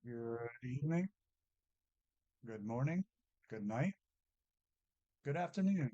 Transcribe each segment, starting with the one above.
Good evening, good morning, good night, good afternoon.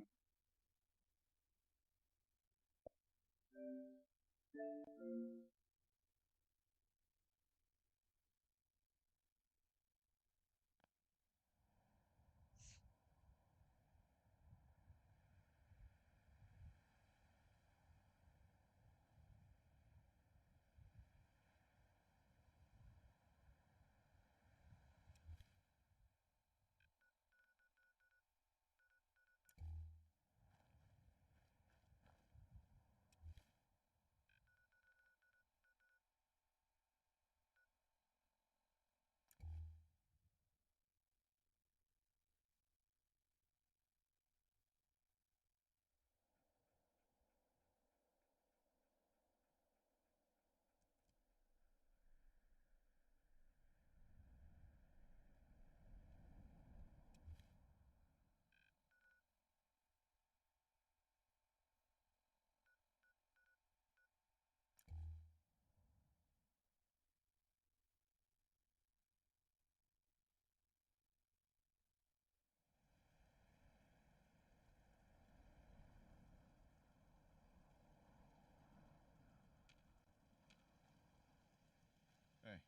Hey,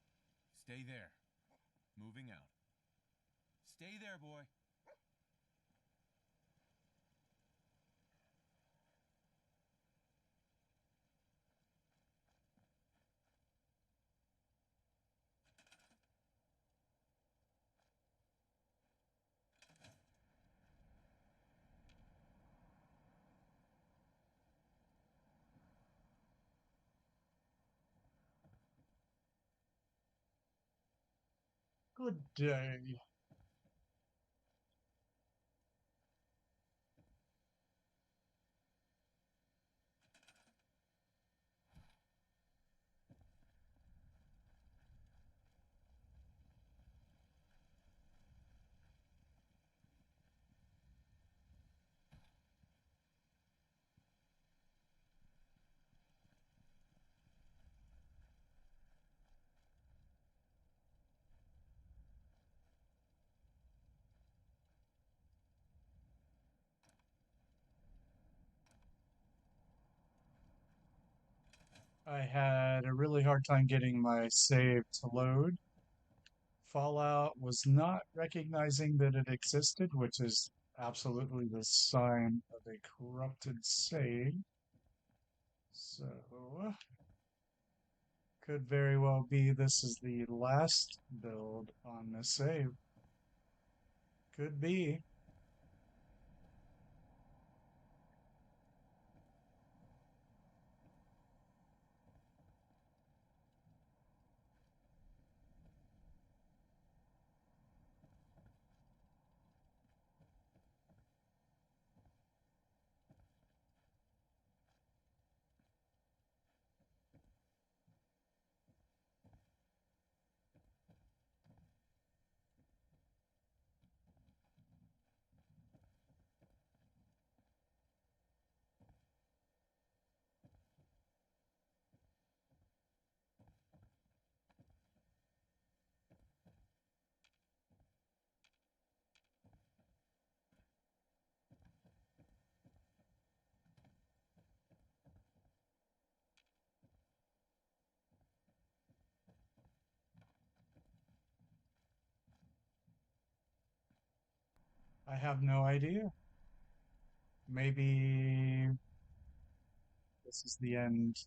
stay there. Moving out. Stay there, boy. Good day. I had a really hard time getting my save to load. Fallout was not recognizing that it existed, which is absolutely the sign of a corrupted save. So, could very well be this is the last build on the save. Could be. I have no idea. Maybe this is the end.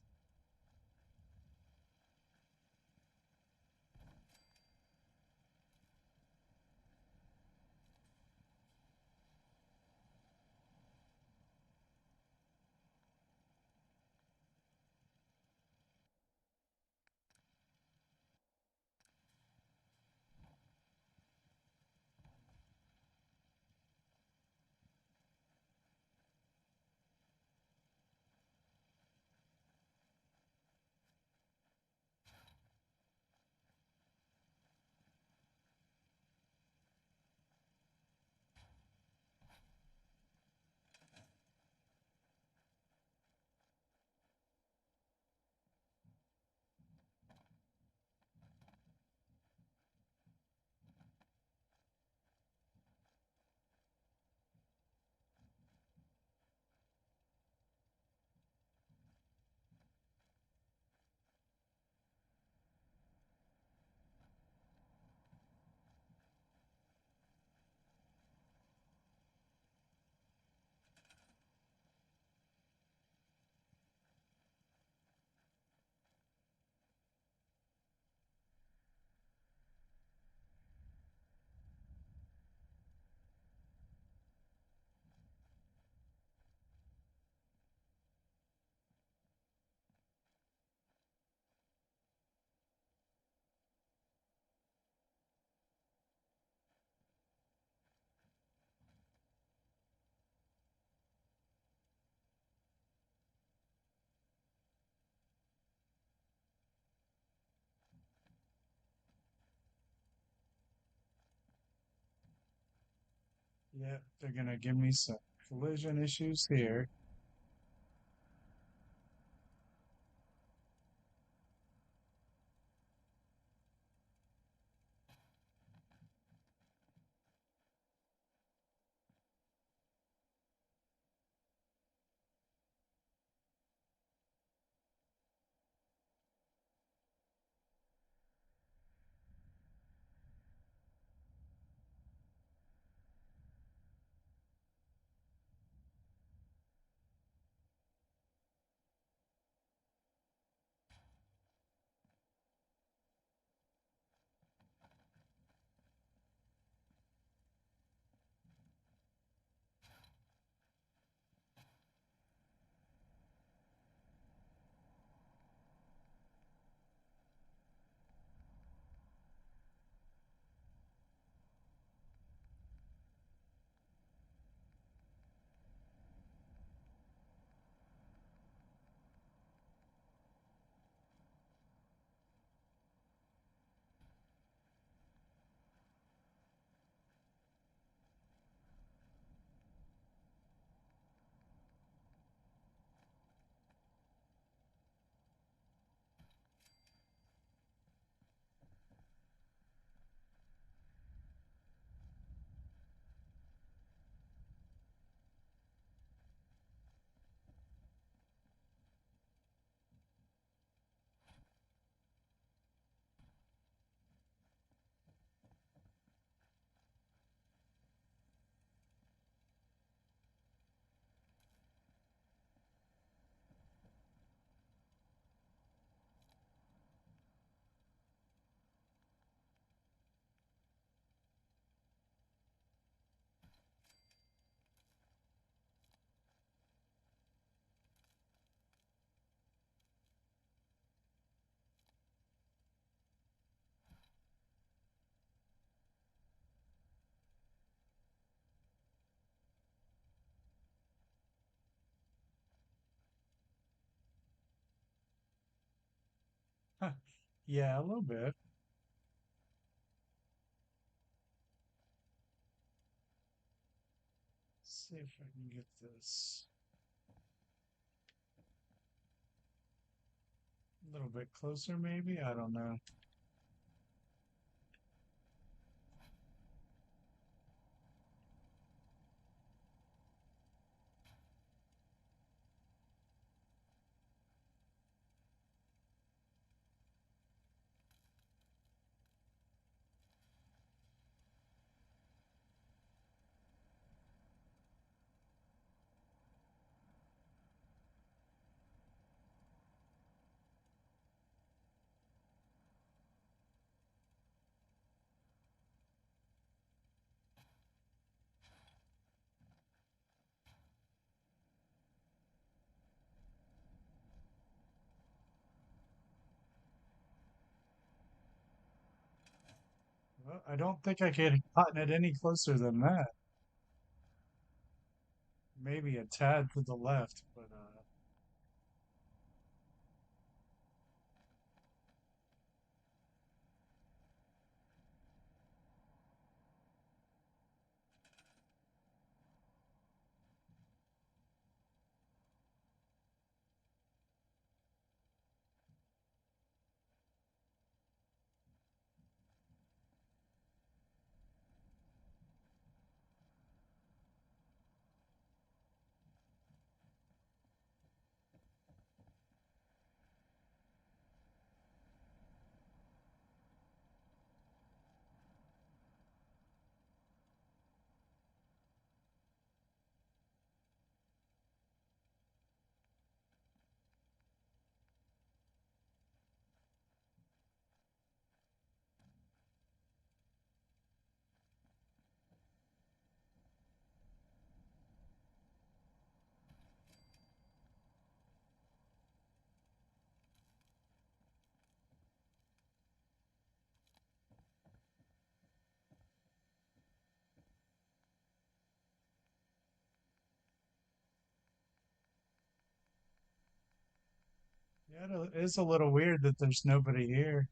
Yep, they're gonna give me some collision issues here. Huh. Yeah, a little bit. See if I can get this a little bit closer, maybe. I don't know. Well, I don't think I could have gotten it any closer than that. Maybe a tad to the left, but yeah, it is a little weird that there's nobody here.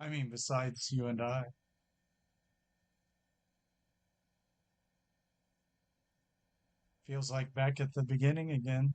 I mean, besides you and I. Feels like back at the beginning again.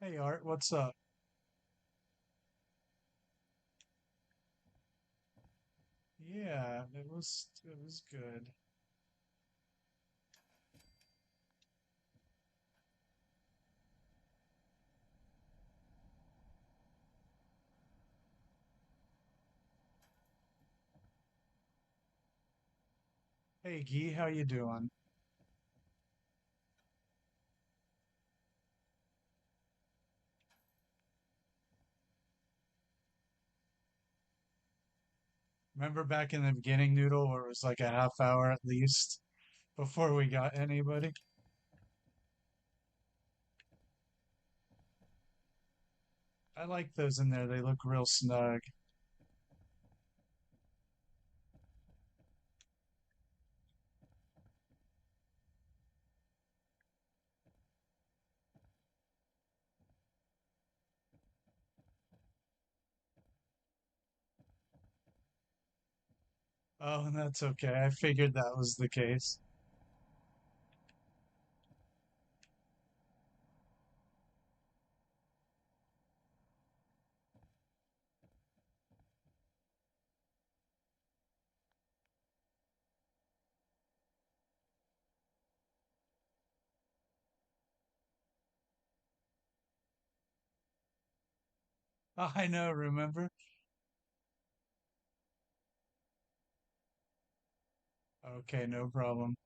Hey Art, what's up? Yeah, it was good. Hey Guy, how you doing? Remember back in the beginning, Noodle, where it was like a half hour at least before we got anybody? I like those in there. They look real snug. Oh, that's okay. I figured that was the case. I know, remember? Okay, no problem.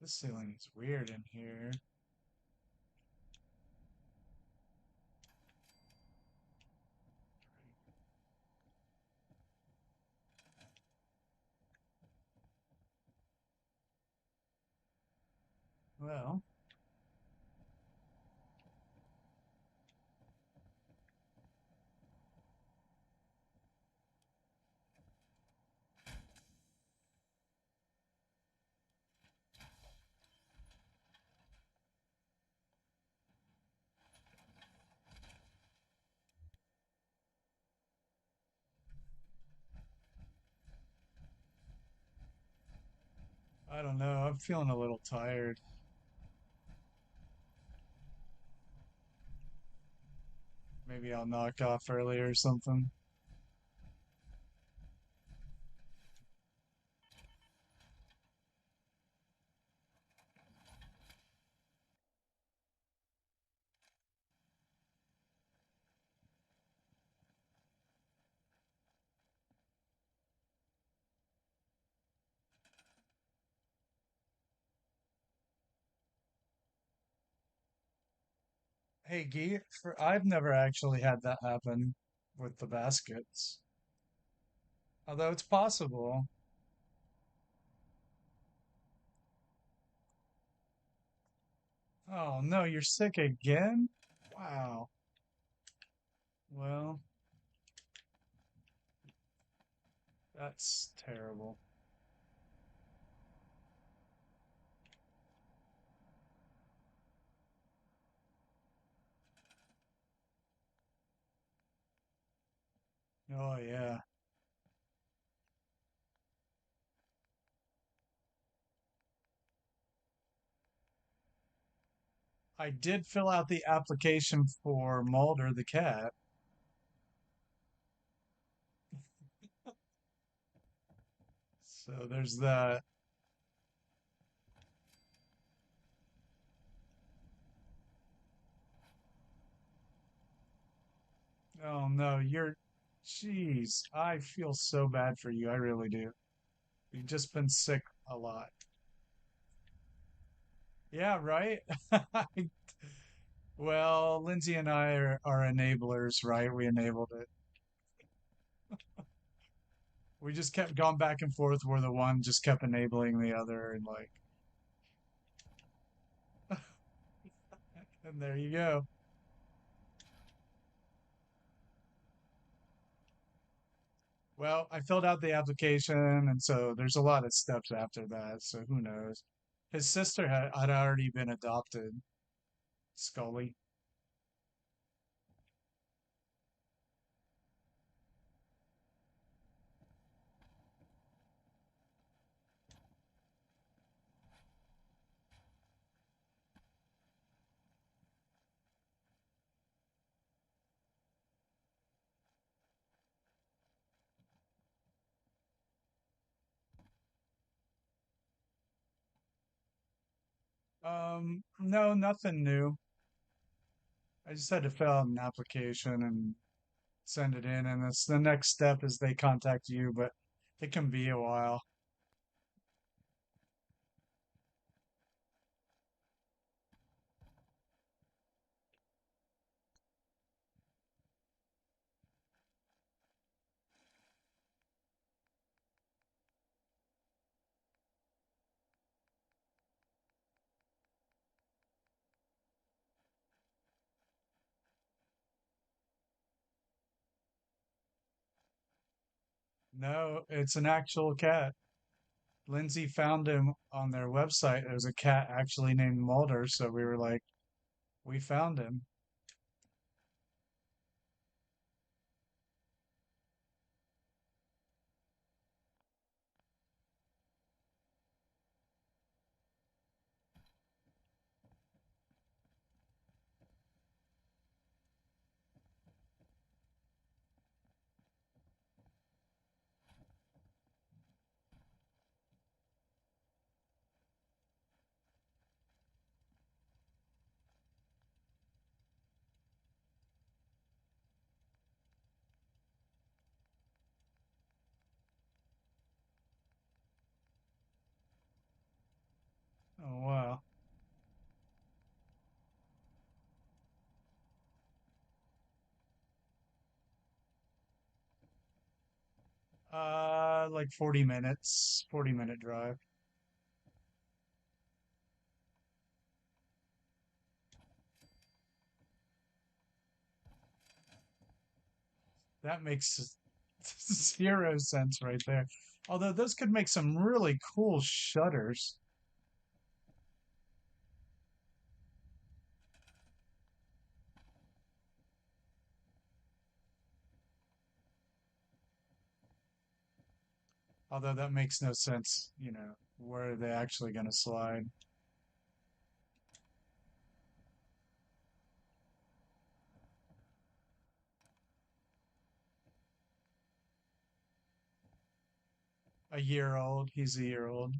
This ceiling is weird in here. Well, I don't know. I'm feeling a little tired. Maybe I'll knock off early or something. Hey, Gee, I've never actually had that happen with the baskets, although it's possible. Oh no, you're sick again? Wow. Well, that's terrible. Oh yeah. I did fill out the application for Mulder the cat. So there's that. Oh no, jeez, I feel so bad for you. I really do. You've just been sick a lot. Yeah, right? Well, Lindsay and I are enablers, right? We enabled it. We just kept going back and forth where the one just kept enabling the other and like, and there you go. Well, I filled out the application, and so there's a lot of steps after that. So who knows? His sister had already been adopted, Scully. No, nothing new. I just had to fill out an application and send it in, and it's the next step is they contact you, but it can be a while. No, it's an actual cat. Lindsay found him on their website. There's a cat actually named Mulder, so we were like, we found him. Oh wow. Like 40 minutes, 40-minute drive. That makes zero sense right there. Although those could make some really cool shutters. Although that makes no sense, where are they actually going to slide? A year old. He's a year old.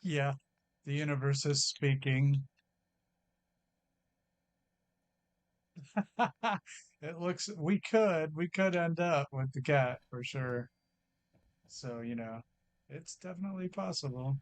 Yeah, the universe is speaking. It looks we could end up with the cat for sure. So, it's definitely possible.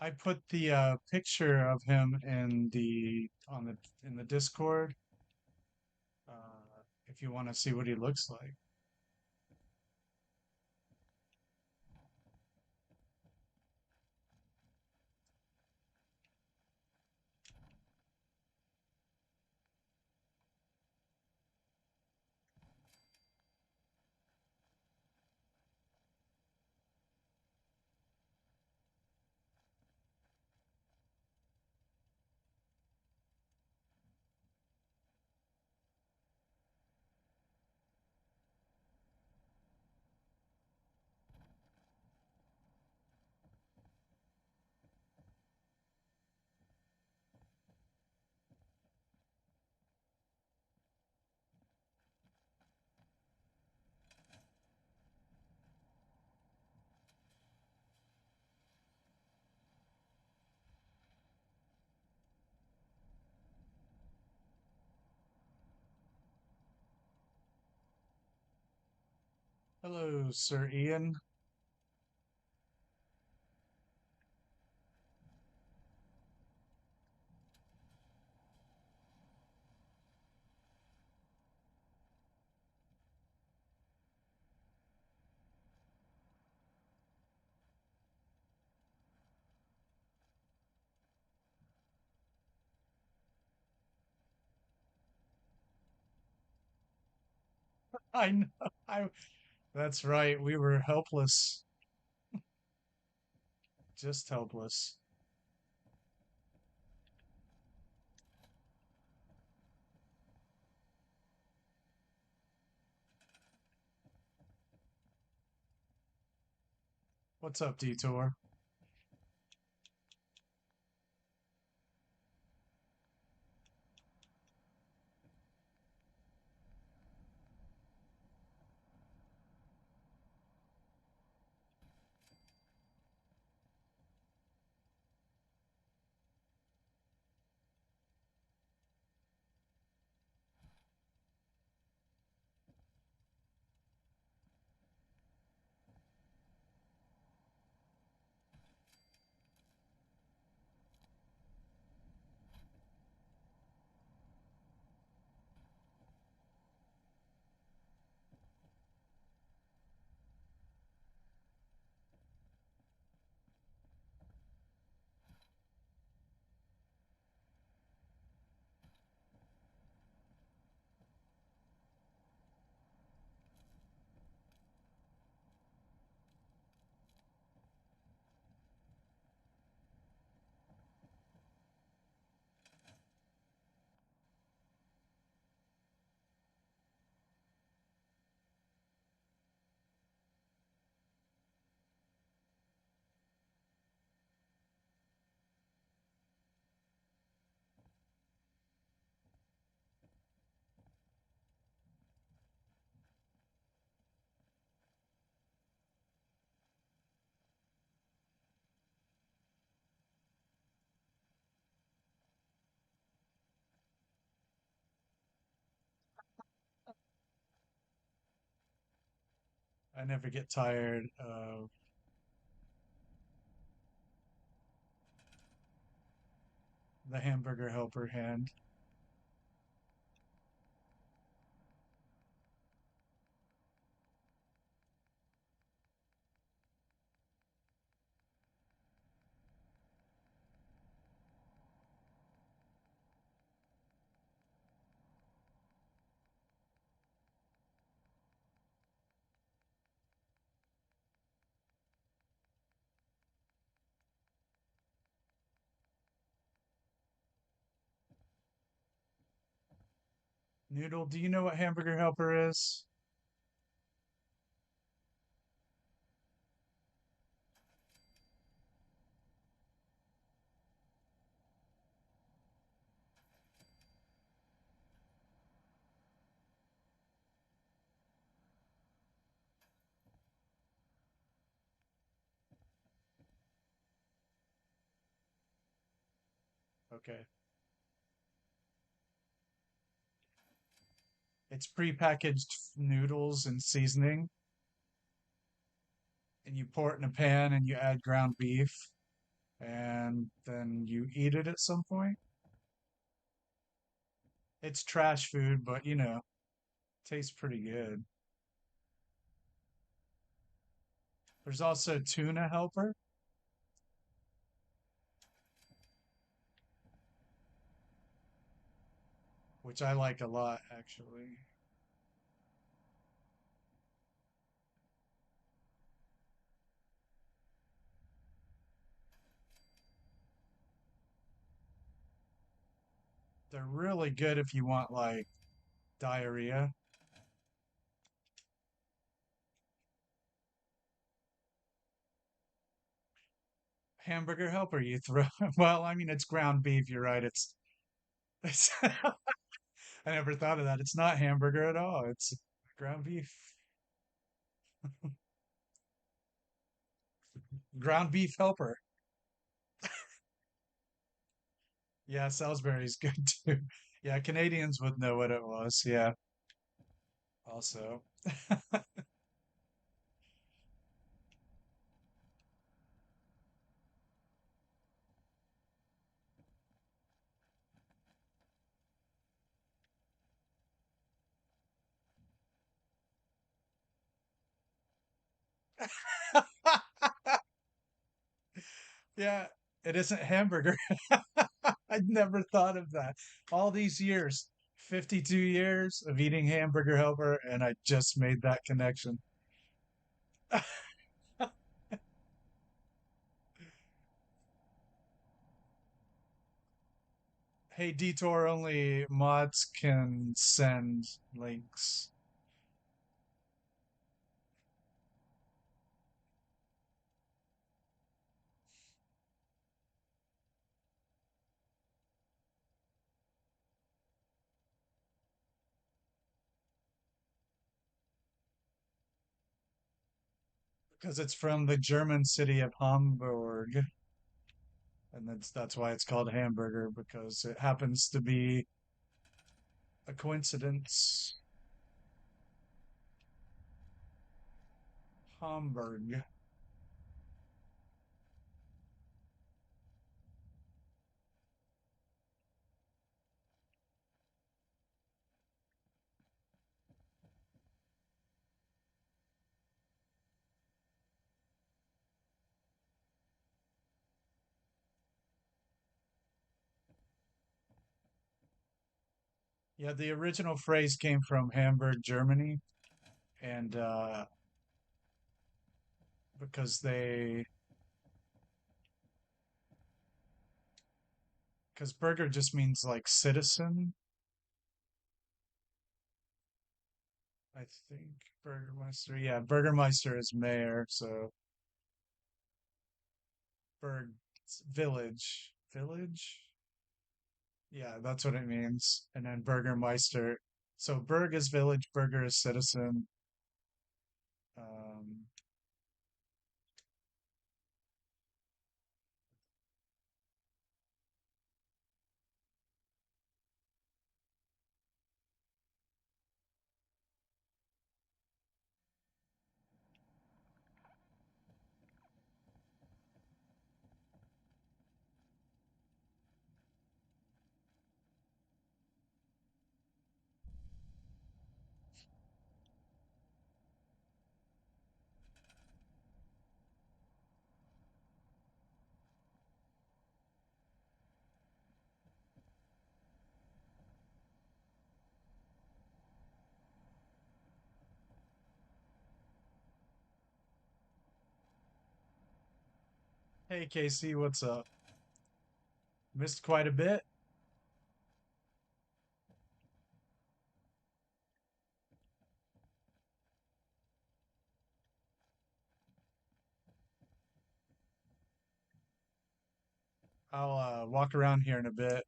I put the picture of him in the Discord. If you want to see what he looks like. Hello, Sir Ian. I know. I That's right. We were helpless, just helpless. What's up, Detour? I never get tired of the hamburger helper hand. Noodle, do you know what hamburger helper is? Okay. It's prepackaged noodles and seasoning, and you pour it in a pan and you add ground beef, and then you eat it at some point. It's trash food, but tastes pretty good. There's also tuna helper, which I like a lot, actually. They're really good if you want like diarrhea. Hamburger helper, you throw. Well, I mean, it's ground beef. You're right. It's I never thought of that. It's not hamburger at all. It's ground beef. Ground beef helper. Yeah, Salisbury's good too. Yeah, Canadians would know what it was. Yeah, also. Yeah, it isn't hamburger. I'd never thought of that. All these years, 52 years of eating hamburger helper, and I just made that connection. Hey, Detour, only mods can send links. Because it's from the German city of Hamburg, and that's why it's called hamburger because it happens to be a coincidence. Hamburg. Yeah, the original phrase came from Hamburg, Germany, and because because burger just means like citizen, I think. Burgermeister, yeah, Burgermeister is mayor, so Berg village. Yeah, that's what it means. And then Burgermeister. So Berg is village, Burger is citizen. Um, Hey Casey, what's up? Missed quite a bit. I'll walk around here in a bit.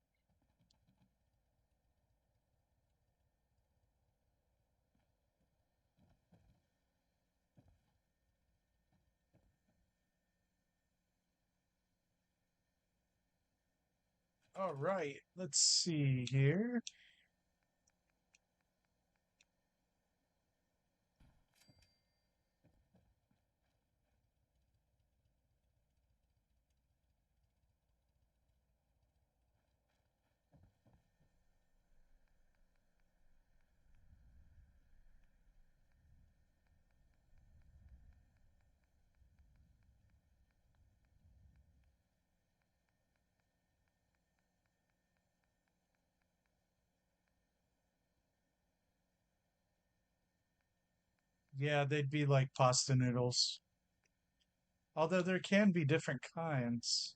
All right, let's see here. Yeah, they'd be like pasta noodles. Although there can be different kinds.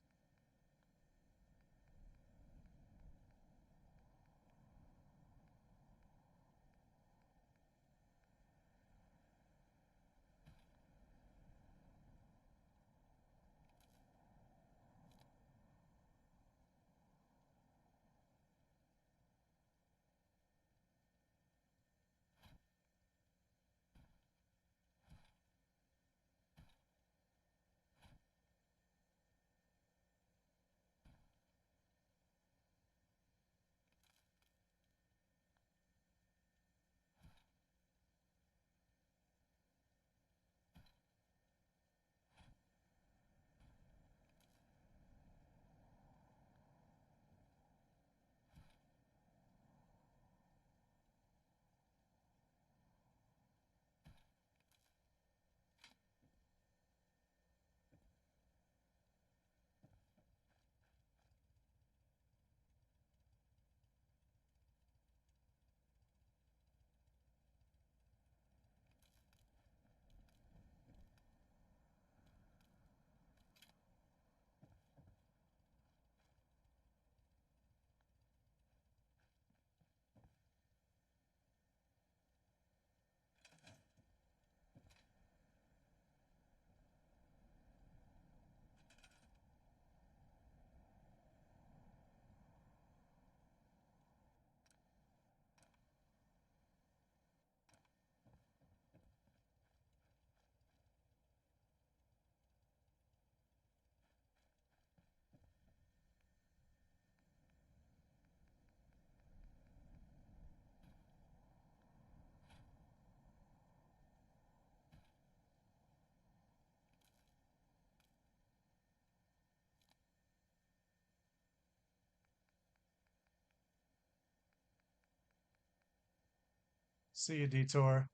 See you, Detour.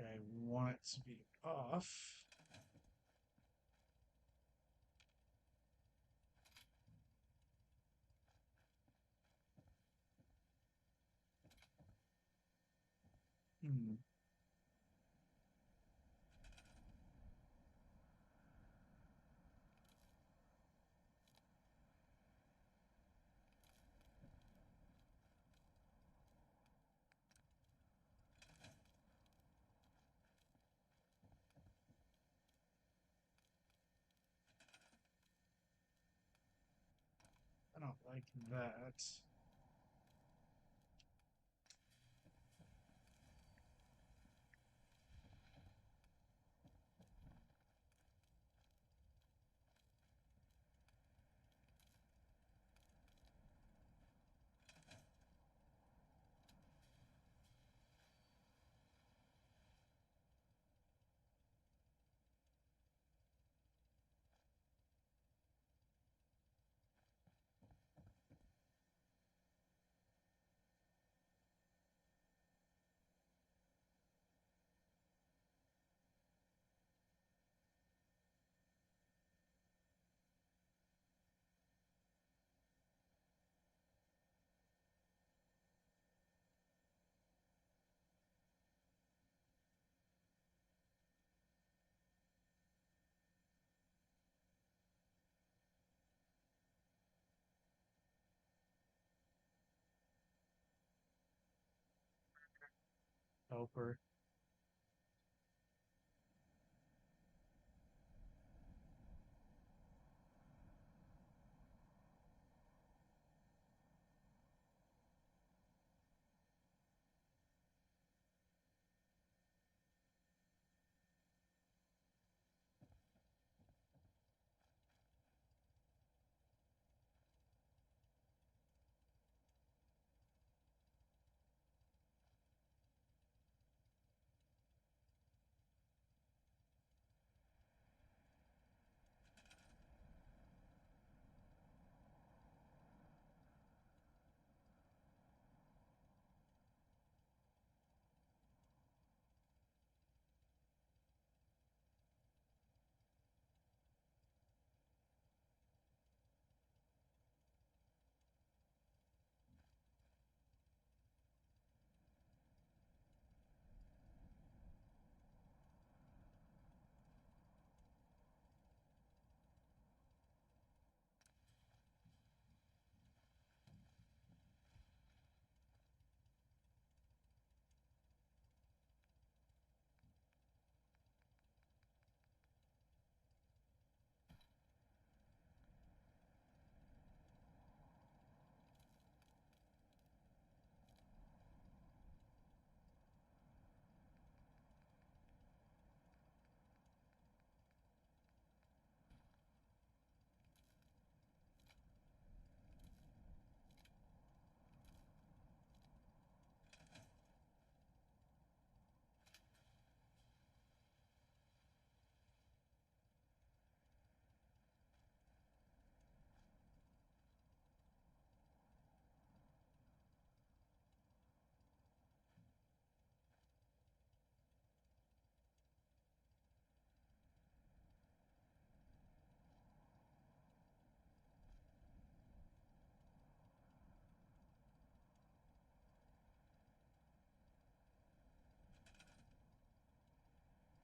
I want it to be off. Hmm. I don't like that. Helper.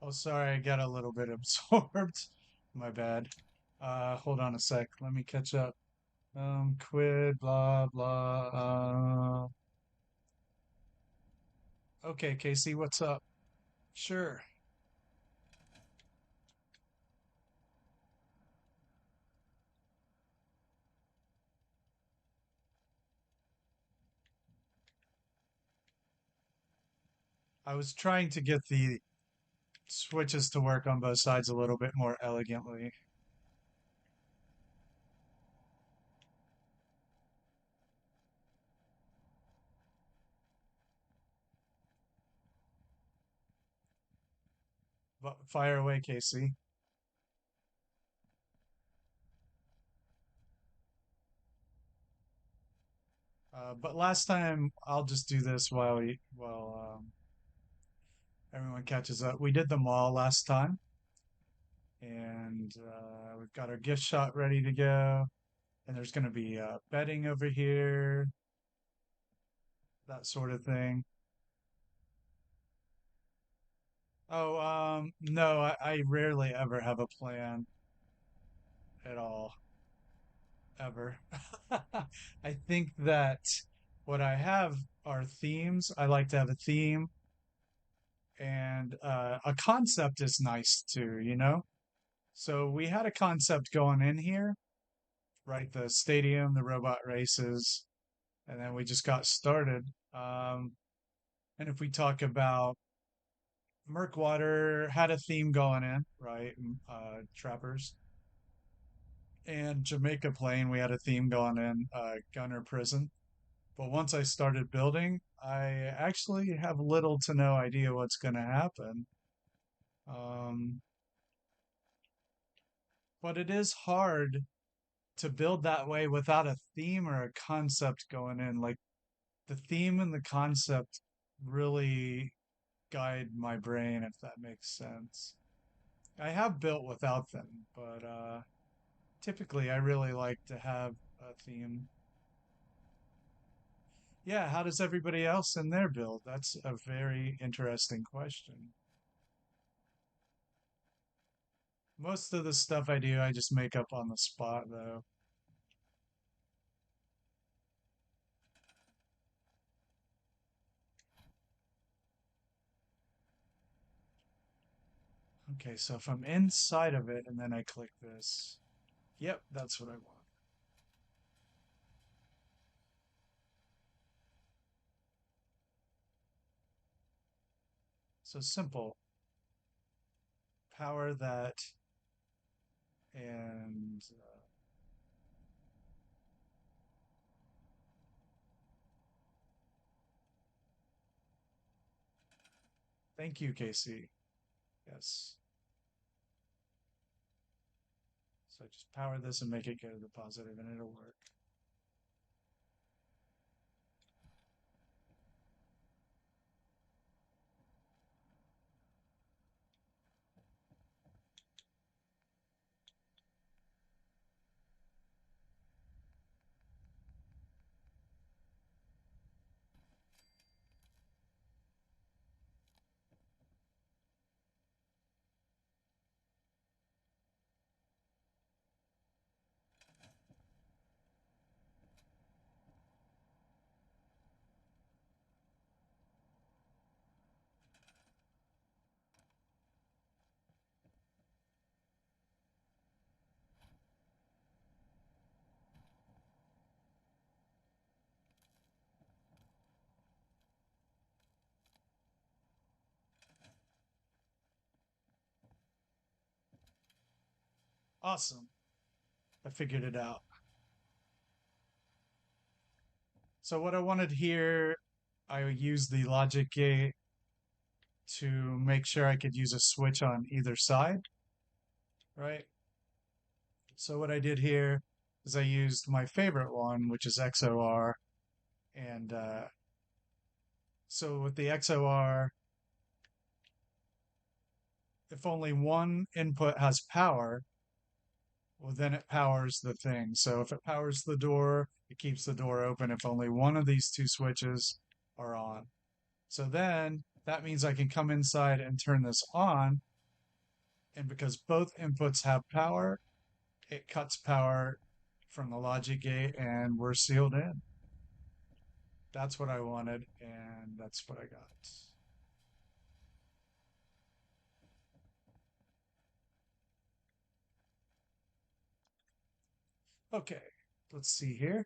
Oh, sorry, I got a little bit absorbed. My bad. Hold on a sec. Let me catch up. Quid, blah, blah. Okay, Casey, what's up? Sure. I was trying to get the switches to work on both sides a little bit more elegantly. But fire away, Casey. But last time, I'll just do this while everyone catches up. We did them all last time, and we've got our gift shop ready to go. And there's going to be betting over here, that sort of thing. Oh, no, I rarely ever have a plan at all, ever. I think that what I have are themes. I like to have a theme, and a concept is nice too, you know? So we had a concept going in here, right? The stadium, the robot races, and then we just got started. And if we talk about Murkwater had a theme going in, right? Trappers. And Jamaica Plain, we had a theme going in, Gunner Prison. But once I started building, I actually have little to no idea what's going to happen. Um, but it is hard to build that way without a theme or a concept going in. Like the theme and the concept really guide my brain, if that makes sense. I have built without them, but typically I really like to have a theme. Yeah, how does everybody else in their build? That's a very interesting question. Most of the stuff I do, I just make up on the spot, though. Okay, so if I'm inside of it and then I click this, yep, that's what I want. So simple. Power that and thank you, Casey. Yes. So just power this and make it go to the positive and it'll work. Awesome. I figured it out. So what I wanted here, I used the logic gate to make sure I could use a switch on either side, right? So what I did here is I used my favorite one, which is XOR. And so with the XOR, if only one input has power, well, then it powers the thing. So if it powers the door, it keeps the door open if only one of these two switches are on. So then that means I can come inside and turn this on. And because both inputs have power, it cuts power from the logic gate and we're sealed in. That's what I wanted, and that's what I got. Okay, let's see here.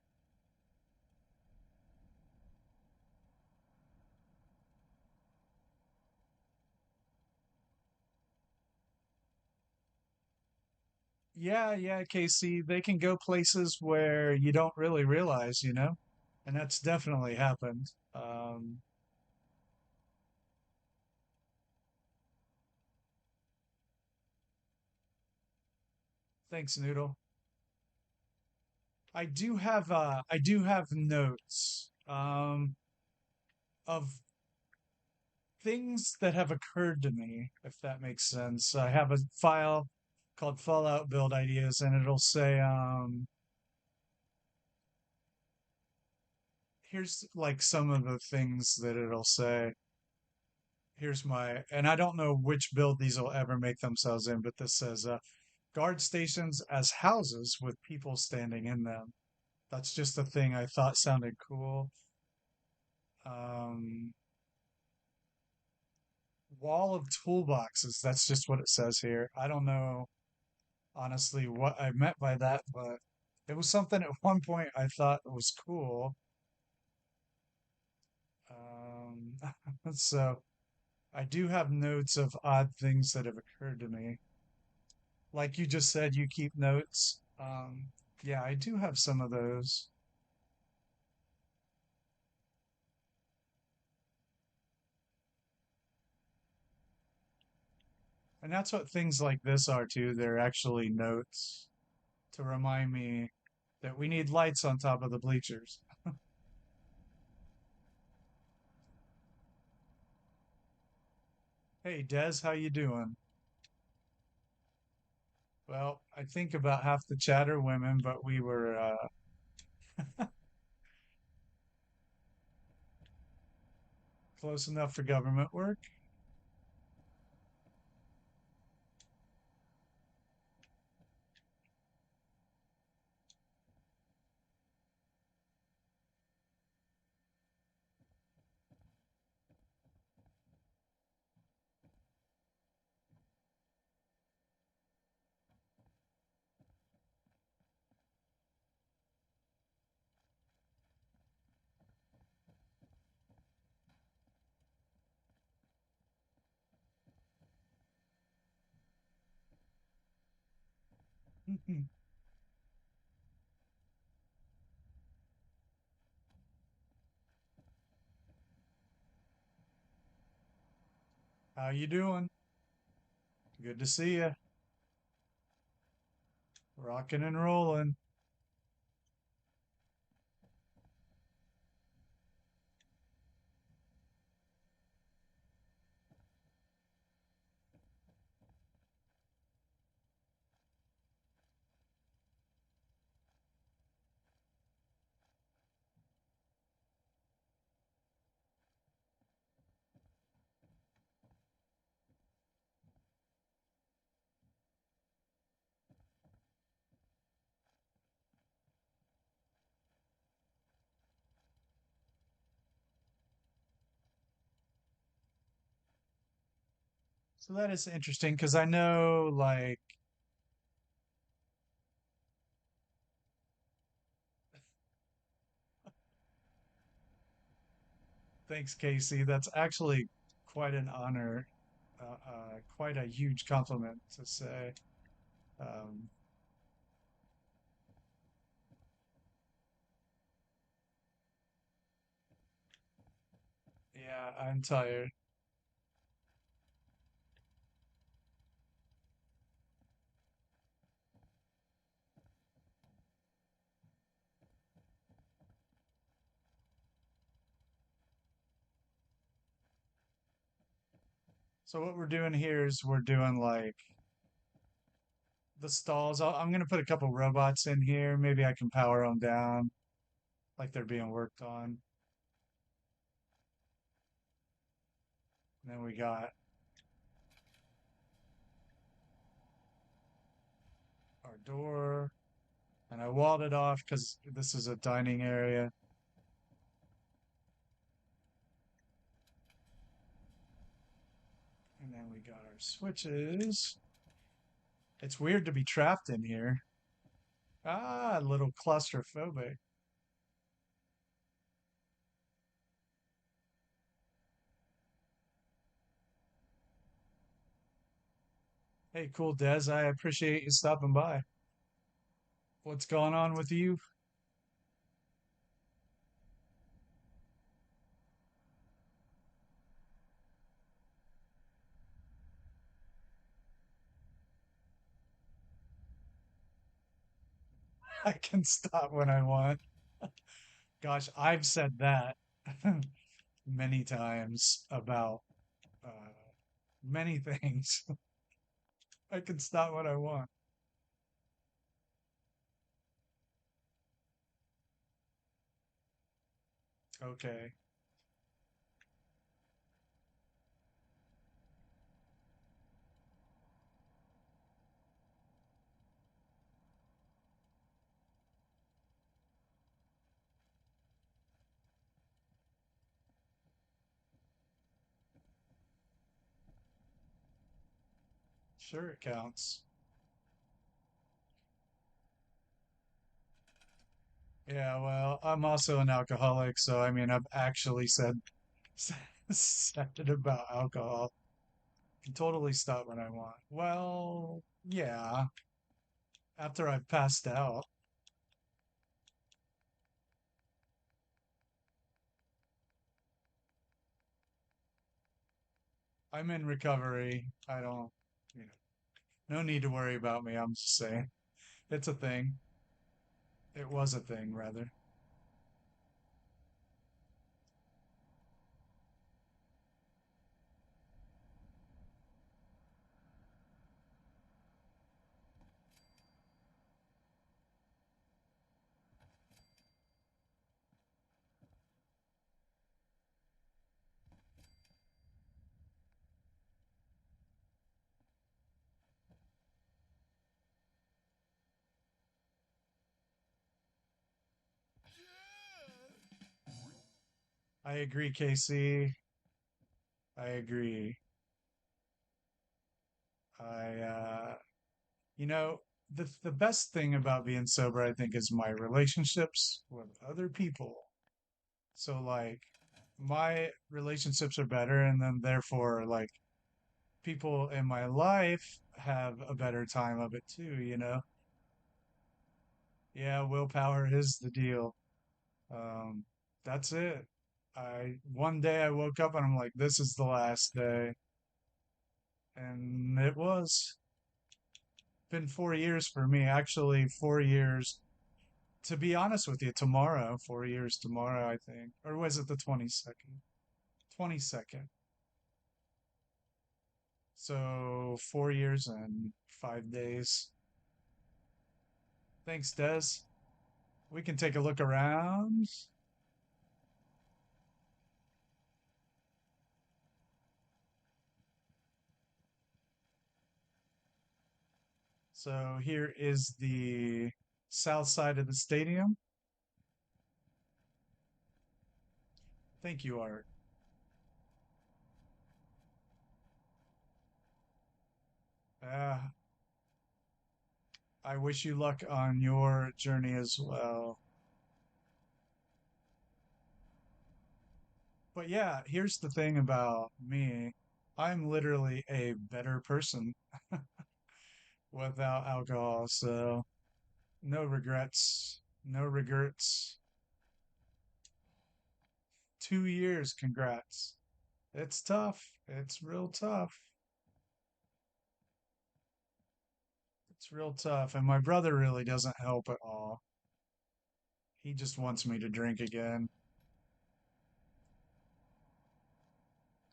Yeah, yeah, Casey, they can go places where you don't really realize, you know? And that's definitely happened. Thanks, Noodle. I do have notes of things that have occurred to me, if that makes sense. I have a file called Fallout Build Ideas, and it'll say, here's like some of the things that it'll say. Here's my, and I don't know which build these will ever make themselves in, but this says, guard stations as houses with people standing in them. That's just a thing I thought sounded cool. Um, Wall of toolboxes. That's just what it says here. I don't know honestly what I meant by that, but it was something at one point I thought was cool. Um, so I do have notes of odd things that have occurred to me. Like you just said, you keep notes. Yeah, I do have some of those. And that's what things like this are too. They're actually notes to remind me that we need lights on top of the bleachers. Hey, Des, how you doing? Well, I think about half the chat are women, but we were close enough for government work. How you doing? Good to see you. Rocking and rolling. So that is interesting because I know, like, thanks, Casey. That's actually quite an honor, quite a huge compliment to say. Um, yeah, I'm tired. So what we're doing here is we're doing like the stalls. I'm gonna put a couple robots in here. Maybe I can power them down like they're being worked on. And then we got our door, and I walled it off because this is a dining area. And then we got our switches. It's weird to be trapped in here. Ah, a little claustrophobic. Hey, cool, Des. I appreciate you stopping by. What's going on with you? I can stop when I want. Gosh, I've said that many times about Many things. I can stop what I want. Okay. Sure, it counts. Yeah, well, I'm also an alcoholic, so I mean, I've actually said said it about alcohol. Can totally stop when I want. Well, yeah, after I've passed out, I'm in recovery. I don't, you know, no need to worry about me. I'm just saying. It's a thing. It was a thing, rather. I agree, Casey. I agree. I, you know, the best thing about being sober, I think, is my relationships with other people. So, like, my relationships are better, and then therefore, like, people in my life have a better time of it too, you know? Yeah, willpower is the deal. Um, that's it. One day I woke up and I'm like, this is the last day. And it was been 4 years for me. Actually, 4 years. To be honest with you, tomorrow, 4 years tomorrow, I think. Or was it the 22nd? 22nd. So 4 years and 5 days. Thanks, Des. We can take a look around. So here is the south side of the stadium. Thank you, Art. Uh, I wish you luck on your journey as well. But yeah, here's the thing about me. I'm literally a better person without alcohol, so no regrets. No regrets. 2 years, congrats. It's tough. It's real tough. It's real tough. And my brother really doesn't help at all. He just wants me to drink again.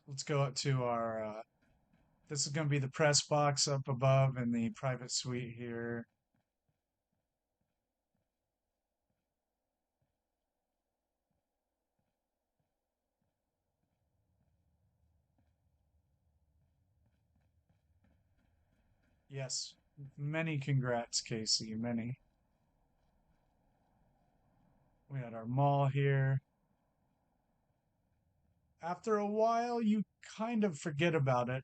Let's go up to our this is going to be the press box up above in the private suite here. Yes, many congrats, Casey. Many. We had our mall here. After a while, you kind of forget about it.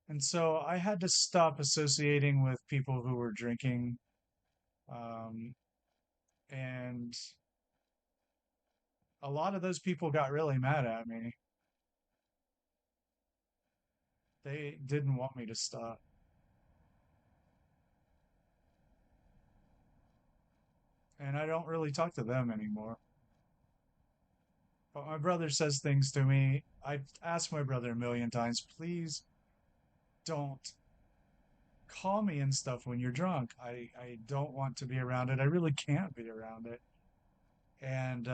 And so I had to stop associating with people who were drinking. Um, and a lot of those people got really mad at me. They didn't want me to stop. And I don't really talk to them anymore. But my brother says things to me. I've asked my brother a million times, please don't call me and stuff when you're drunk. I don't want to be around it. I really can't be around it. And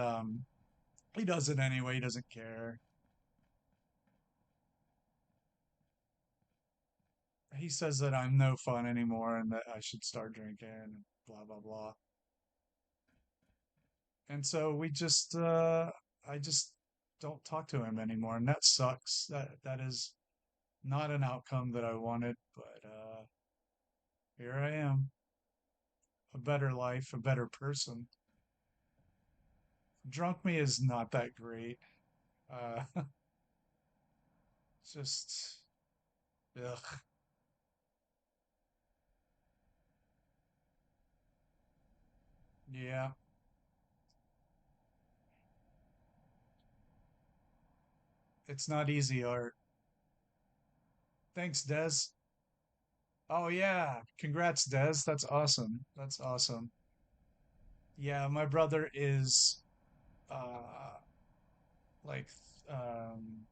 he does it anyway. He doesn't care. he says that I'm no fun anymore and that I should start drinking and blah blah blah. And so I just don't talk to him anymore, and that sucks. That is not an outcome that I wanted, but here I am, a better life, a better person. Drunk me is not that great. Uh, just ugh. Yeah, it's not easy art. Thanks, Des. Oh yeah, congrats, Des. That's awesome. That's awesome. Yeah, my brother is uh like um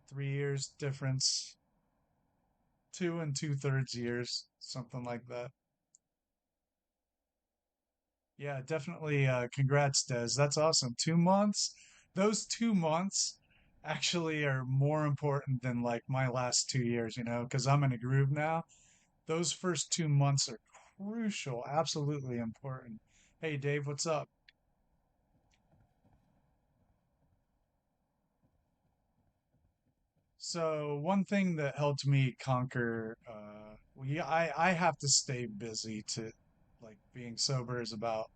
3 years difference, 2 and 2/3 years, something like that. Yeah, definitely. Congrats, Des. That's awesome. 2 months. Those 2 months actually are more important than like my last 2 years, because I'm in a groove now. Those first 2 months are crucial, absolutely important. Hey, Dave, what's up? So one thing that helped me conquer, well, yeah, I have to stay busy to, like, being sober is about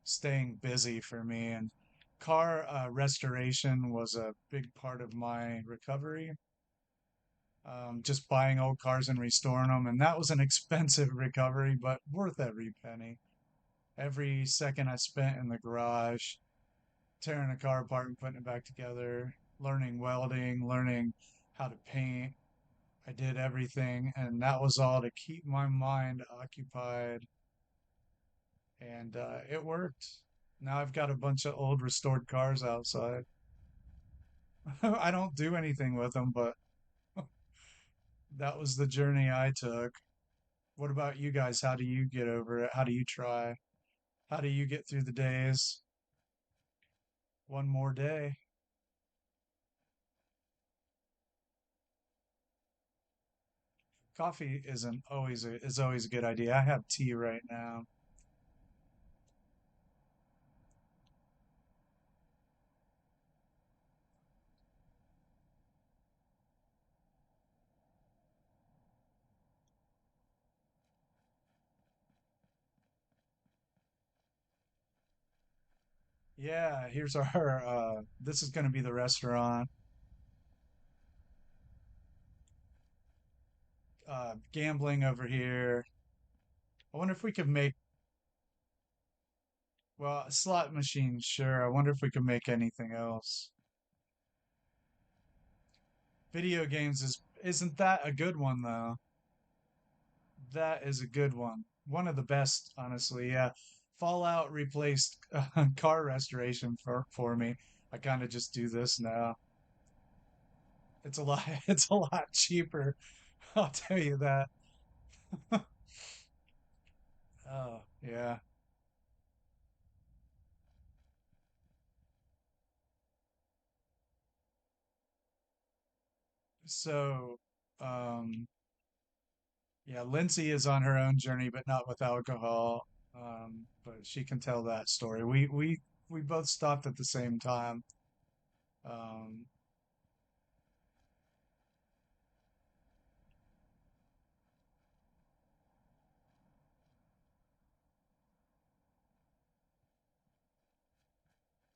staying busy for me. And car restoration was a big part of my recovery. Just buying old cars and restoring them. And that was an expensive recovery, but worth every penny. Every second I spent in the garage, tearing a car apart and putting it back together, learning welding, learning how to paint. I did everything, and that was all to keep my mind occupied, and it worked. Now I've got a bunch of old restored cars outside. I don't do anything with them, but that was the journey I took. What about you guys? How do you get over it? How do you try? How do you get through the days? One more day. Coffee is always a good idea. I have tea right now. Yeah, here's our this is going to be the restaurant. Gambling over here. I wonder if we could make, well, a slot machine, sure. I wonder if we could make anything else. Video games isn't that a good one though? That is a good one. One of the best, honestly. Yeah. Fallout replaced car restoration for me. I kind of just do this now. It's a lot it's a lot cheaper. I'll tell you that. Oh, yeah. So, um yeah, Lindsay is on her own journey, but not with alcohol. But she can tell that story. We both stopped at the same time. Um,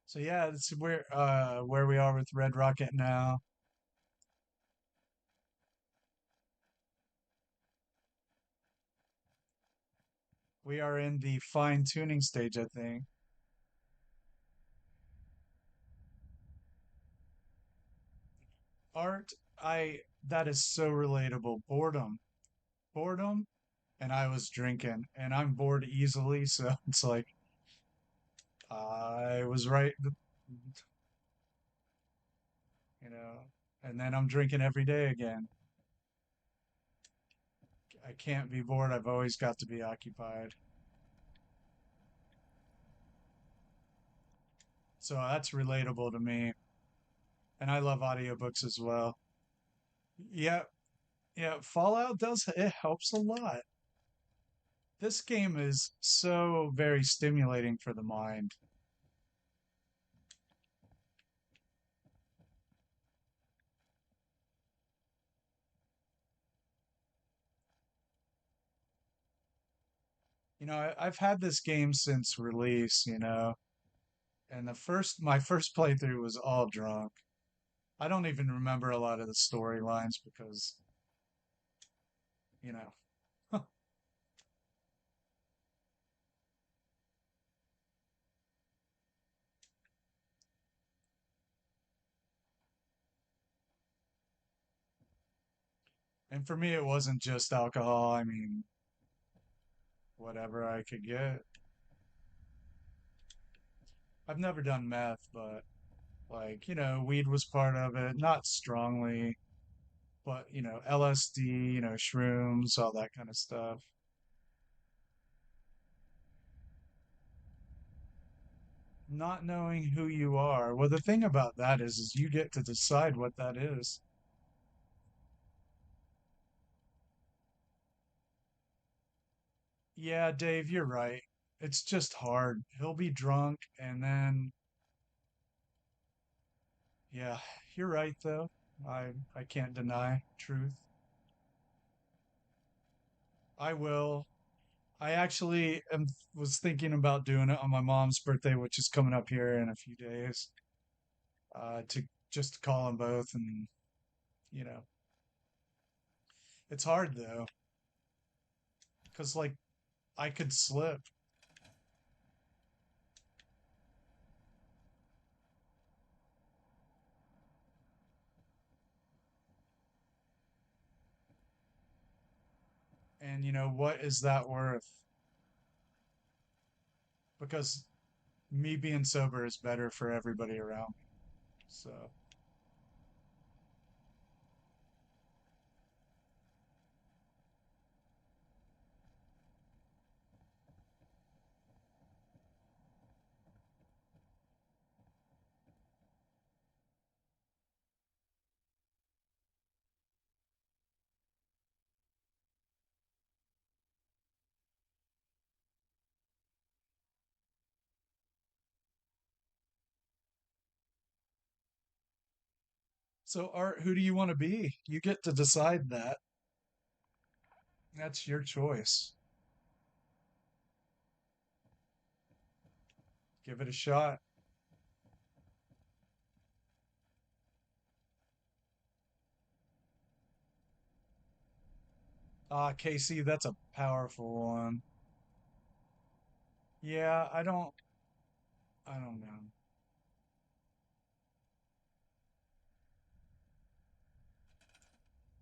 so yeah, it's where we are with Red Rocket now. We are in the fine tuning stage, I think. Art, I that is so relatable. Boredom, and I was drinking, and I'm bored easily, so it's like I was right, you know. And then I'm drinking every day again. I can't be bored. I've always got to be occupied. So that's relatable to me. And I love audiobooks as well. Yep. Yeah, Fallout does it helps a lot. This game is so very stimulating for the mind. I've had this game since release, and my first playthrough was all drunk. I don't even remember a lot of the storylines because, you know, and for me it wasn't just alcohol. I mean, whatever I could get. I've never done meth, but like, weed was part of it, not strongly, but LSD, shrooms, all that kind of stuff. Not knowing who you are. Well, the thing about that is you get to decide what that is. Yeah, Dave, you're right. It's just hard. He'll be drunk and then yeah, you're right though. I can't deny truth. I will. I actually was thinking about doing it on my mom's birthday, which is coming up here in a few days. To just call them both and you know, it's hard though, because like I could slip. And what is that worth? Because me being sober is better for everybody around me. So, so Art, who do you want to be? You get to decide that. That's your choice. Give it a shot. Ah, Casey, that's a powerful one. Yeah, I don't know.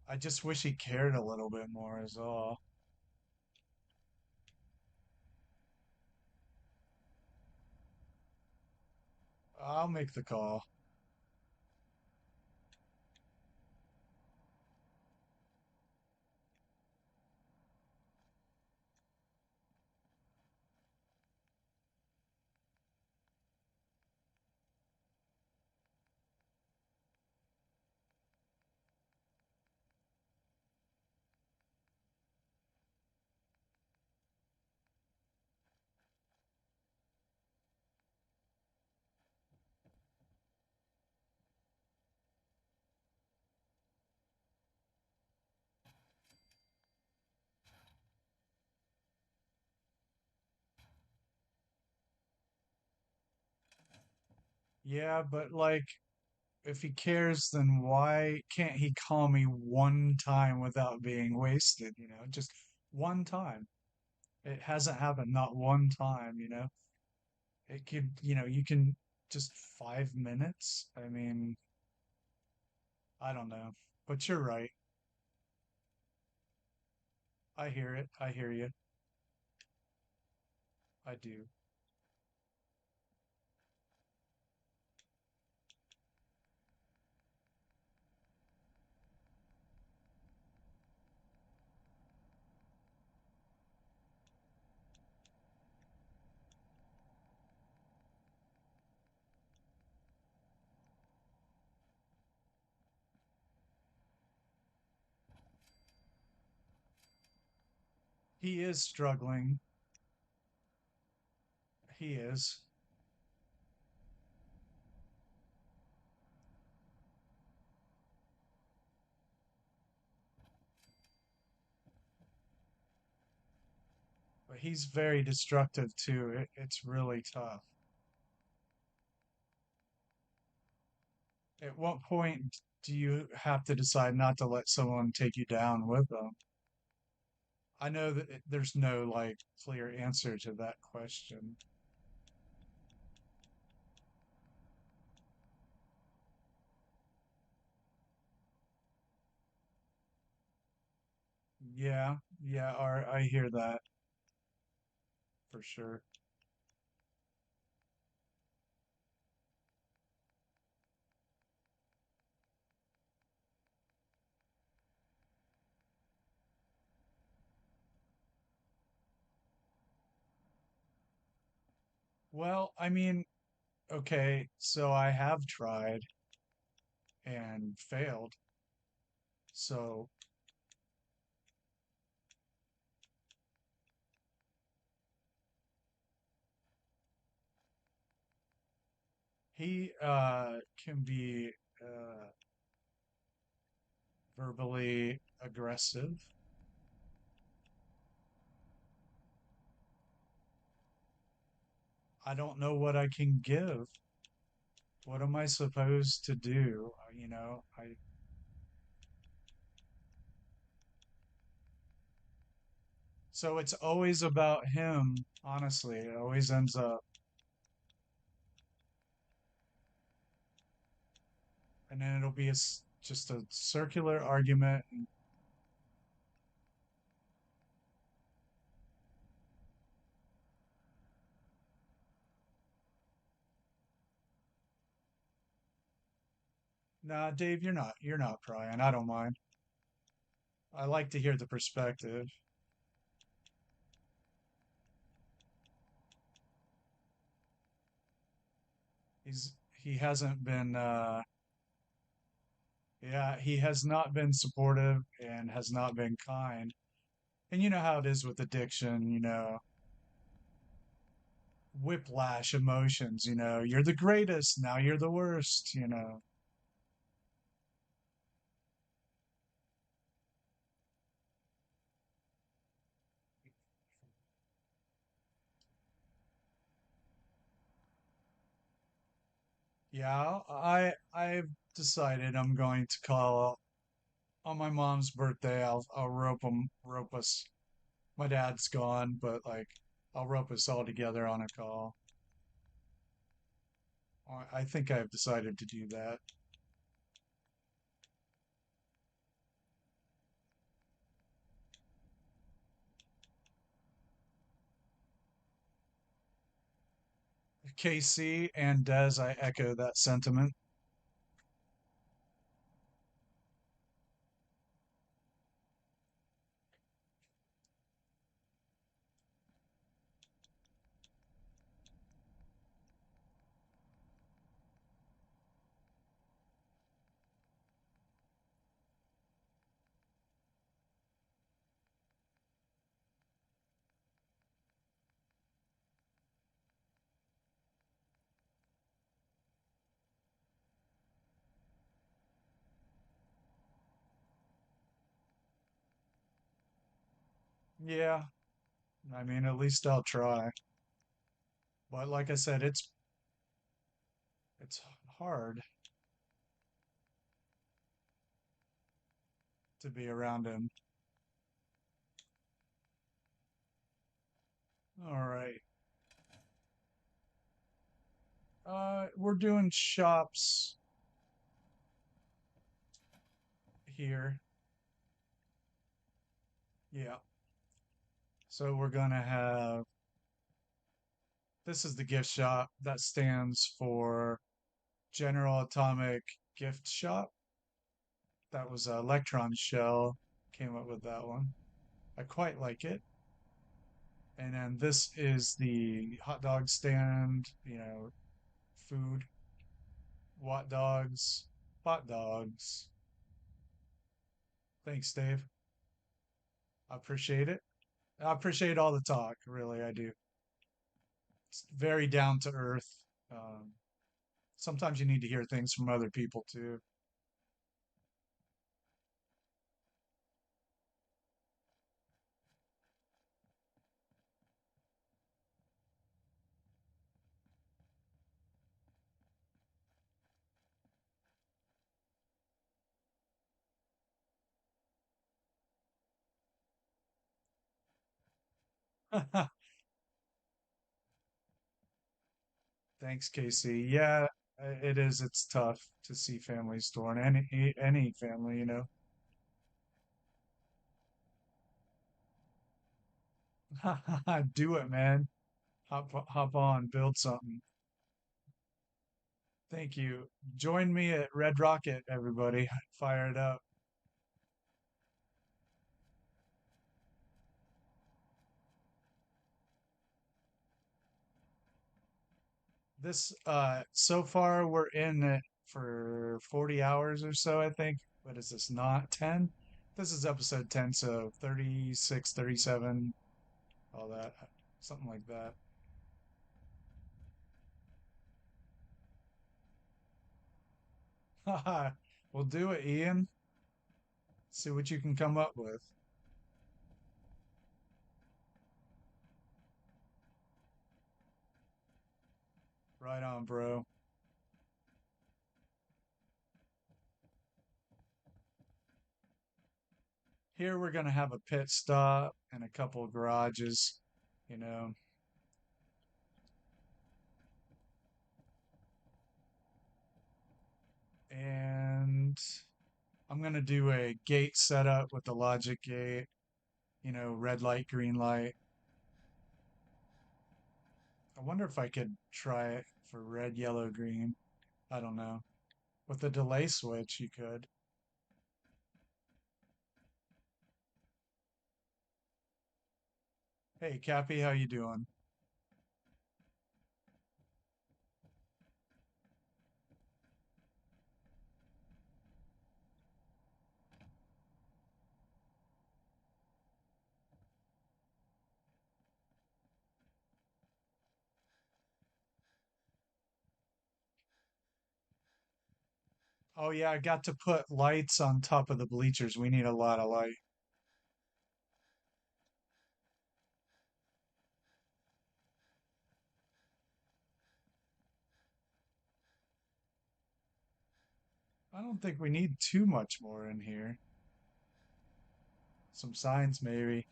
I just wish he cared a little bit more is all. I'll make the call. Yeah, but like if he cares, then why can't he call me one time without being wasted, Just one time. It hasn't happened, not one time, It could, you can just 5 minutes. I mean, I don't know. But you're right. I hear it. I hear you. I do. He is struggling. He is. But he's very destructive too. It's really tough. At what point do you have to decide not to let someone take you down with them? I know that there's no like clear answer to that question. Yeah, yeah, or I hear that for sure. Well, I mean, okay, so I have tried and failed. So he can be verbally aggressive. I don't know what I can give. What am I supposed to do? I so it's always about him, honestly. It always ends up, and then it'll be just a circular argument. Nah, Dave, you're not prying. I don't mind. I like to hear the perspective. He hasn't been yeah, he has not been supportive and has not been kind. And you know how it is with addiction, whiplash emotions, you're the greatest, now you're the worst. Yeah, I've decided I'm going to call on my mom's birthday. I'll rope us. My dad's gone, but like I'll rope us all together on a call. I think I've decided to do that. KC and Des, I echo that sentiment. Yeah, I mean, at least I'll try. But like I said, it's hard to be around him. All right. We're doing shops here. Yeah. So we're gonna have this is the gift shop that stands for General Atomic Gift Shop. That was Electron Shell came up with that one. I quite like it. And then this is the hot dog stand, food, what dogs, hot dogs. Thanks, Dave. I appreciate it. I appreciate all the talk, really, I do. It's very down to earth. Um, Sometimes you need to hear things from other people too. Thanks, Casey. Yeah, it is. It's tough to see families torn. Any family, you know. Do it, man. Hop on, build something. Thank you. Join me at Red Rocket, everybody. Fire it up. This so far we're in it for 40 hours or so, I think. What is this? Not 10? This is episode 10, so 36, 37, all that. Something like that. Haha. We'll do it, Ian. See what you can come up with. Right on, bro. Here we're gonna have a pit stop and a couple of garages, you know, and I'm gonna do a gate setup with the logic gate, you know, red light, green light. I wonder if I could try it for red, yellow, green. I don't know. With the delay switch, you could. Hey, Cappy, how you doing? Oh yeah, I got to put lights on top of the bleachers. We need a lot of light. I don't think we need too much more in here. Some signs, maybe.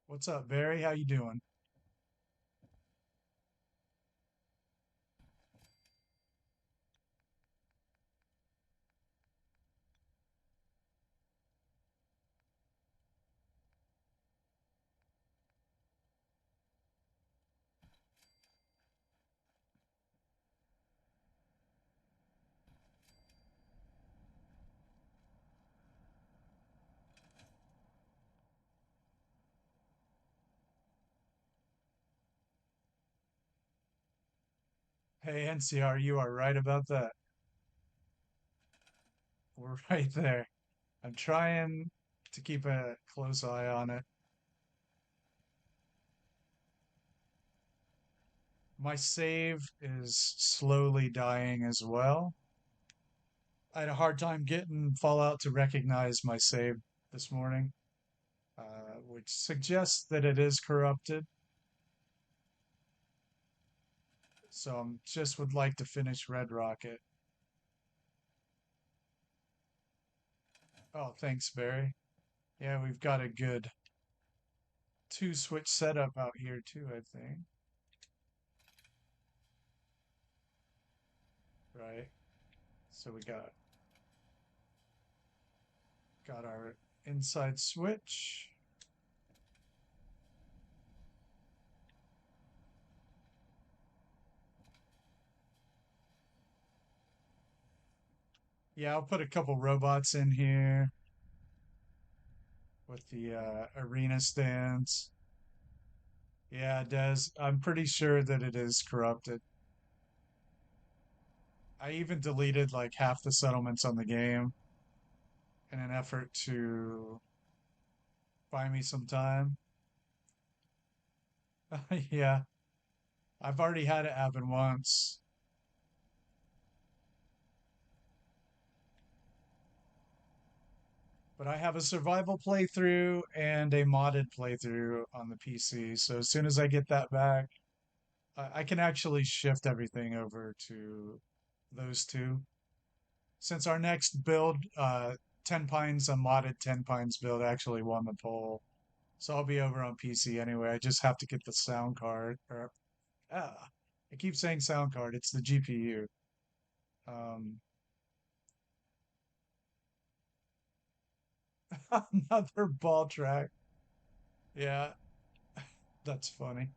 What's up, Barry? How you doing? Hey, NCR, you are right about that. We're right there. I'm trying to keep a close eye on it. My save is slowly dying as well. I had a hard time getting Fallout to recognize my save this morning, which suggests that it is corrupted. So I just would like to finish Red Rocket. Oh, thanks, Barry. Yeah, we've got a good two switch setup out here too, I think. Right. So we got our inside switch. Yeah, I'll put a couple robots in here with the arena stands. Yeah, it does. I'm pretty sure that it is corrupted. I even deleted like half the settlements on the game in an effort to buy me some time. Yeah, I've already had it happen once. But I have a survival playthrough and a modded playthrough on the PC. So as soon as I get that back, I can actually shift everything over to those two. Since our next build, 10 Pines, a modded 10 Pines build actually won the poll. So I'll be over on PC anyway. I just have to get the sound card. Or I keep saying sound card. It's the GPU. Um, another ball track. Yeah, that's funny.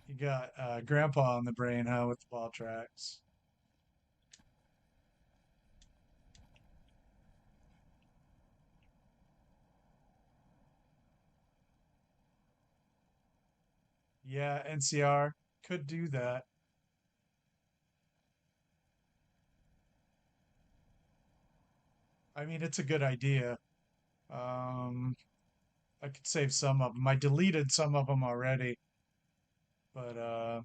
You got Grandpa on the brain, huh, with the ball tracks. Yeah, NCR could do that. I mean, it's a good idea. Um, I could save some of them. I deleted some of them already, but I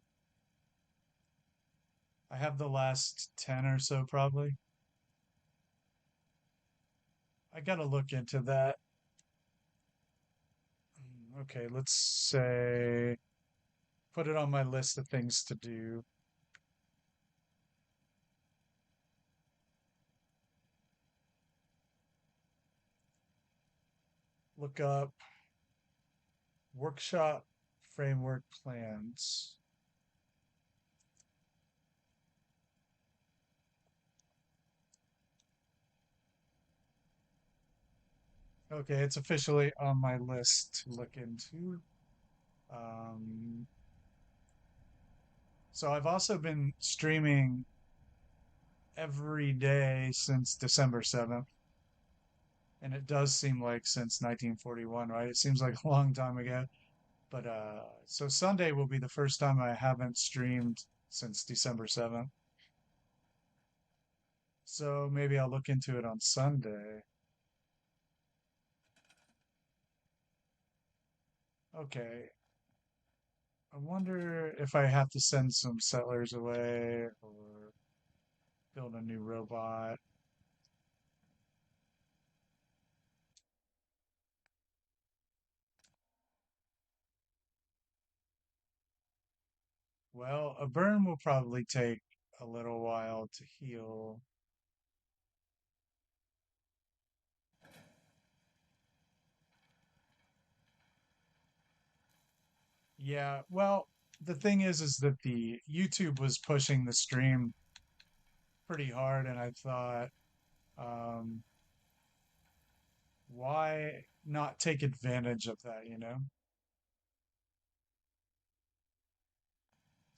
have the last 10 or so probably. I gotta look into that. Okay, let's say put it on my list of things to do. Look up workshop framework plans. Okay, it's officially on my list to look into. Um, so I've also been streaming every day since December 7th. And it does seem like since 1941, right? It seems like a long time ago. But so Sunday will be the first time I haven't streamed since December 7th. So maybe I'll look into it on Sunday. Okay. I wonder if I have to send some settlers away or build a new robot. Well, a burn will probably take a little while to heal. Yeah, well, the thing is that the YouTube was pushing the stream pretty hard, and I thought, um, why not take advantage of that, you know?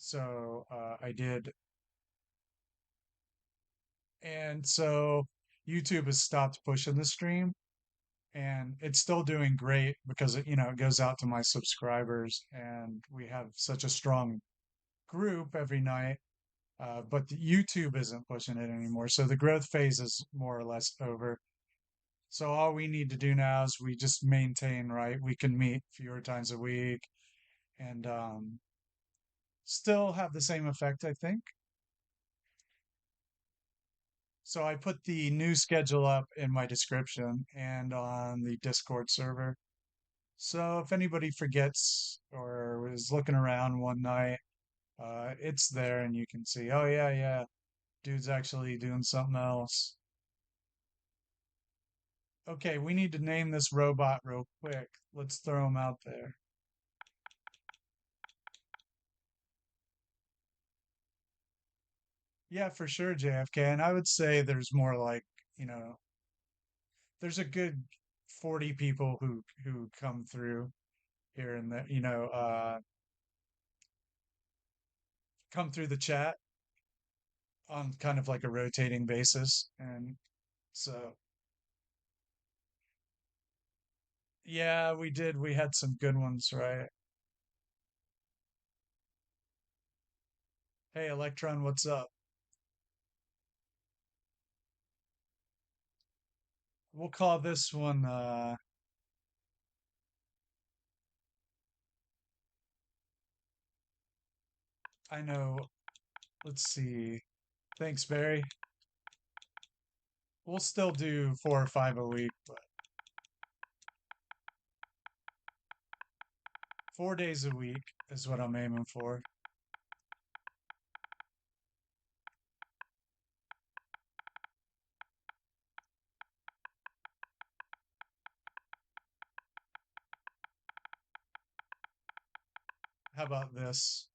So I did, and so YouTube has stopped pushing the stream, and it's still doing great because it goes out to my subscribers, and we have such a strong group every night. But the YouTube isn't pushing it anymore, so the growth phase is more or less over. So all we need to do now is we just maintain, right? We can meet fewer times a week and still have the same effect, I think. So I put the new schedule up in my description and on the Discord server. So if anybody forgets or is looking around one night, it's there and you can see, oh yeah, yeah, dude's actually doing something else. Okay, we need to name this robot real quick. Let's throw him out there. Yeah, for sure, JFK. And I would say there's more like, you know, there's a good 40 people who come through here and there, come through the chat. on kind of like a rotating basis. And so, yeah, we did. We had some good ones, right? Hey, Electron, what's up? We'll call this one, I know, let's see. Thanks, Barry. We'll still do 4 or 5 a week, but 4 days a week is what I'm aiming for. How about this?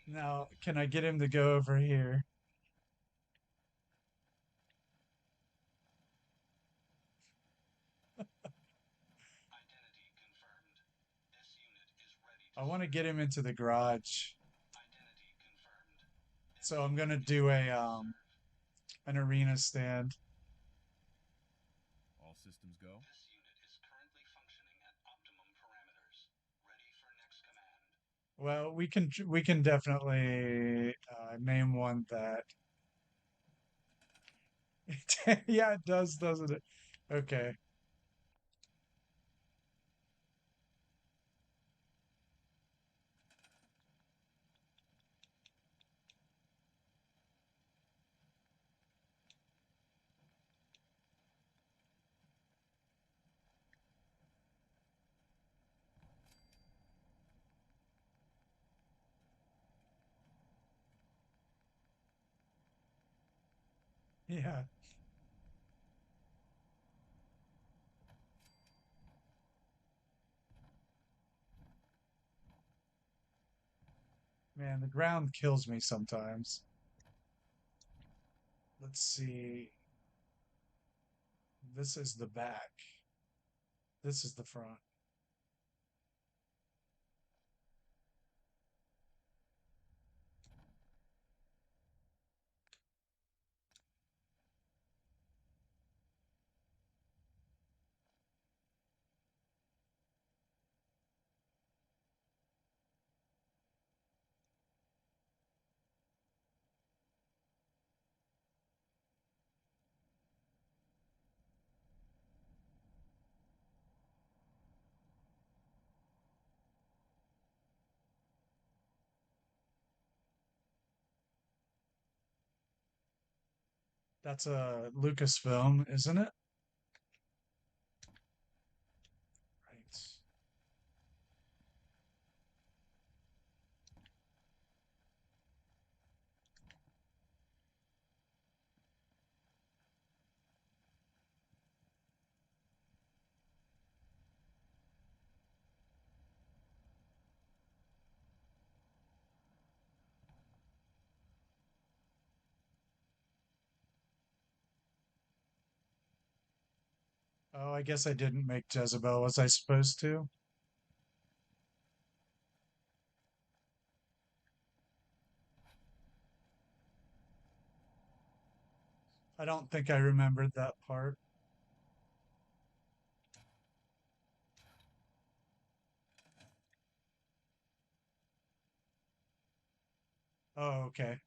Now, can I get him to go over here? I want to get him into the garage. So I'm gonna do a an arena stand. All systems go. Well, we can definitely name one that. Yeah, it does, doesn't it? Okay. Yeah, man, the ground kills me sometimes. Let's see. This is the back. This is the front. That's a Lucasfilm, isn't it? Right. Oh, I guess I didn't make Jezebel. Was I supposed to? I don't think I remembered that part. Oh, okay.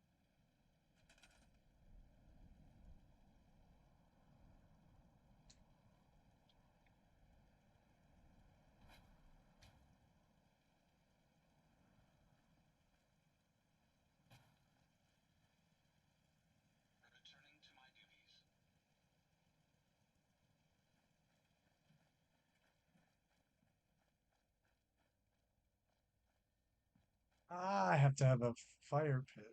Ah, I have to have a fire pit.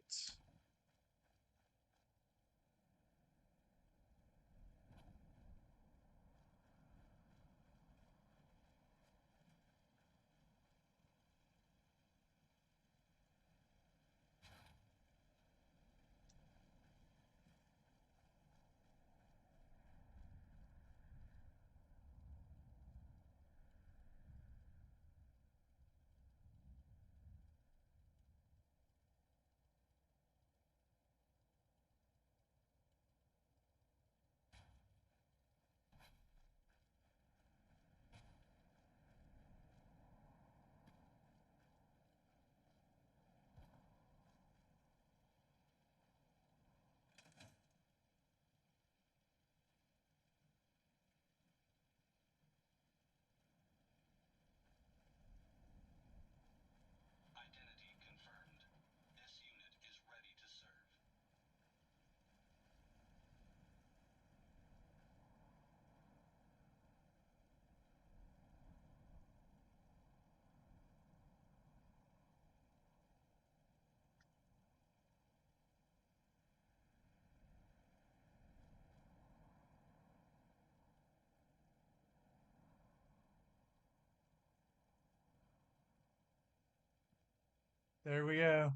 There we go.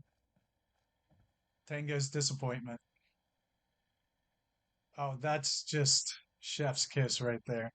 Tango's disappointment. Oh, that's just chef's kiss right there.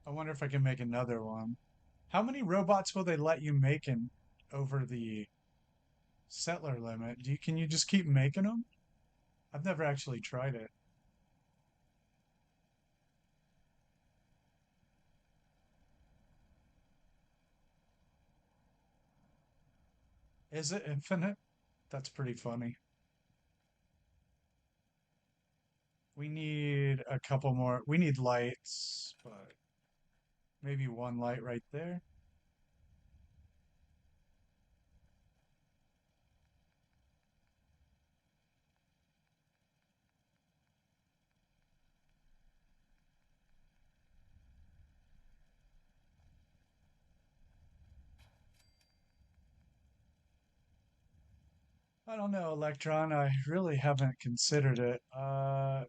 I wonder if I can make another one. How many robots will they let you make in over the settler limit? Can you just keep making them? I've never actually tried it. Is it infinite? That's pretty funny. We need a couple more. We need lights, but maybe one light right there. I don't know, Electron. I really haven't considered it. I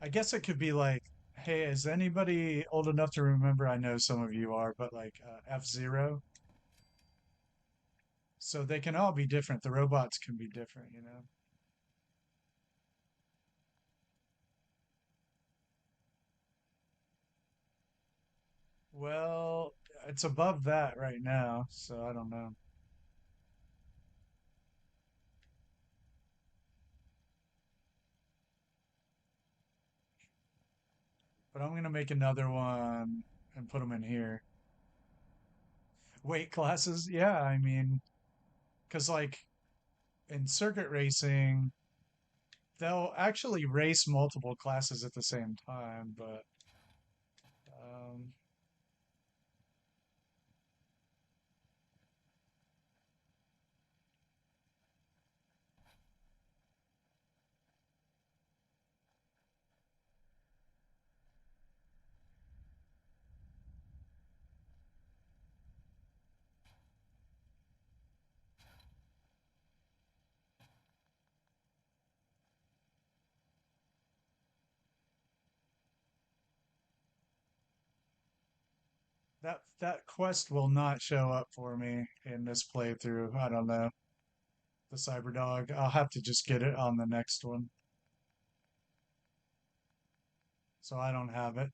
guess it could be like, hey, is anybody old enough to remember? I know some of you are, but like F-Zero. So they can all be different. The robots can be different, you know? Well, it's above that right now, so I don't know. But I'm gonna make another one and put them in here. Weight classes, yeah, I mean, because like in circuit racing, they'll actually race multiple classes at the same time, but um, that quest will not show up for me in this playthrough. I don't know. The cyber dog. I'll have to just get it on the next one. So I don't have it.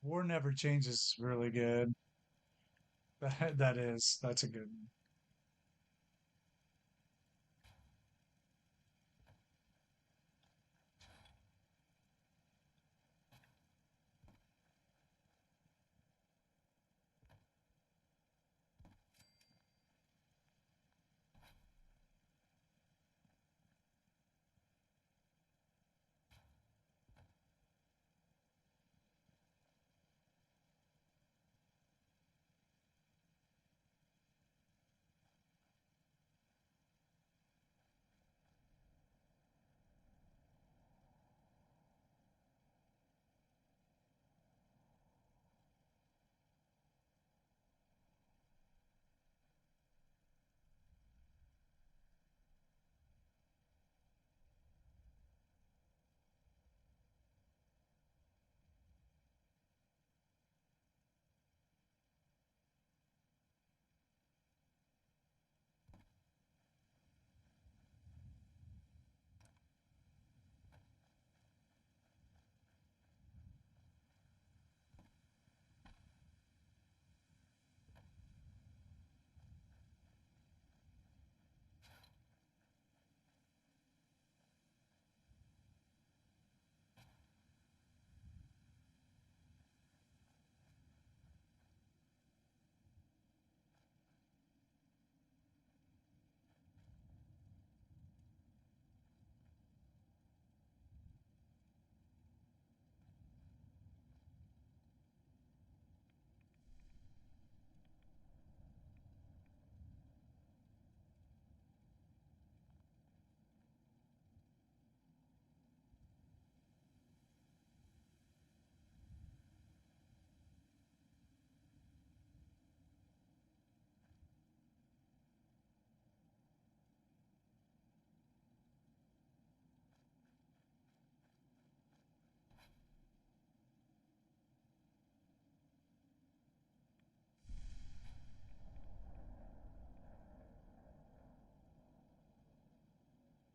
War Never Changes is really good. That's a good one.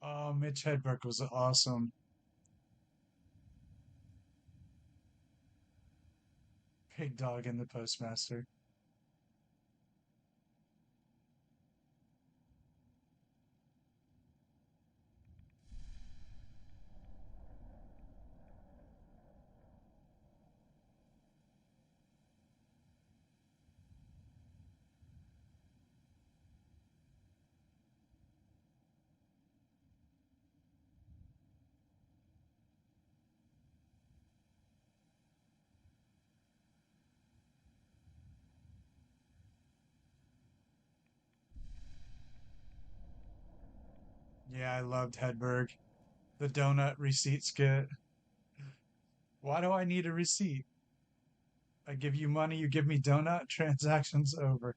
Oh, Mitch Hedberg was awesome. Big Dog and the Postmaster. Yeah, I loved Hedberg. The donut receipt skit. Why do I need a receipt? I give you money, you give me donut, transactions over.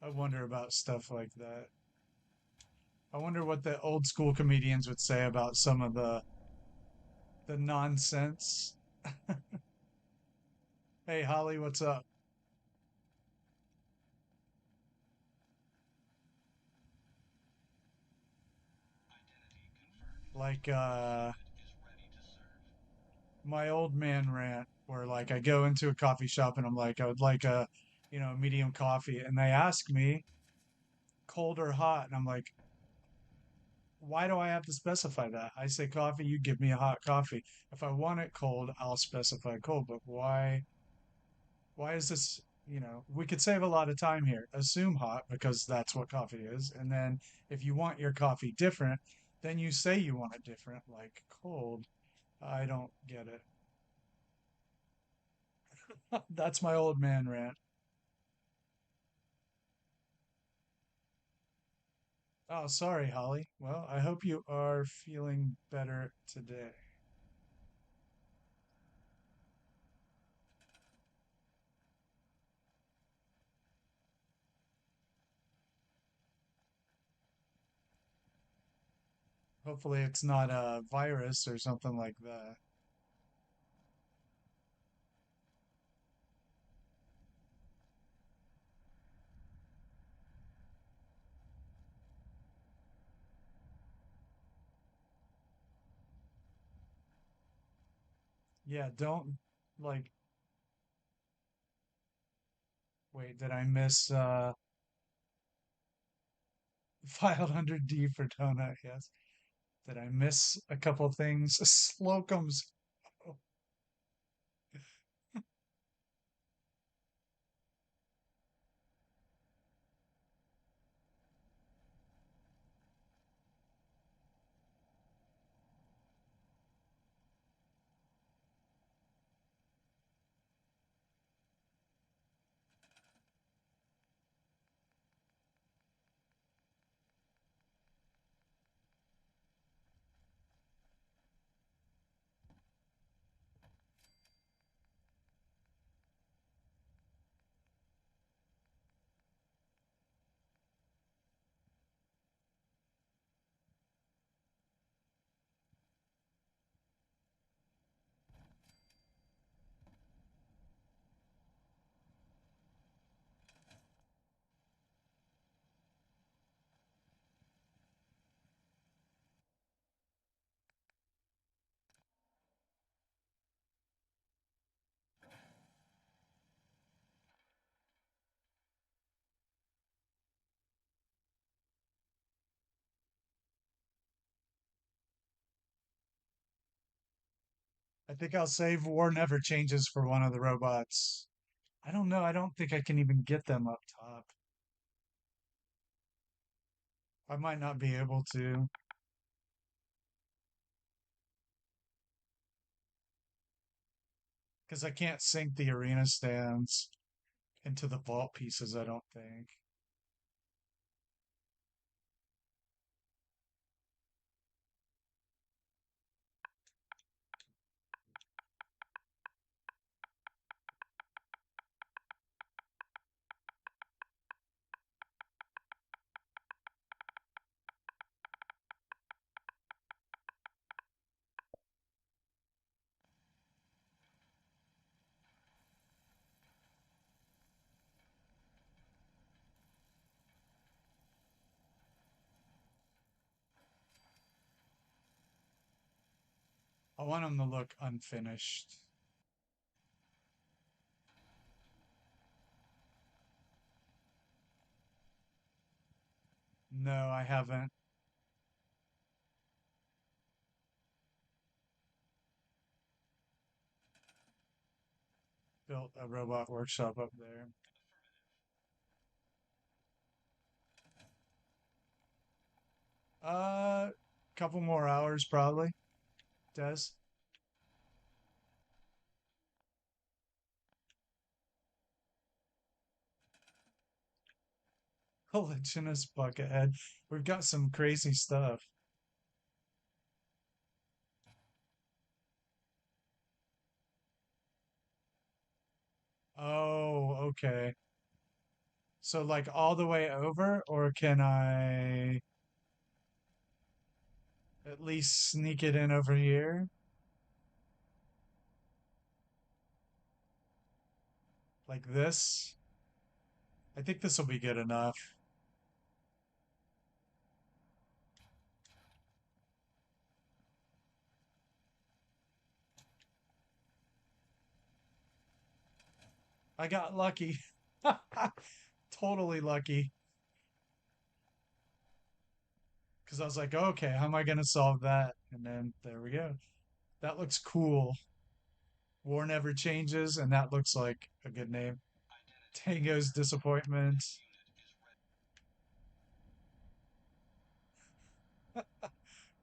I wonder about stuff like that. I wonder what the old school comedians would say about some of the nonsense. Hey Holly, what's up? Like my old man rant where like I go into a coffee shop and I'm like, I would like a, medium coffee, and they ask me cold or hot, and I'm like, why do I have to specify that? I say coffee, you give me a hot coffee. If I want it cold, I'll specify cold. But why is this, we could save a lot of time here. Assume hot because that's what coffee is. And then if you want your coffee different, then you say you want it different, like cold. I don't get it. That's my old man rant. Oh, sorry, Holly. Well, I hope you are feeling better today. Hopefully, it's not a virus or something like that. Yeah, don't like wait, did I miss filed under D for donut? Yes. Did I miss a couple things? Slocum's. Oh, I think I'll save War Never Changes for one of the robots. I don't know. I don't think I can even get them up top. I might not be able to because I can't sync the arena stands into the vault pieces, I don't think. I want them to look unfinished. No, I haven't built a robot workshop up there. Couple more hours probably. Des. Collagenous Buckethead. We've got some crazy stuff. Oh, okay. So like all the way over, or can I at least sneak it in over here? Like this? I think this will be good enough. I got lucky. Totally lucky. Because I was like, okay, how am I going to solve that? And then there we go. That looks cool. War Never Changes, and that looks like a good name. Tango's Disappointment.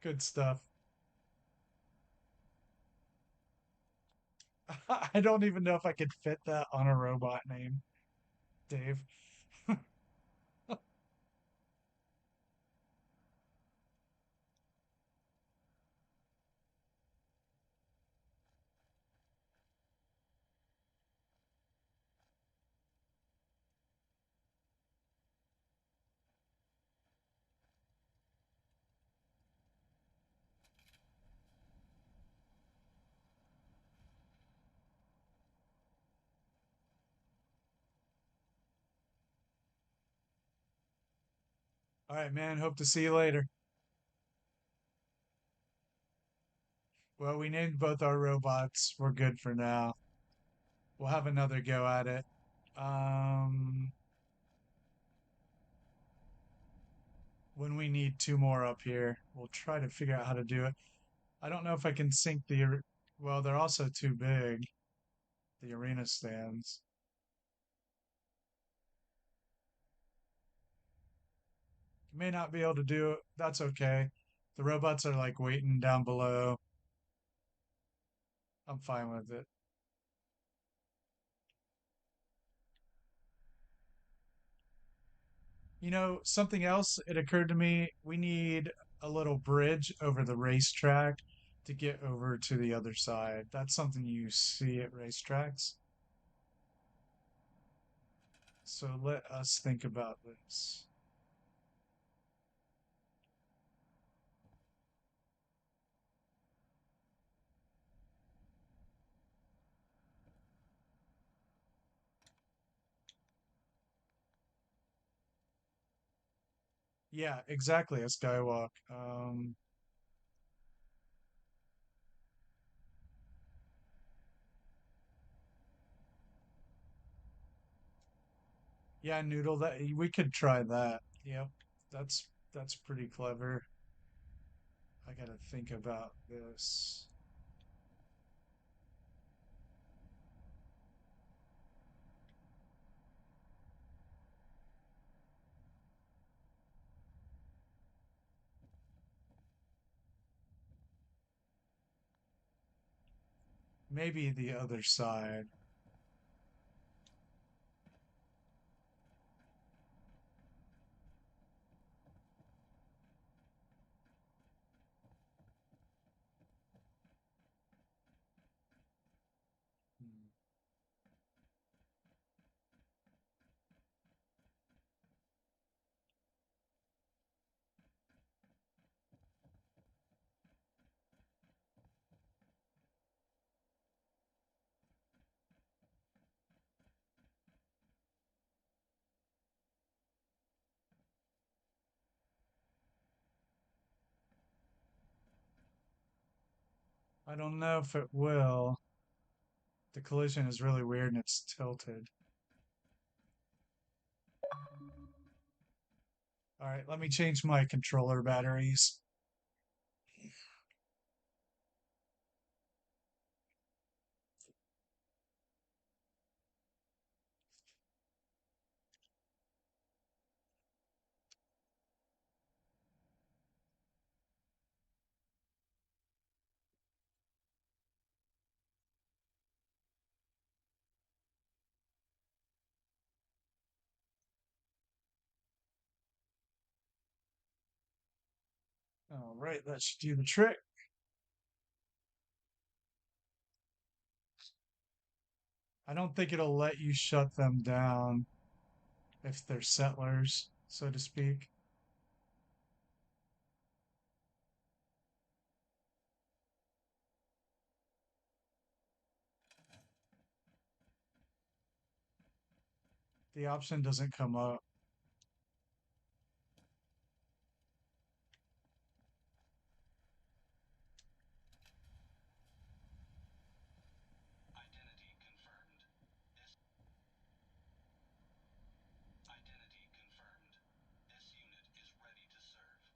Good stuff. I don't even know if I could fit that on a robot name, Dave. All right, man. Hope to see you later. Well, we named both our robots. We're good for now. We'll have another go at it. Um, when we need two more up here, we'll try to figure out how to do it. I don't know if I can sync the. Well, they're also too big, the arena stands. May not be able to do it. That's okay. The robots are like waiting down below. I'm fine with it. You know, something else, it occurred to me, we need a little bridge over the racetrack to get over to the other side. That's something you see at racetracks. So let us think about this. Yeah, exactly, a skywalk. Yeah, Noodle, that we could try that. Yep. That's pretty clever. I gotta think about this. Maybe the other side. Hmm. I don't know if it will. The collision is really weird and it's tilted. All right, let me change my controller batteries. All right, that should do the trick. I don't think it'll let you shut them down if they're settlers, so to speak. The option doesn't come up. Identity confirmed. Identity confirmed. This unit is ready to serve.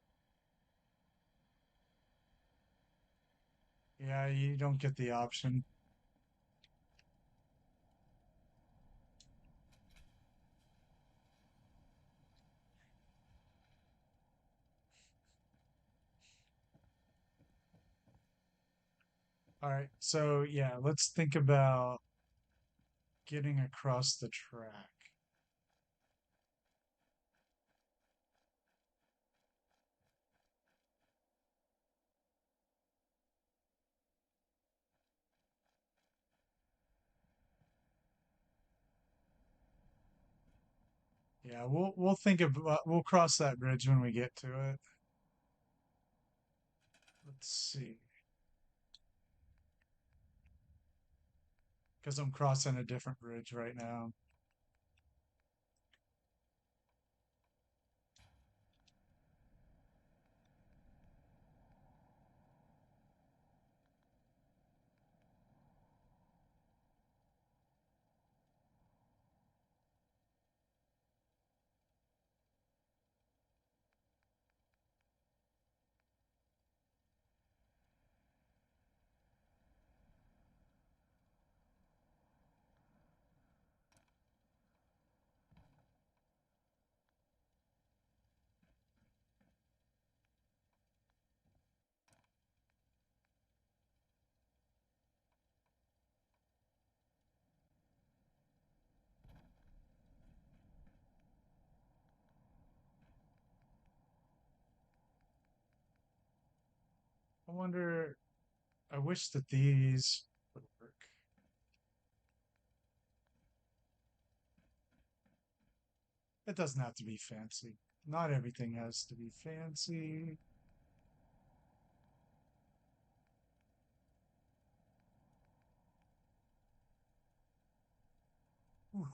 Yeah, you don't get the option. All right, so yeah, let's think about getting across the track. Yeah, we'll think about we'll cross that bridge when we get to it. Let's see. Because I'm crossing a different bridge right now. I wonder. I wish that these would work. It doesn't have to be fancy. Not everything has to be fancy.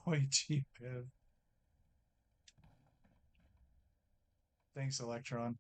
Way cheap. Thanks, Electron.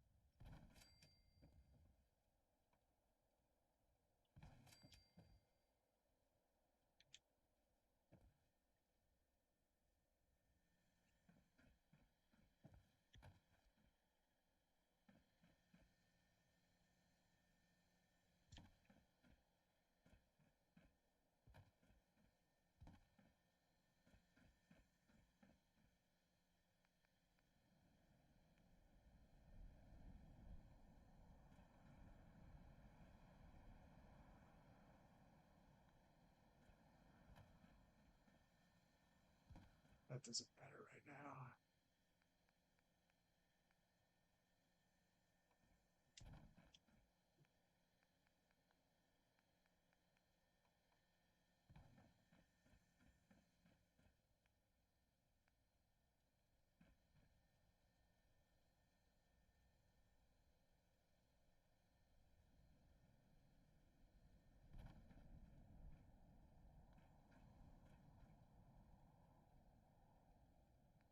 That doesn't matter right now.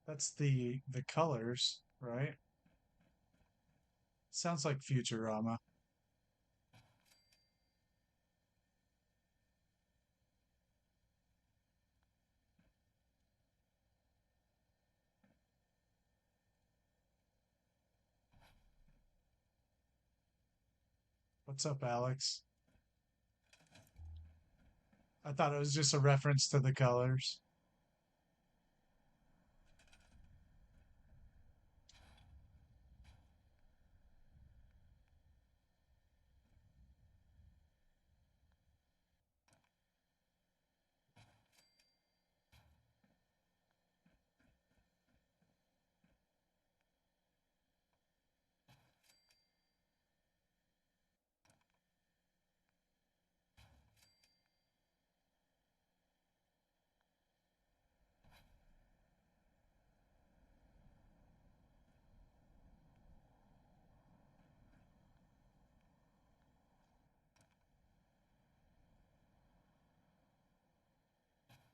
That's the colors, right? Sounds like Futurama. What's up, Alex? I thought it was just a reference to the colors.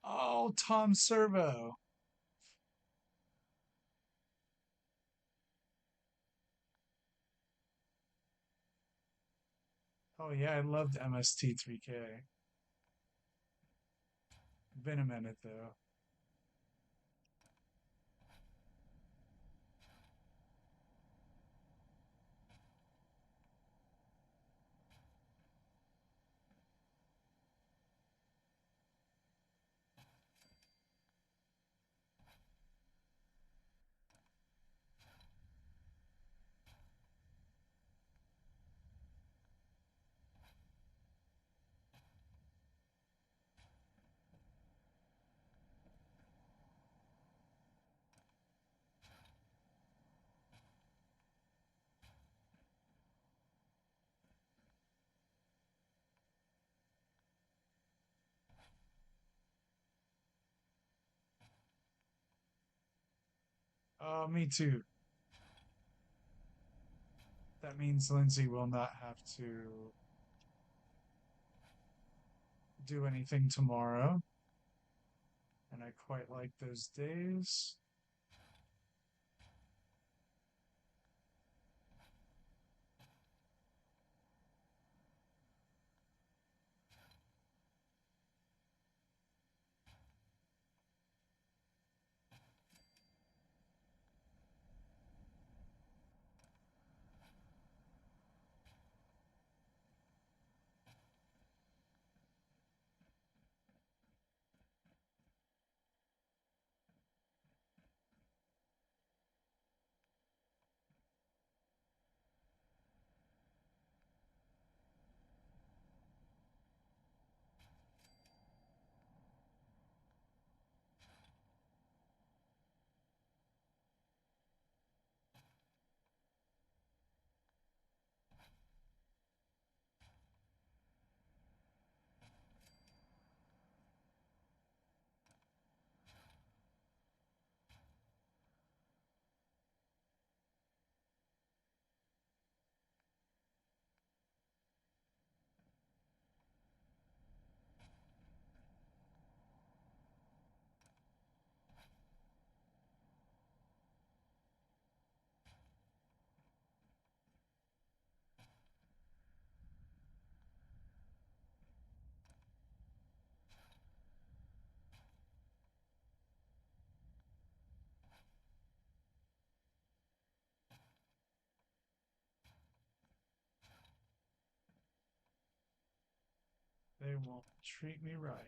Oh, Tom Servo. Oh yeah, I loved MST3K. Been a minute though. Oh, me too. That means Lindsay will not have to do anything tomorrow. And I quite like those days. They won't treat me right.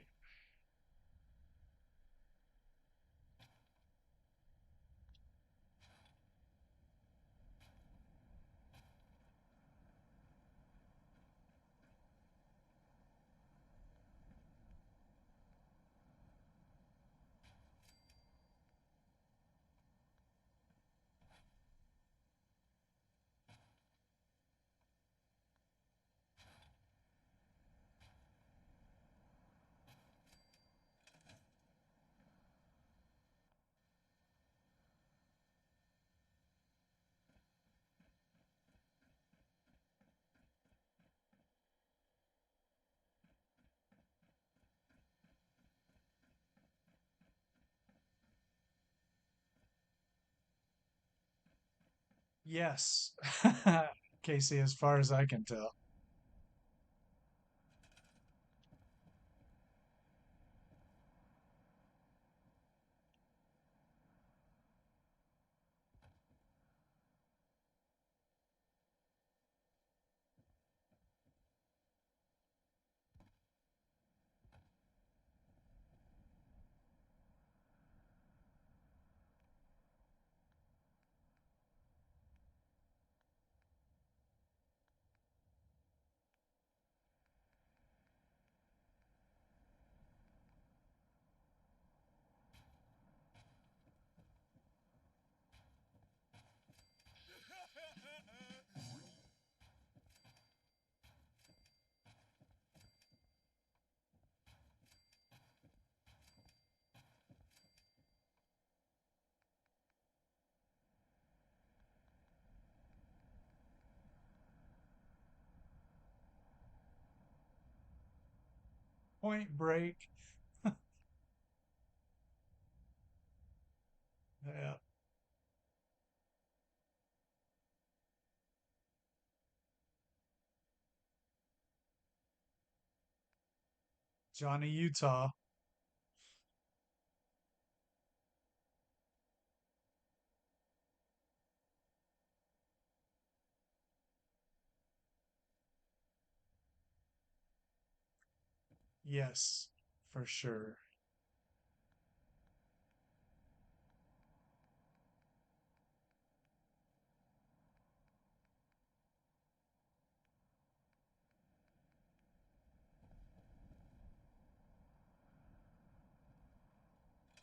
Yes, Casey, as far as I can tell. Point Break. Yeah, Johnny Utah. Yes, for sure.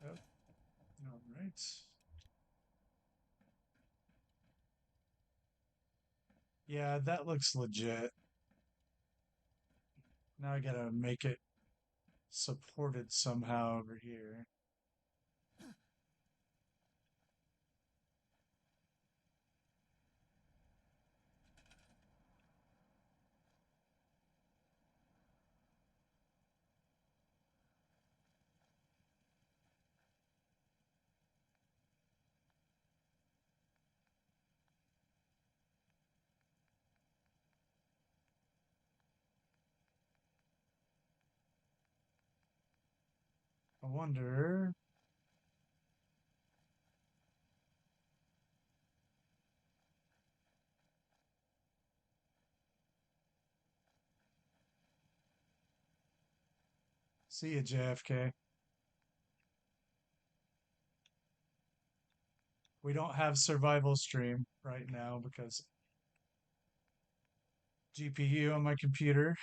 Yep. All right. Yeah, that looks legit. Now I gotta make it supported somehow over here. I wonder. See you, JFK. We don't have survival stream right now because GPU on my computer.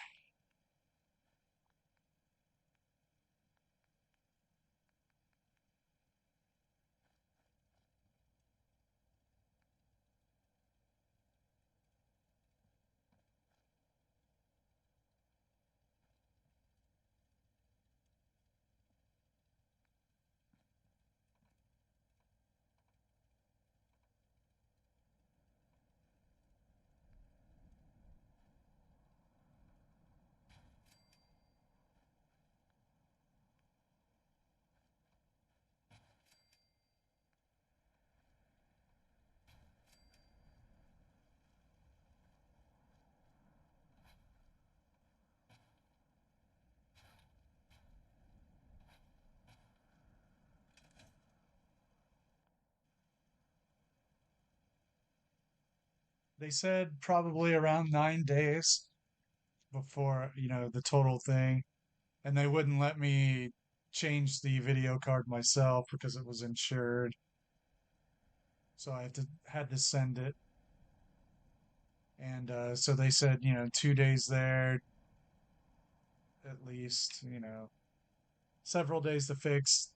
They said probably around 9 days. before, the total thing. And they wouldn't let me change the video card myself because it was insured. So I had to send it. And so they said, 2 days there at least, several days to fix.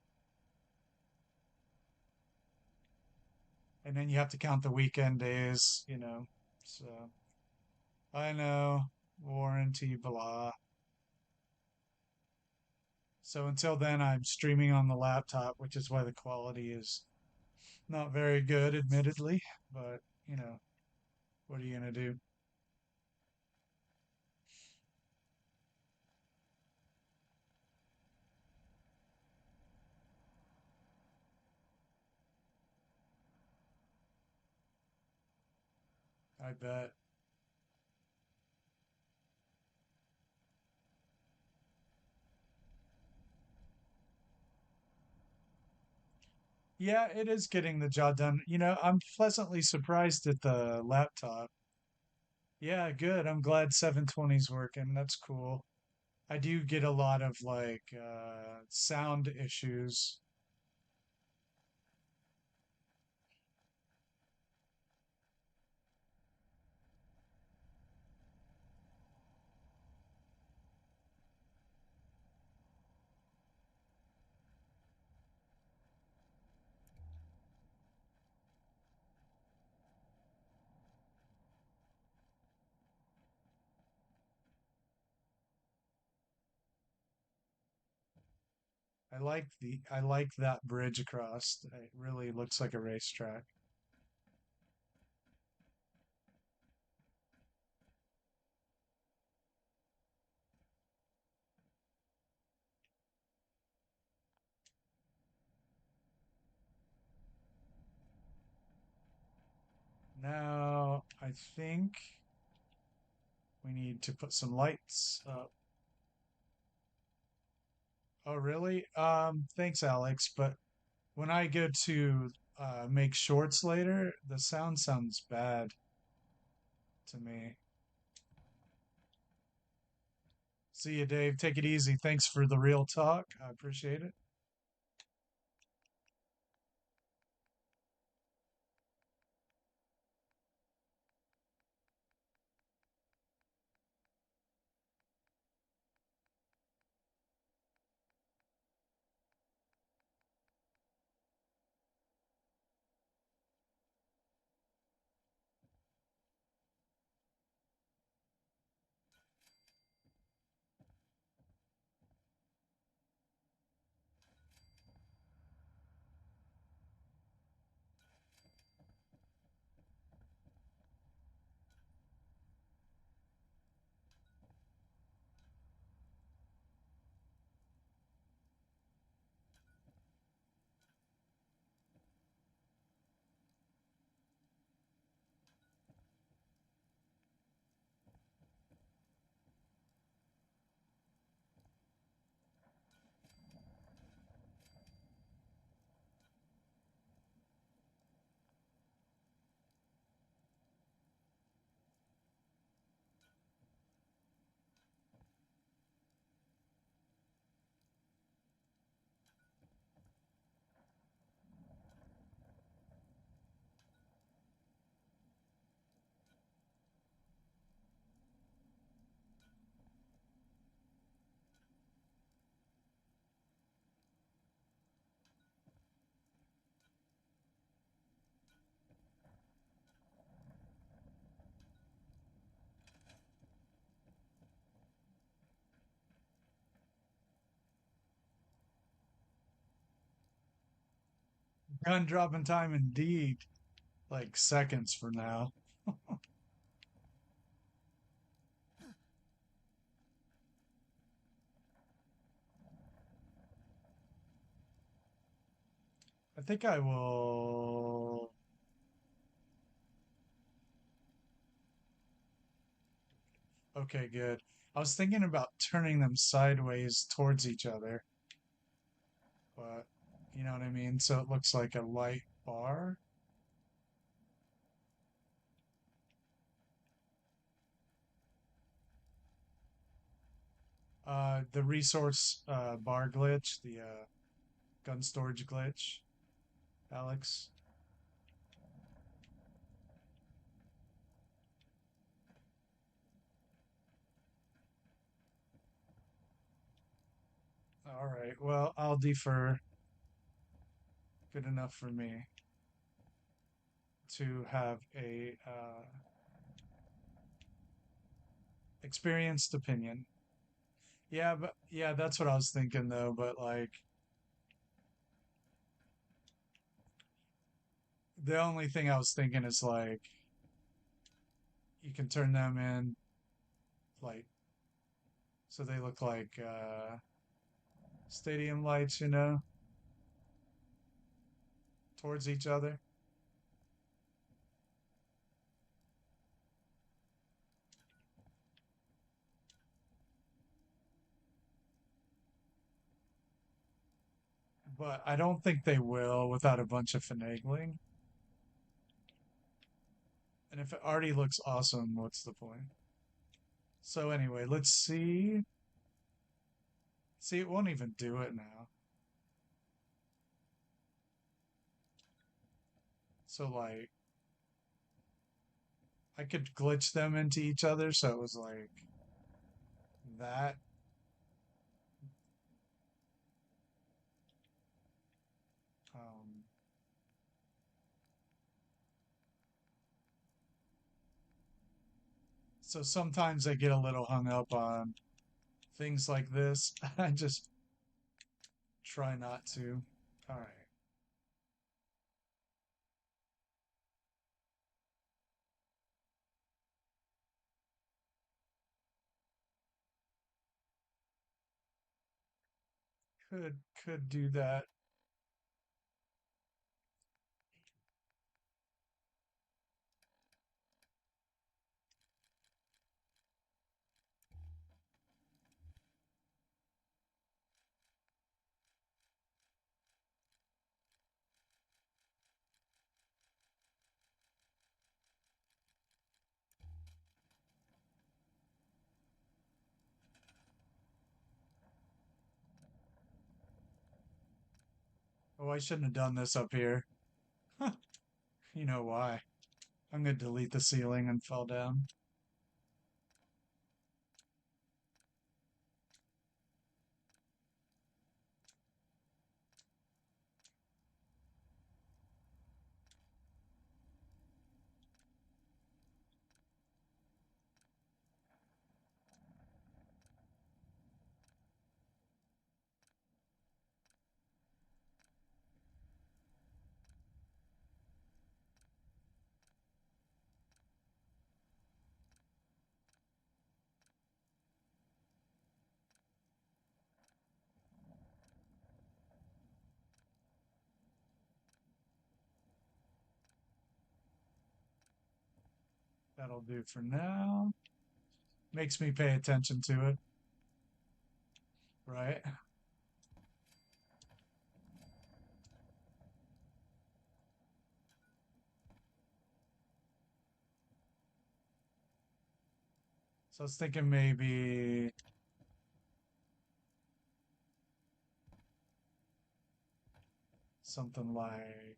And then you have to count the weekend days. So I know, warranty, blah. So until then, I'm streaming on the laptop, which is why the quality is not very good, admittedly. But, what are you going to do? I bet. Yeah, it is getting the job done. I'm pleasantly surprised at the laptop. Yeah, good. I'm glad 720's working. That's cool. I do get a lot of like sound issues. I like that bridge across. It really looks like a racetrack. Now, I think we need to put some lights up. Oh, really? Thanks, Alex. But when I go to make shorts later, the sound sounds bad to me. See you, Dave. Take it easy. Thanks for the real talk. I appreciate it. Gun dropping time indeed. Like seconds for now. I think I will. Okay, good. I was thinking about turning them sideways towards each other, but you know what I mean? So it looks like a light bar. The resource bar glitch, the gun storage glitch, Alex. All right. Well, I'll defer. Good enough for me to have a experienced opinion. Yeah, but yeah, that's what I was thinking though. But like, the only thing I was thinking is like, you can turn them in, like, so they look like stadium lights, towards each other. But I don't think they will without a bunch of finagling. And if it already looks awesome, what's the point? So anyway, let's see. See, it won't even do it now. So like, I could glitch them into each other, so it was like that. Um, so sometimes I get a little hung up on things like this. I just try not to. All right. Could do that. Oh, I shouldn't have done this up here. You know why. I'm gonna delete the ceiling and fall down. That'll do for now. Makes me pay attention to it, right? So I was thinking maybe something like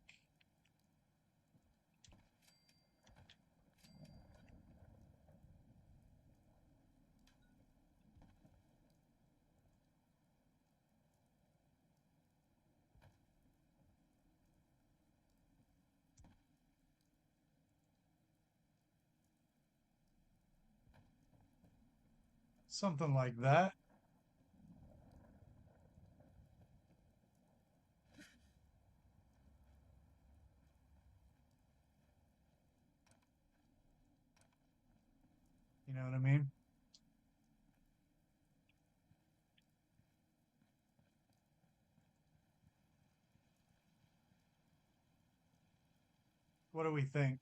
something like that. You know what I mean? What do we think?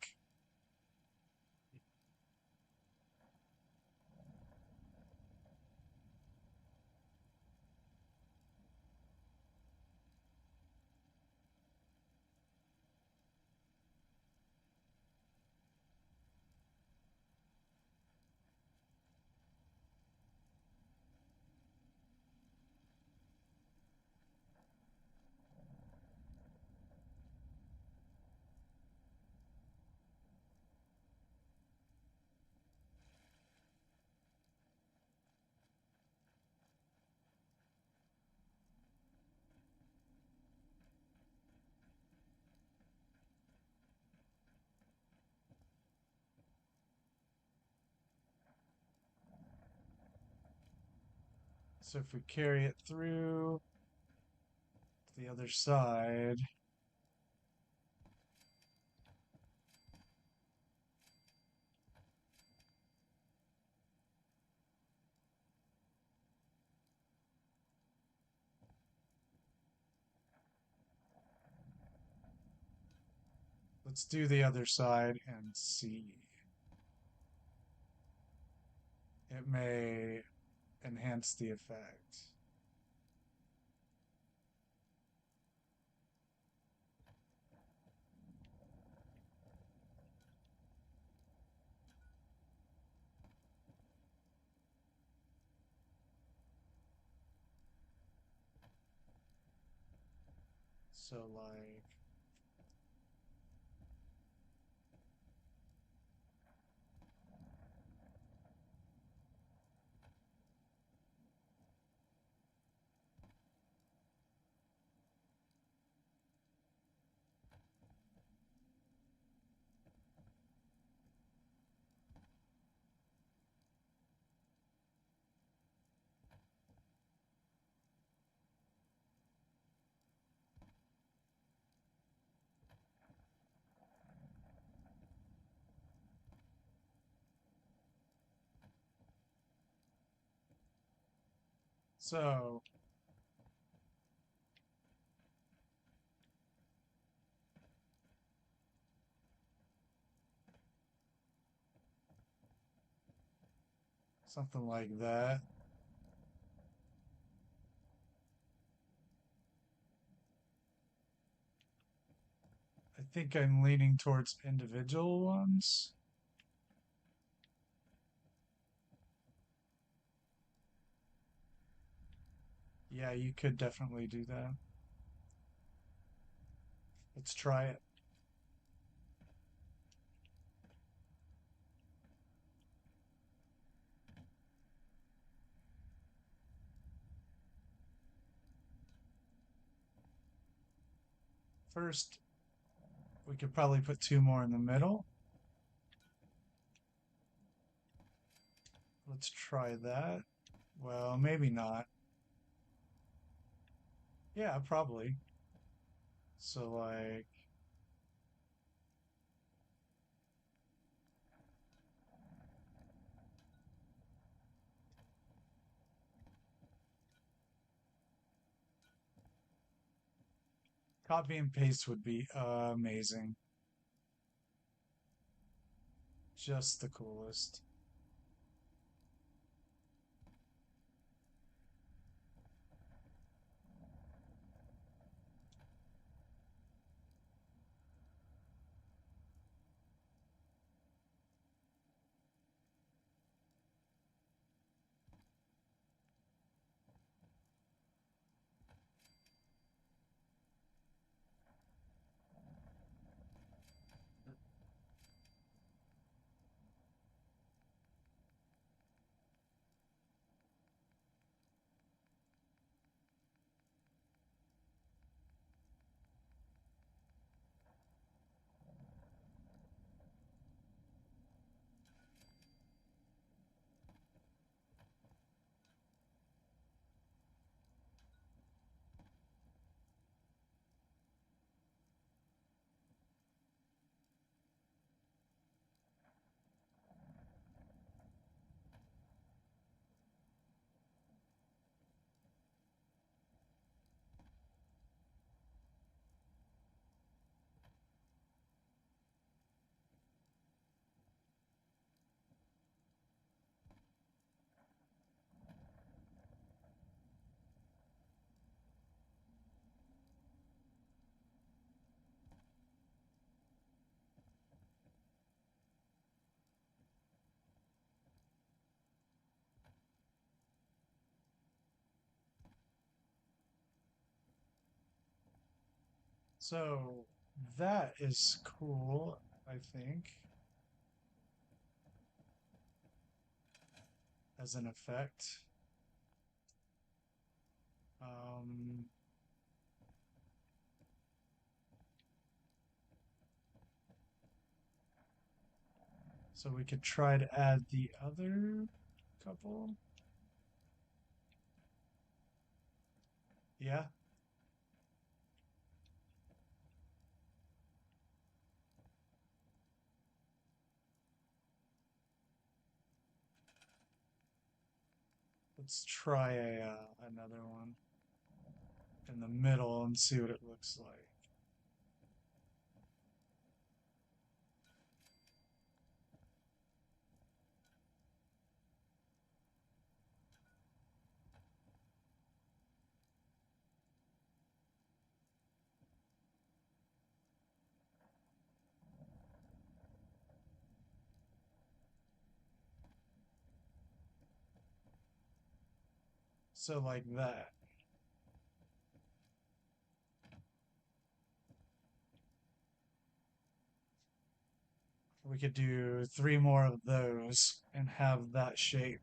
So if we carry it through to the other side, let's do the other side and see. It may enhance the effect. So like so something like that. I think I'm leaning towards individual ones. Yeah, you could definitely do that. Let's try it. First, we could probably put two more in the middle. Let's try that. Well, maybe not. Yeah, probably. So like copy and paste would be amazing. Just the coolest. So that is cool, I think, as an effect. Um, so we could try to add the other couple. Yeah. Let's try another one in the middle and see what it looks like. So like that. We could do three more of those and have that shape.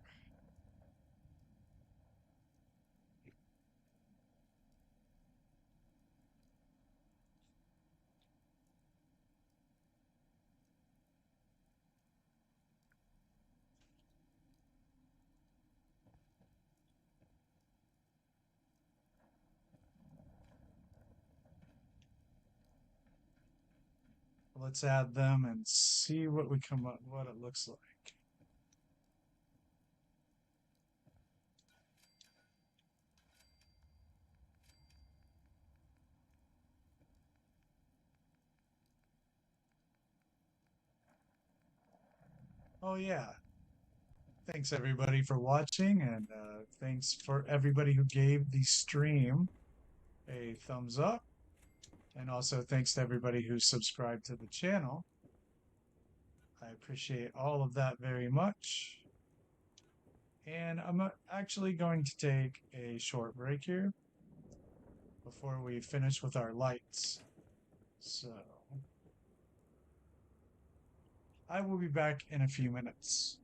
Let's add them and see what we come up, what it looks like. Oh yeah. Thanks everybody for watching, and thanks for everybody who gave the stream a thumbs up. And also thanks to everybody who subscribed to the channel. I appreciate all of that very much. And I'm actually going to take a short break here before we finish with our lights. So I will be back in a few minutes.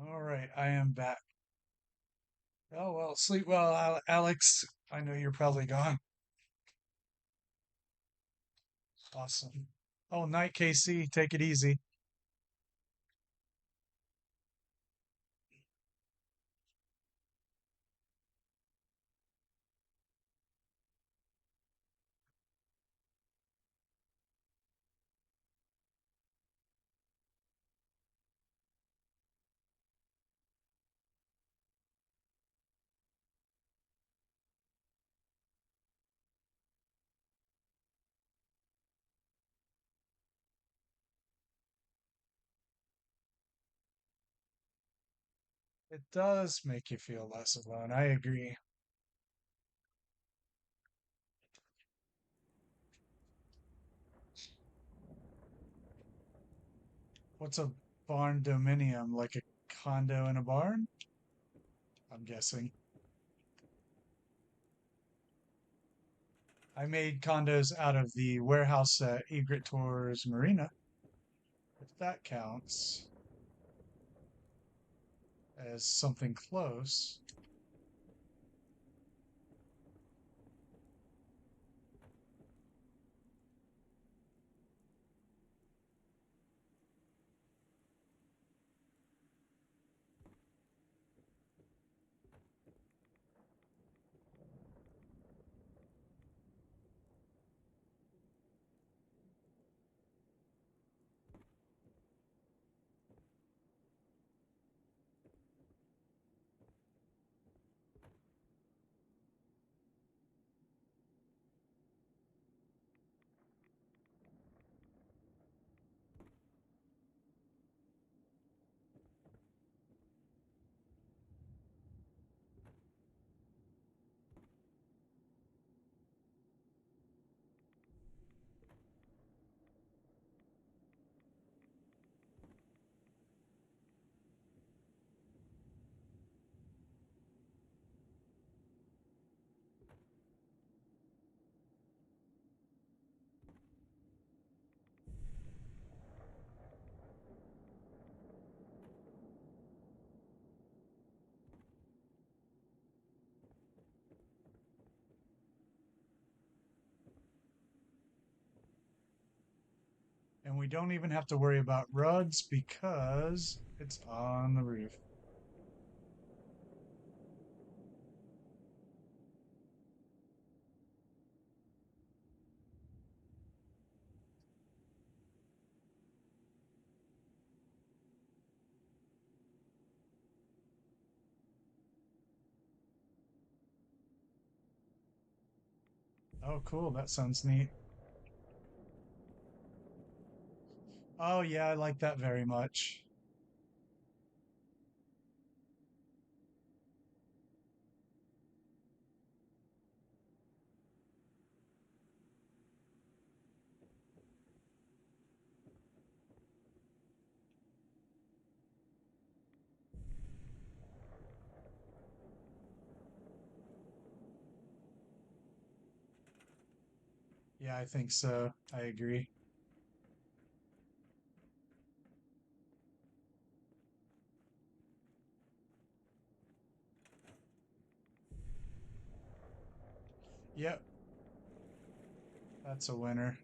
All right, I am back. Oh, well, sleep well, Alex. I know you're probably gone. Awesome. Oh, night, KC. Take it easy. It does make you feel less alone. I agree. What's a barn dominium? Like a condo in a barn? I'm guessing. I made condos out of the warehouse at Egret Tours Marina, if that counts as something close. And we don't even have to worry about rugs because it's on the roof. Oh, cool. That sounds neat. Oh, yeah, I like that very much. Yeah, I think so. I agree. Yep, that's a winner.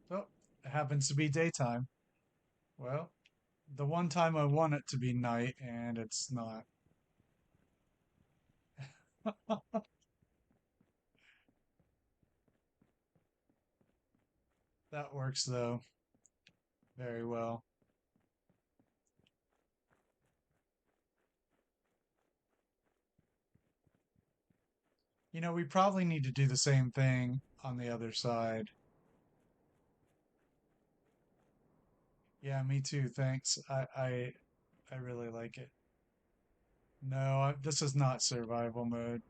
Oh, it happens to be daytime. Well, the one time I want it to be night and it's not. That works though very well. You know, we probably need to do the same thing on the other side. Yeah, me too. Thanks. I really like it. No, this is not survival mode.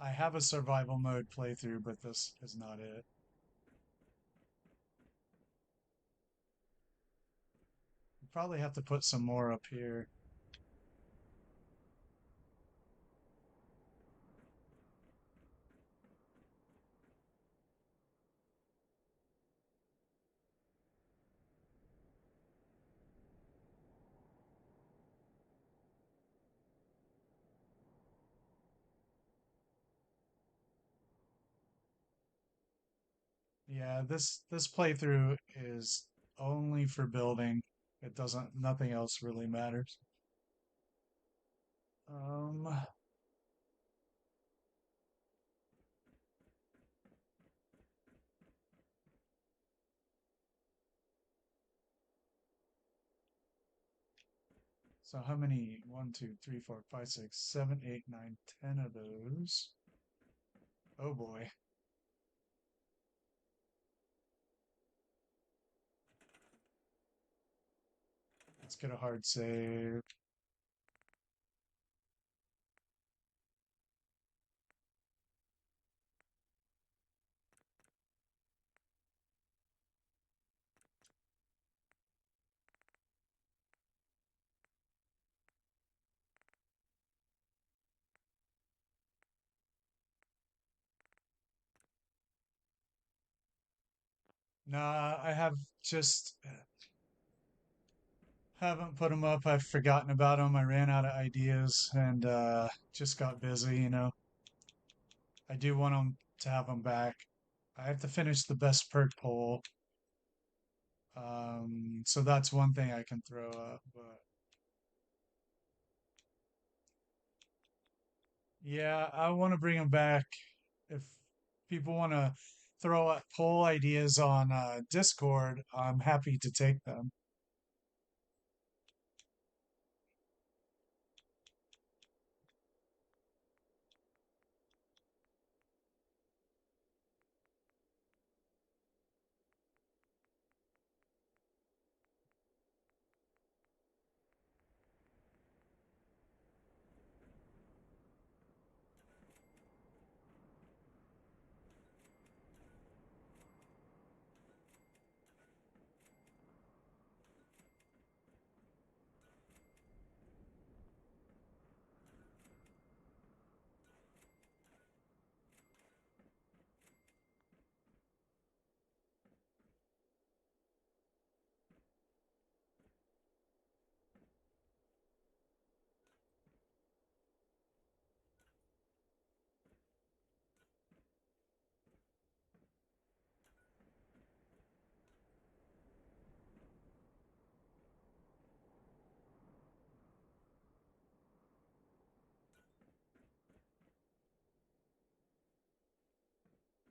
I have a survival mode playthrough, but this is not it. Probably have to put some more up here. Yeah, this playthrough is only for building. It doesn't, nothing else really matters. Um, so how many? One, two, three, four, five, six, seven, eight, nine, 10 of those. Oh boy. Let's get a hard save. Nah, I have just haven't put them up. I've forgotten about them. I ran out of ideas and just got busy, you know. I do want them to have them back. I have to finish the best perk poll. So that's one thing I can throw up, but yeah, I want to bring them back. If people want to throw up poll ideas on Discord, I'm happy to take them.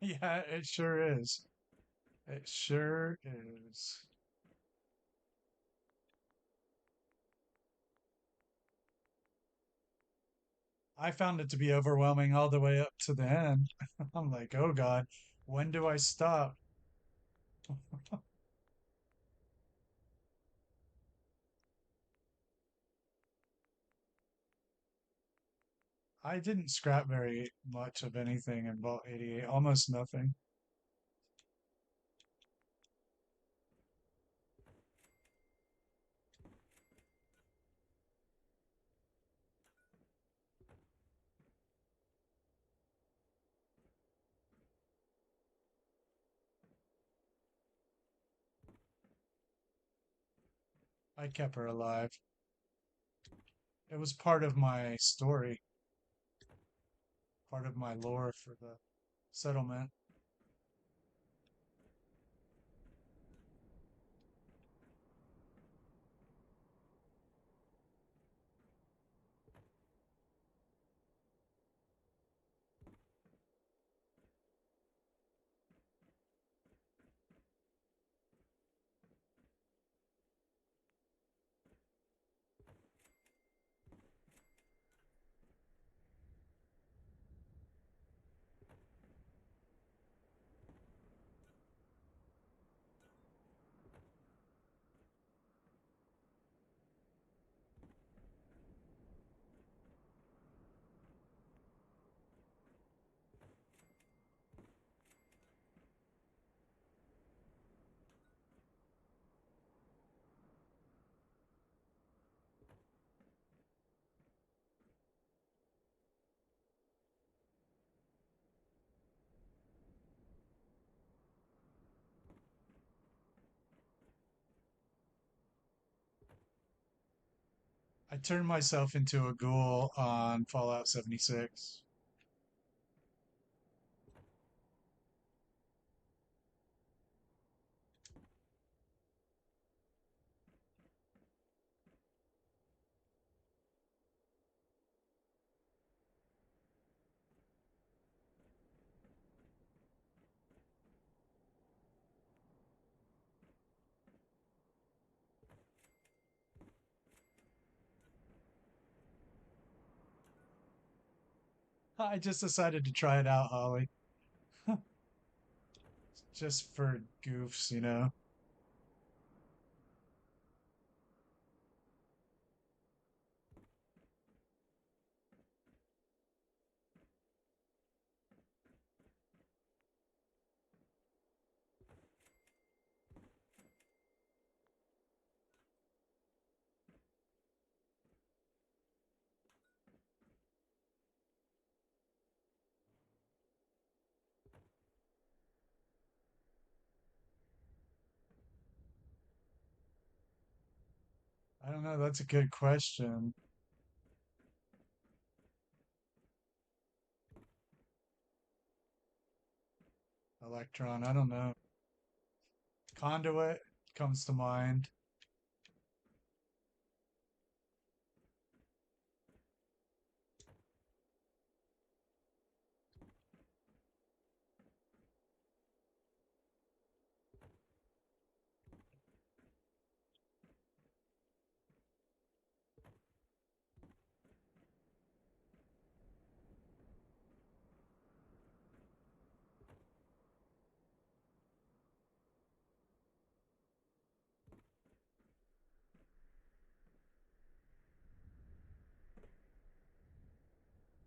Yeah, it sure is. It sure is. I found it to be overwhelming all the way up to the end. I'm like, oh God, when do I stop? I didn't scrap very much of anything in Vault 88, almost nothing. I kept her alive. It was part of my story, part of my lore for the settlement. I turned myself into a ghoul on Fallout 76. I just decided to try it out, Holly. Just for goofs, you know. I don't know. That's a good question. Electron, I don't know. Conduit comes to mind.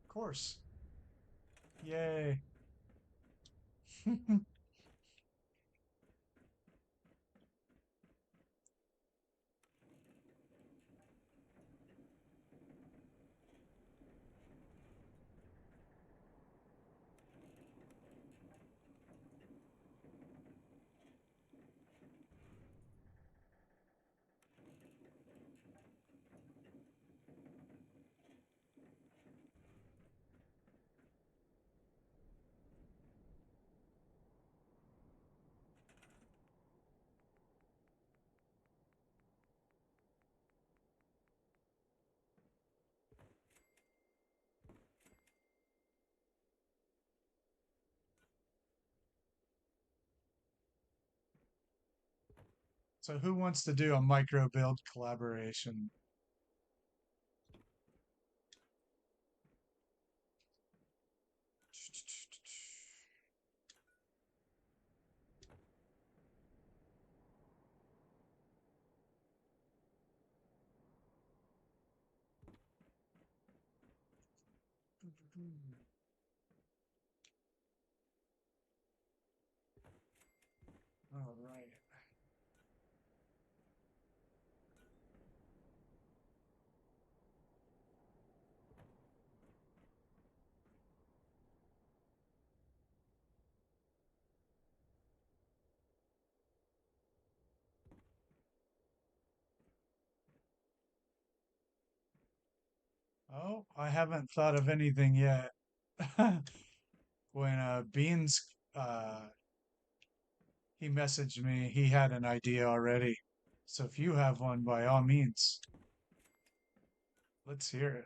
Of course. Yay. So who wants to do a micro build collaboration? All right. Oh, I haven't thought of anything yet. When Beans he messaged me, he had an idea already. So if you have one, by all means, let's hear it.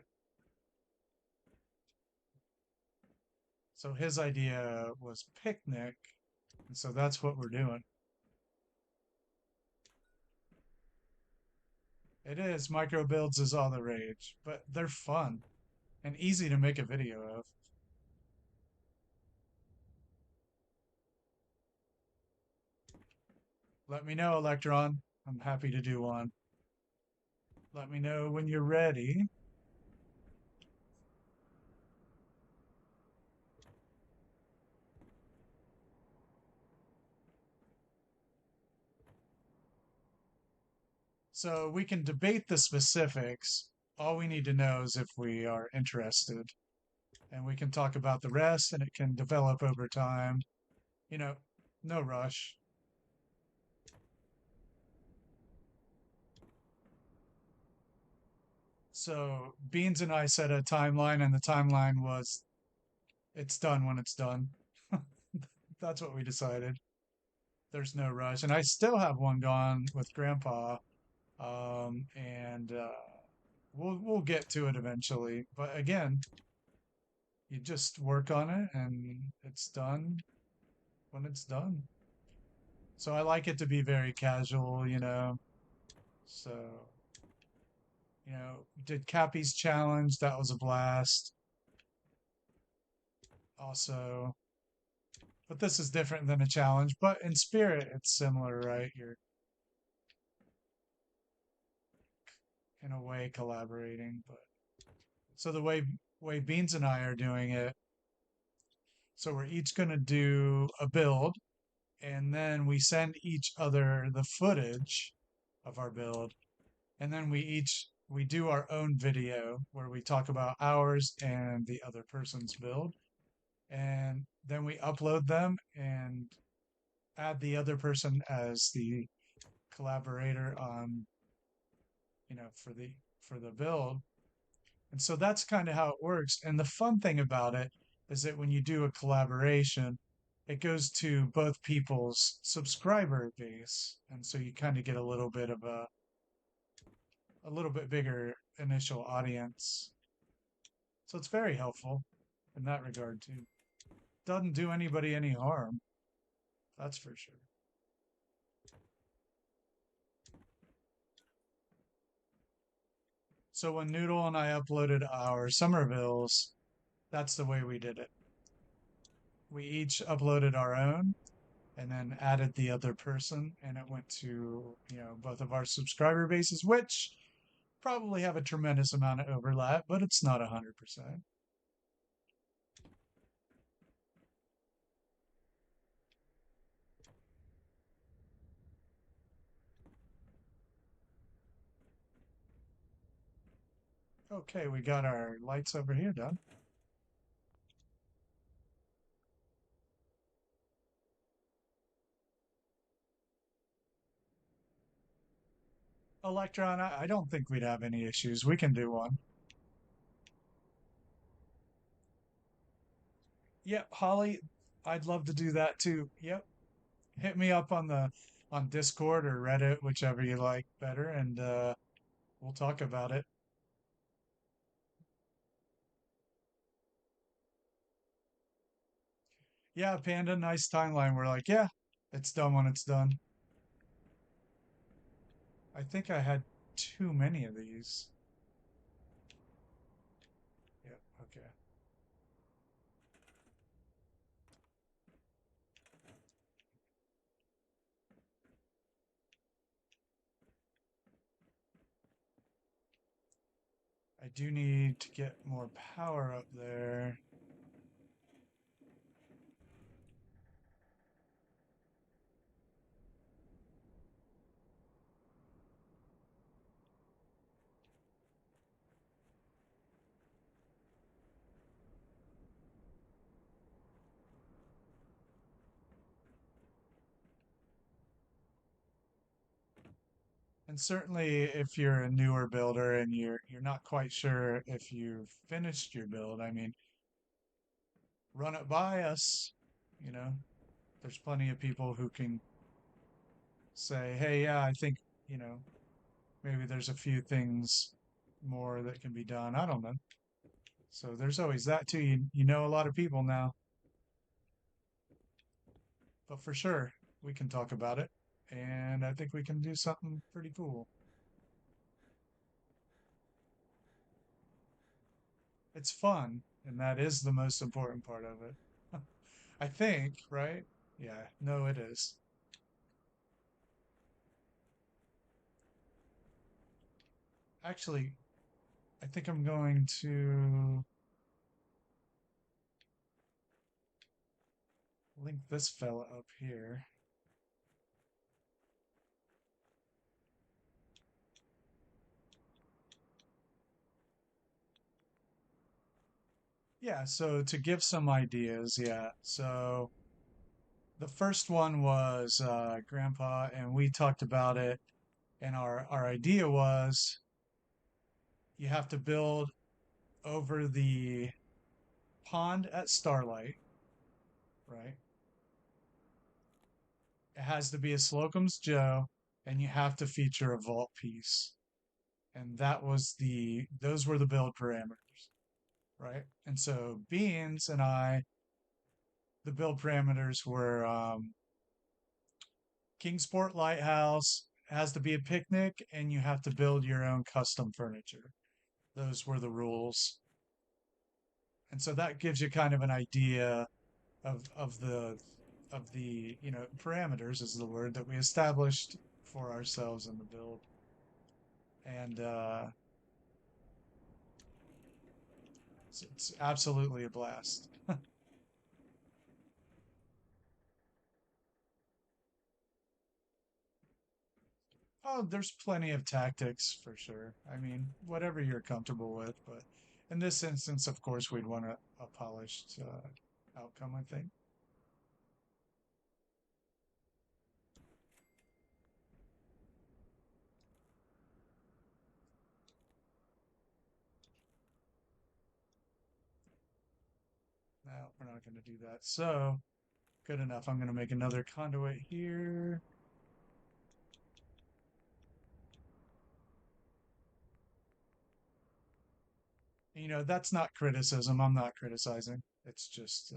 So his idea was picnic, and so that's what we're doing. It is micro builds is all the rage, but they're fun and easy to make a video of. Let me know, Electron. I'm happy to do one. Let me know when you're ready. So we can debate the specifics. All we need to know is if we are interested. And we can talk about the rest and it can develop over time. You know, no rush. So Beans and I set a timeline, and the timeline was it's done when it's done. That's what we decided. There's no rush, and I still have one gone with Grandpa, and we'll get to it eventually. But again, you just work on it, and it's done when it's done. So I like it to be very casual, you know. So did Cappy's challenge. That was a blast. Also, but this is different than a challenge, but in spirit, it's similar, right? You're in a way collaborating, but so the way Beans and I are doing it, so we're each going to do a build, and then we send each other the footage of our build, and then we do our own video where we talk about ours and the other person's build, and then we upload them and add the other person as the collaborator on for the build. And so that's kind of how it works. And the fun thing about it is that when you do a collaboration, it goes to both people's subscriber base. And so you kind of get a little bit bigger initial audience. So it's very helpful in that regard too. Doesn't do anybody any harm, that's for sure. So when Noodle and I uploaded our Somervilles, that's the way we did it. We each uploaded our own and then added the other person, and it went to both of our subscriber bases, which probably have a tremendous amount of overlap, but it's not 100%. Okay, we got our lights over here done. Electron, I don't think we'd have any issues. We can do one. Yep, Holly, I'd love to do that too. Yep, hit me up on Discord or Reddit, whichever you like better, and we'll talk about it. Yeah, Panda, nice timeline. We're like, yeah, it's done when it's done. I think I had too many of these. Yep, okay. I do need to get more power up there. And certainly if you're a newer builder and you're not quite sure if you've finished your build, I mean, run it by us, you know. There's plenty of people who can say, "Hey, yeah, I think, you know, maybe there's a few things more that can be done." I don't know. So there's always that too. You know a lot of people now, but for sure we can talk about it, and I think we can do something pretty cool. It's fun, and that is the most important part of it. I think, right? Yeah, no, it is. Actually, I think I'm going to link this fella up here. Yeah, so to give some ideas, yeah. So the first one was Grandpa, and we talked about it, and our idea was You have to build over the pond at Starlight, right? It has to be a Slocum's Joe, and you have to feature a vault piece. And those were the build parameters, right? And so Beans and I, the build parameters were Kingsport Lighthouse has to be a picnic, and you have to build your own custom furniture. Those were the rules. And so that gives you kind of an idea of the parameters is the word that we established for ourselves in the build. And it's absolutely a blast. Oh, there's plenty of tactics for sure. I mean, whatever you're comfortable with, but in this instance, of course, we'd want a polished outcome, I think. No, we're not going to do that. So, good enough. I'm going to make another conduit here. That's not criticism. I'm not criticizing. It's just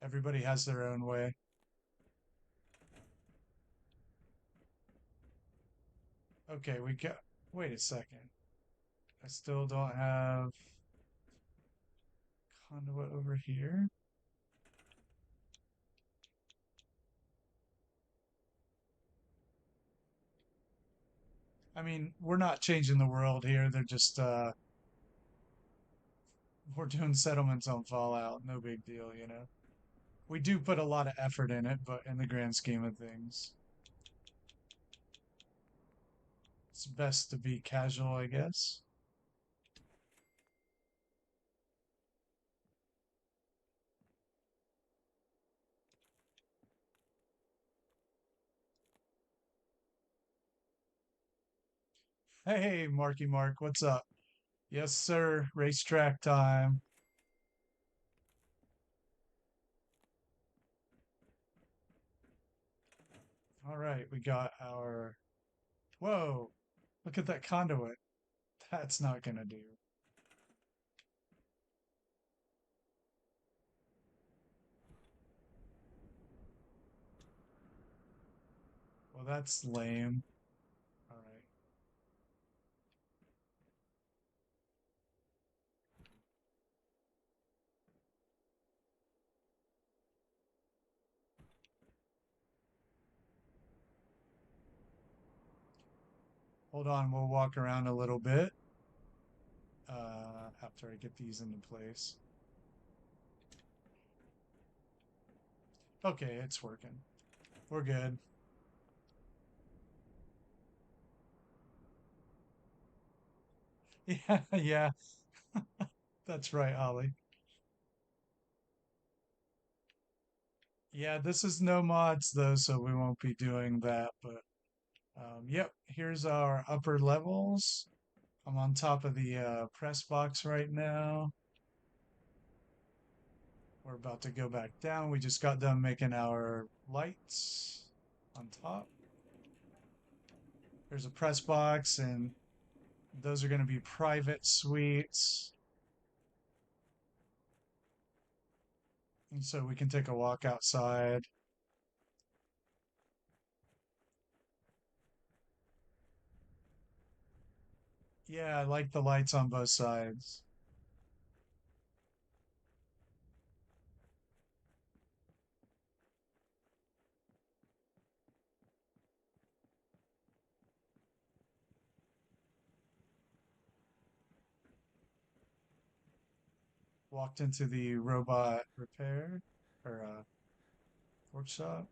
everybody has their own way. Okay, we got. Wait a second. I still don't have conduit over here. I mean, we're not changing the world here. They're just we're doing settlements on Fallout. No big deal. We do put a lot of effort in it, but in the grand scheme of things, it's best to be casual, I guess. Hey, Marky Mark, what's up? Yes, sir. Racetrack time. All right, we got our. Whoa, look at that conduit. That's not gonna do. Well, that's lame. All right. Hold on, we'll walk around a little bit after I get these into place. Okay, it's working. We're good. Yeah, yeah, that's right, Ollie. Yeah, this is no mods though, so we won't be doing that. But yep, here's our upper levels. I'm on top of the press box right now. We're about to go back down. We just got done making our lights on top. There's a press box, and those are going to be private suites. And so we can take a walk outside. Yeah, I like the lights on both sides. Walked into the robot repair or workshop.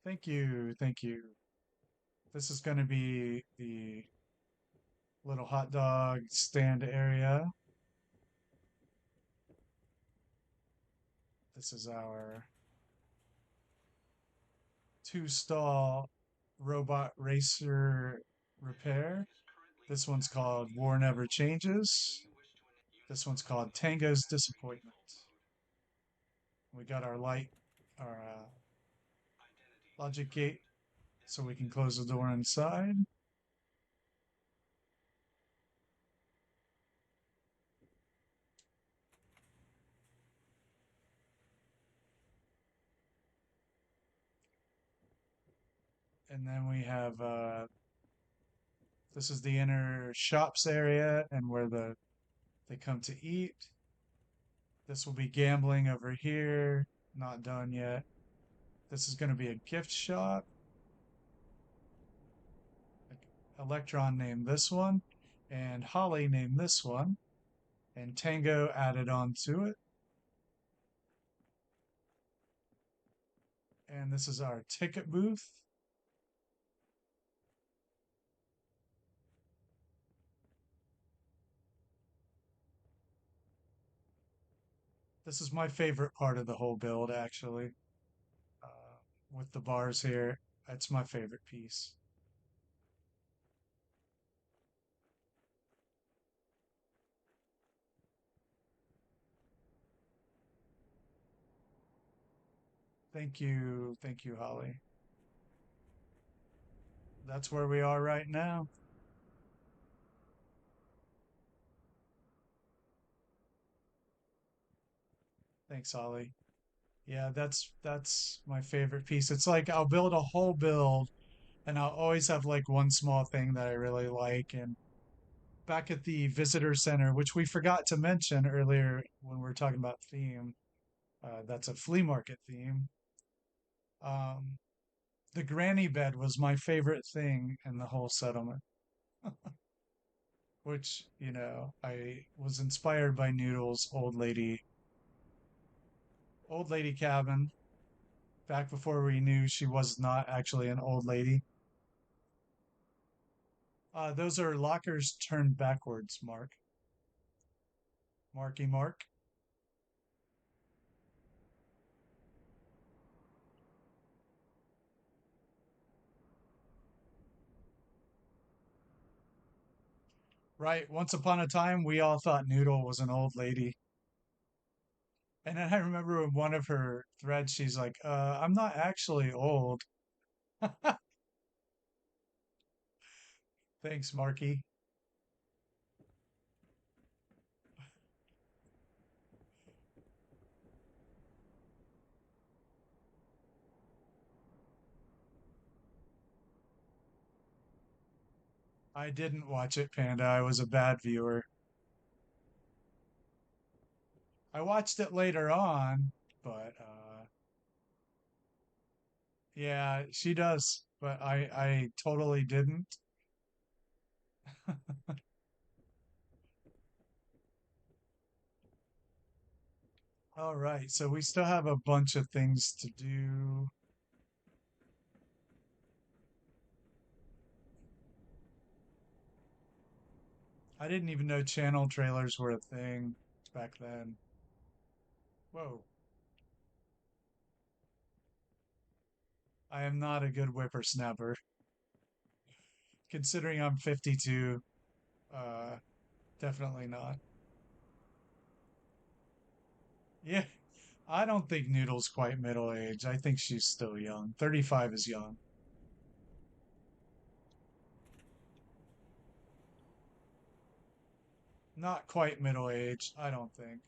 Thank you. Thank you. This is going to be the little hot dog stand area. This is our two stall robot racer repair. This one's called War Never Changes. This one's called Tango's Disappointment. We got our light, our logic gate, so we can close the door inside. And then we have this is the inner shops area and where they come to eat. This will be gambling over here. Not done yet. This is going to be a gift shop. Electron named this one, and Holly named this one, and Tango added on to it. And this is our ticket booth. This is my favorite part of the whole build, actually. Uh, with the bars here, that's my favorite piece. Thank you, Holly. That's where we are right now. Thanks, Holly. Yeah, that's my favorite piece. It's like I'll build a whole build and I'll always have like one small thing that I really like. And back at the visitor center, which we forgot to mention earlier when we were talking about theme, that's a flea market theme. Um, the granny bed was my favorite thing in the whole settlement, which, I was inspired by Noodle's old lady cabin back before we knew she was not actually an old lady. Those are lockers turned backwards, Mark. Marky Mark. Right. Once upon a time, we all thought Noodle was an old lady. And then I remember in one of her threads, she's like, I'm not actually old. Thanks, Marky. I didn't watch it, Panda. I was a bad viewer. I watched it later on, but yeah, she does. But I totally didn't. All right, so we still have a bunch of things to do. I didn't even know channel trailers were a thing back then. Whoa, I am not a good whippersnapper. Considering I'm 52, uh, definitely not. Yeah, I don't think Noodle's quite middle age. I think she's still young. 35 is young. Not quite middle age, I don't think.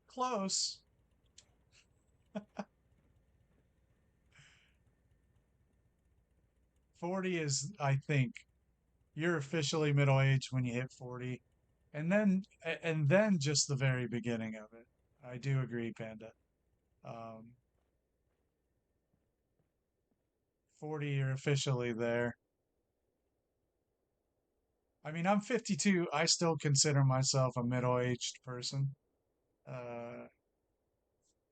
Close. 40 is, I think, you're officially middle age when you hit 40. And then just the very beginning of it. I do agree, Panda. Um, 40, you're officially there. I mean, I'm 52. I still consider myself a middle-aged person. Uh,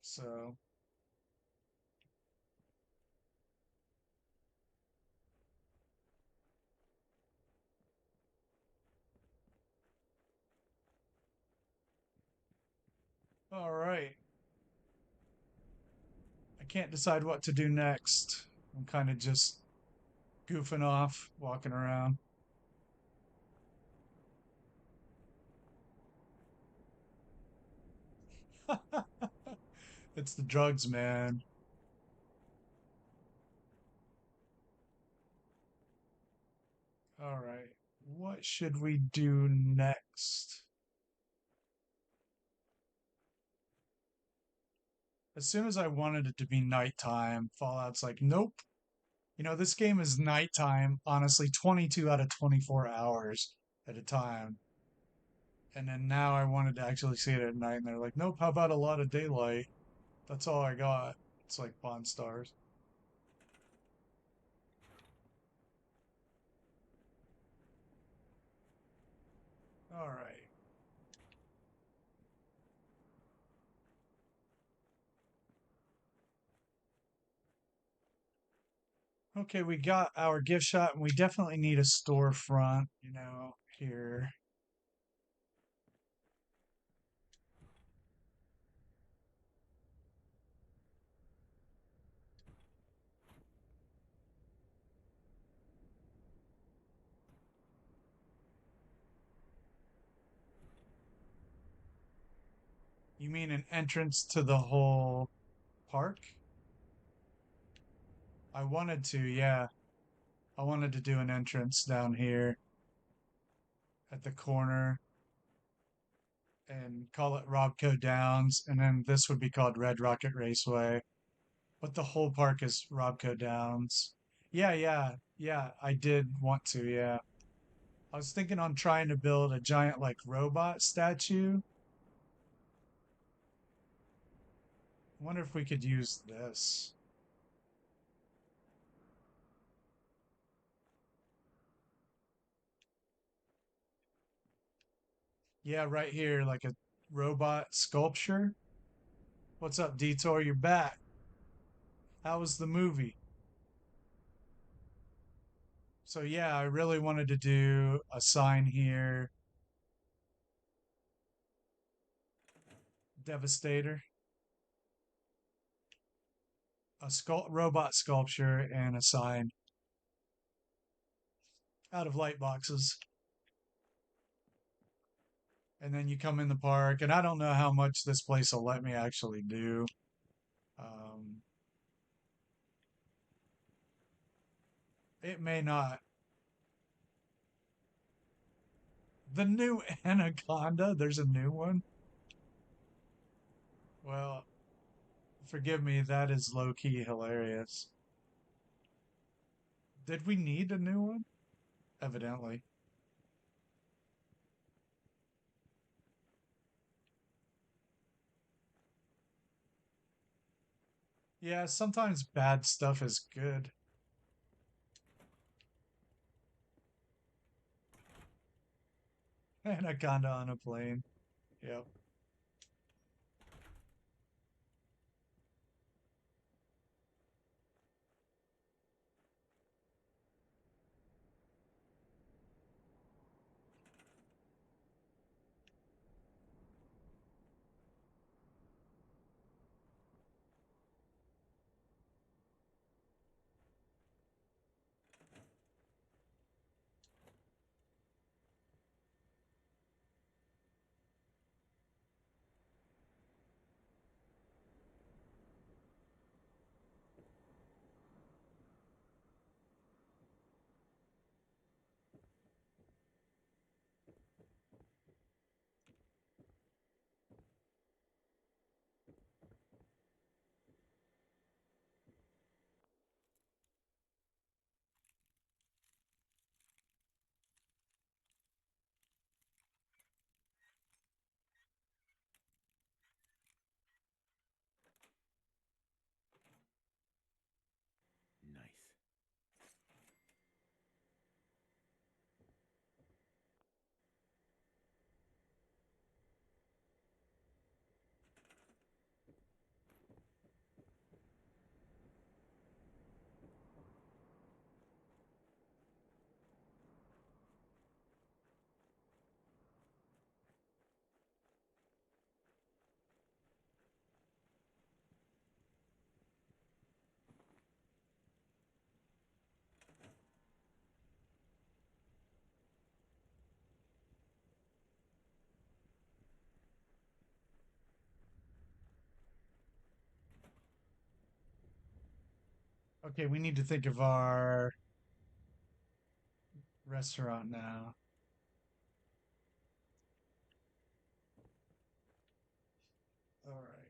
so, all right. I can't decide what to do next. I'm kind of just goofing off, walking around. It's the drugs, man. All right. What should we do next? As soon as I wanted it to be nighttime, Fallout's like, nope. You know, this game is nighttime, honestly, 22 out of 24 hours at a time. And then now I wanted to actually see it at night, and they're like, nope, how about a lot of daylight? That's all I got. It's like Pawn Stars. All right. Okay, we got our gift shop, and we definitely need a storefront, here. You mean an entrance to the whole park? I wanted to, yeah. I wanted to do an entrance down here at the corner and call it Robco Downs, and then this would be called Red Rocket Raceway. But the whole park is Robco Downs. Yeah, yeah, yeah, I did want to, yeah. I was thinking on trying to build a giant like robot statue. I wonder if we could use this. Yeah, right here, like a robot sculpture. What's up, Detour? You're back. How was the movie? So yeah, I really wanted to do a sign here. Devastator. A robot sculpture and a sign out of light boxes. And then you come in the park, and I don't know how much this place will let me actually do. Um, it may not. The new Anaconda, there's a new one. Well, forgive me, that is low key hilarious. Did we need a new one? Evidently. Yeah, sometimes bad stuff is good. Anaconda on a plane. Yep. Okay, we need to think of our restaurant now. All right.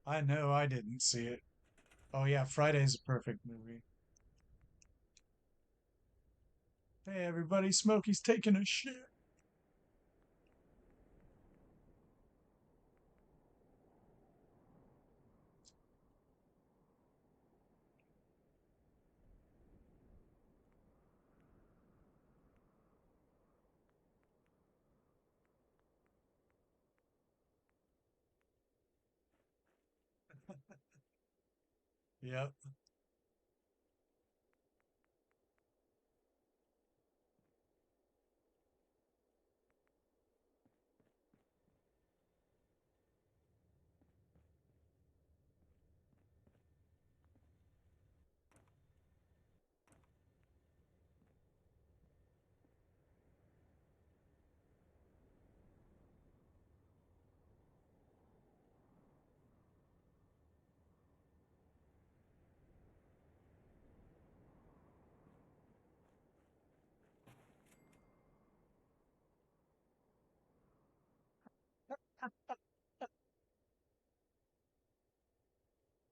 I know I didn't see it. Oh yeah, Friday's a perfect movie. Hey everybody, Smokey's taking a shit. Yep.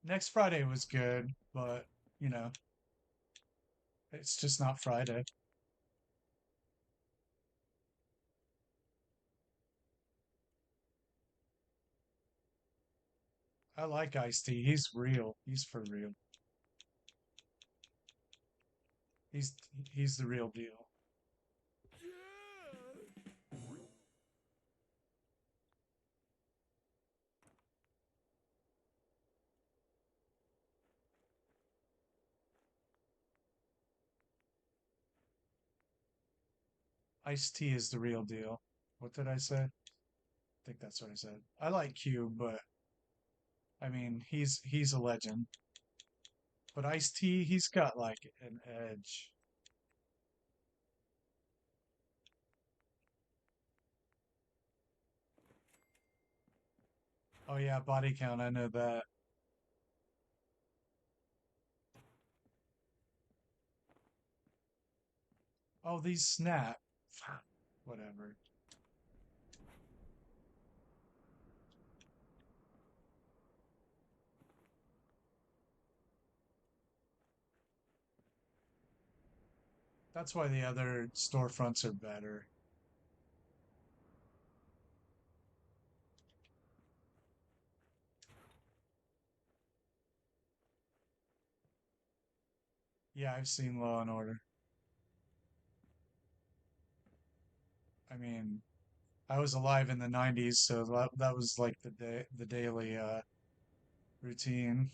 Next Friday was good, but you know, it's just not Friday. I like Ice-T. He's real. He's for real. He's he's the real deal. Ice-T is the real deal. What did I say? I think that's what I said. I like Q, but I mean, he's a legend. But Ice-T, he's got like an edge. Oh yeah, body count, I know that. Oh, these snap. Whatever. That's why the other storefronts are better. Yeah, I've seen Law and Order. I mean, I was alive in the 90s, so that was like the daily routine.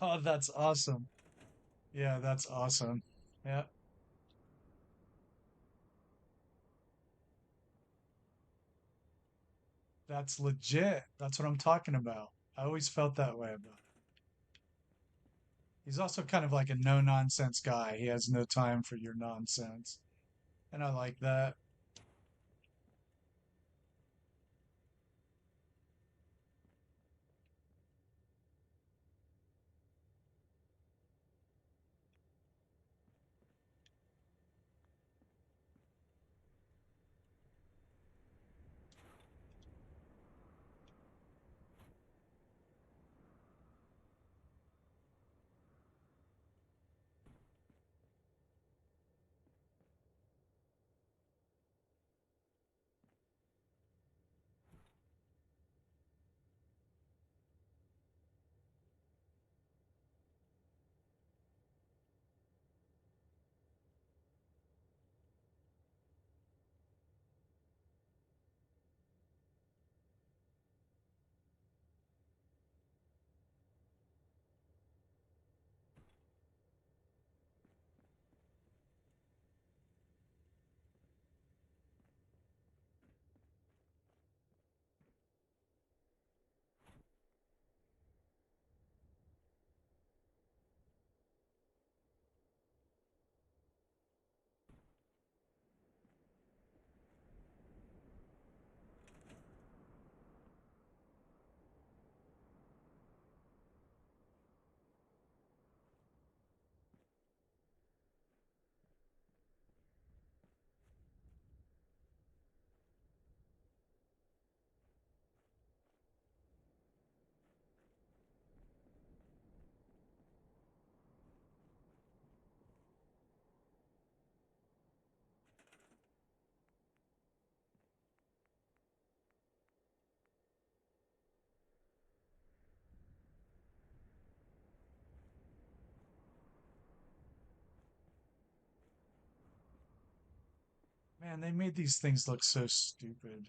Oh, that's awesome. Yeah, that's awesome. Yeah, that's legit. That's what I'm talking about. I always felt that way about it. He's also kind of like a no nonsense guy. He has no time for your nonsense. And I like that. Man, they made these things look so stupid.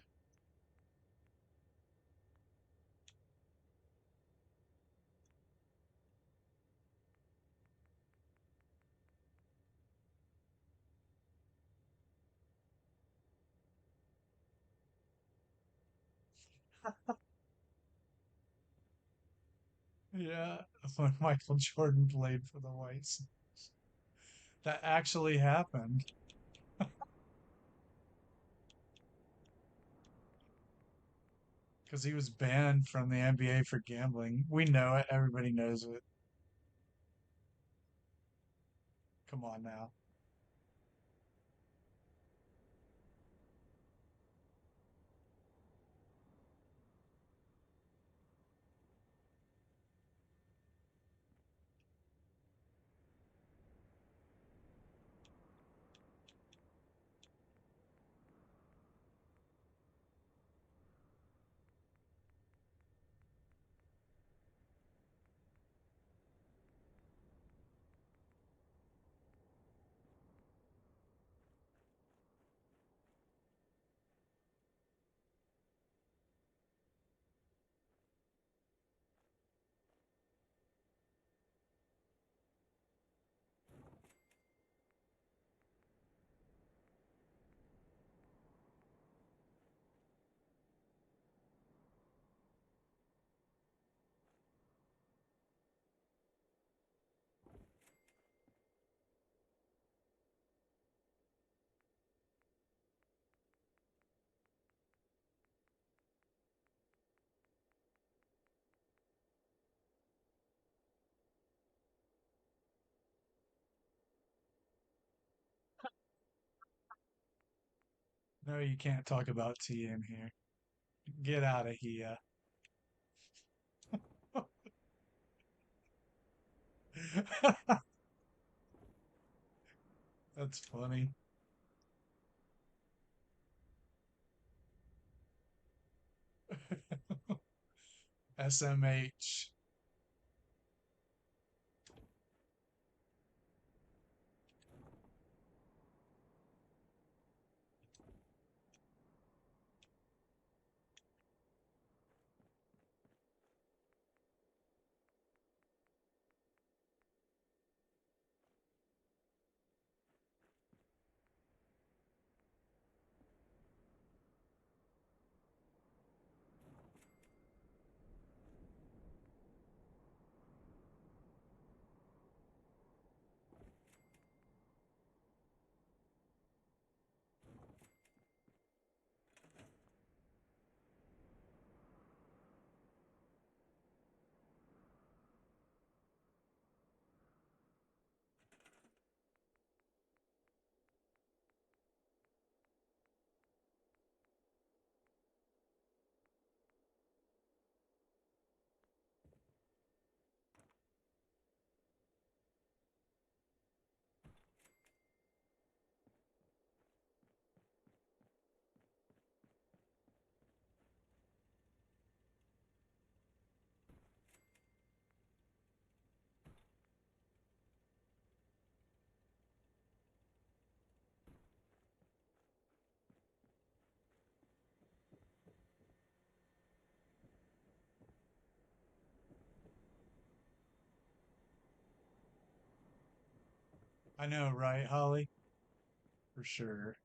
Yeah, when Michael Jordan played for the White Sox. That actually happened because he was banned from the NBA for gambling. We know it. Everybody knows it. Come on now. No, you can't talk about tea in here. Get out of here. That's funny. SMH. I know, right, Holly? For sure.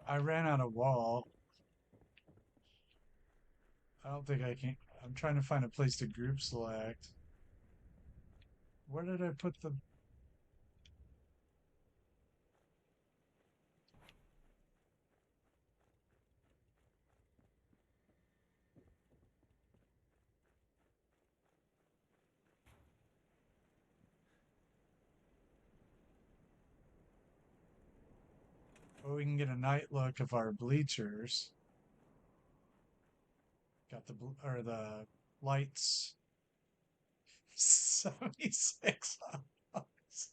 I ran out of wall. I don't think I can. I'm trying to find a place to group select. Where did I put the? Well, we can get a night look of our bleachers. Got the lights. 76 hot dogs.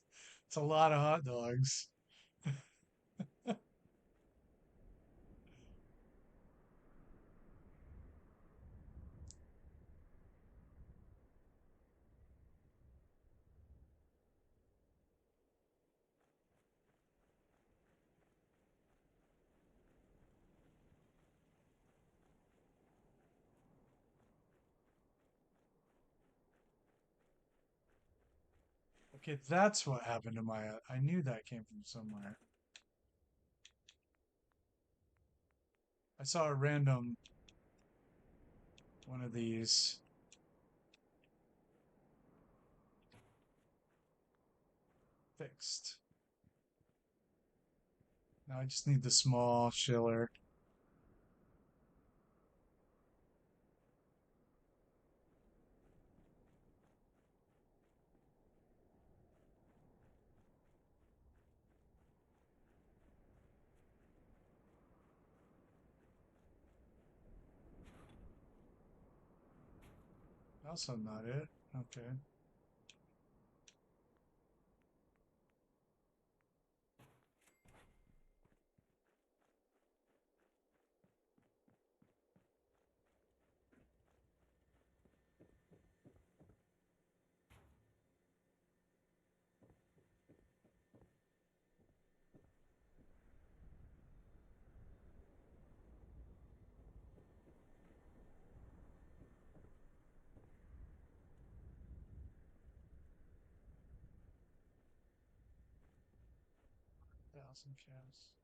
It's a lot of hot dogs. Okay, that's what happened to my. I knew that came from somewhere. I saw a random one of these fixed. Now I just need the small chiller. Also not it. Okay. Thousand cows.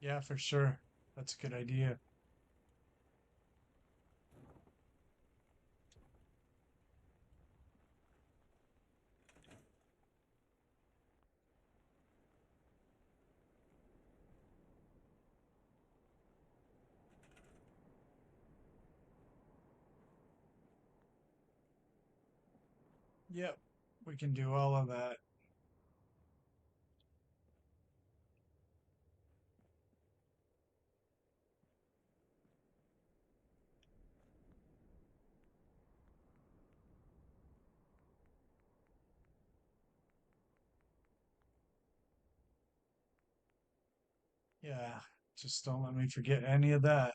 Yeah, for sure. That's a good idea. Yep, we can do all of that. Yeah, just don't let me forget any of that.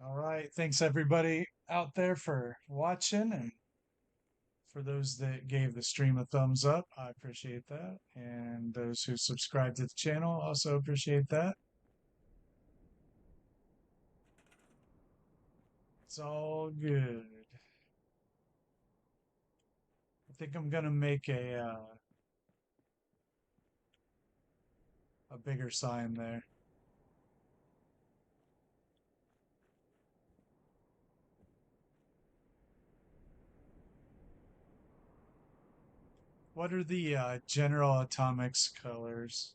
All right. Thanks everybody out there for watching, and for those that gave the stream a thumbs up, I appreciate that. And those who subscribed to the channel also appreciate that. It's all good. I think I'm gonna make a a bigger sign there. What are the general atomics colors?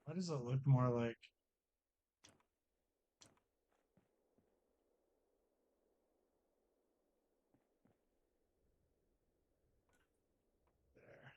Why does it look more like there?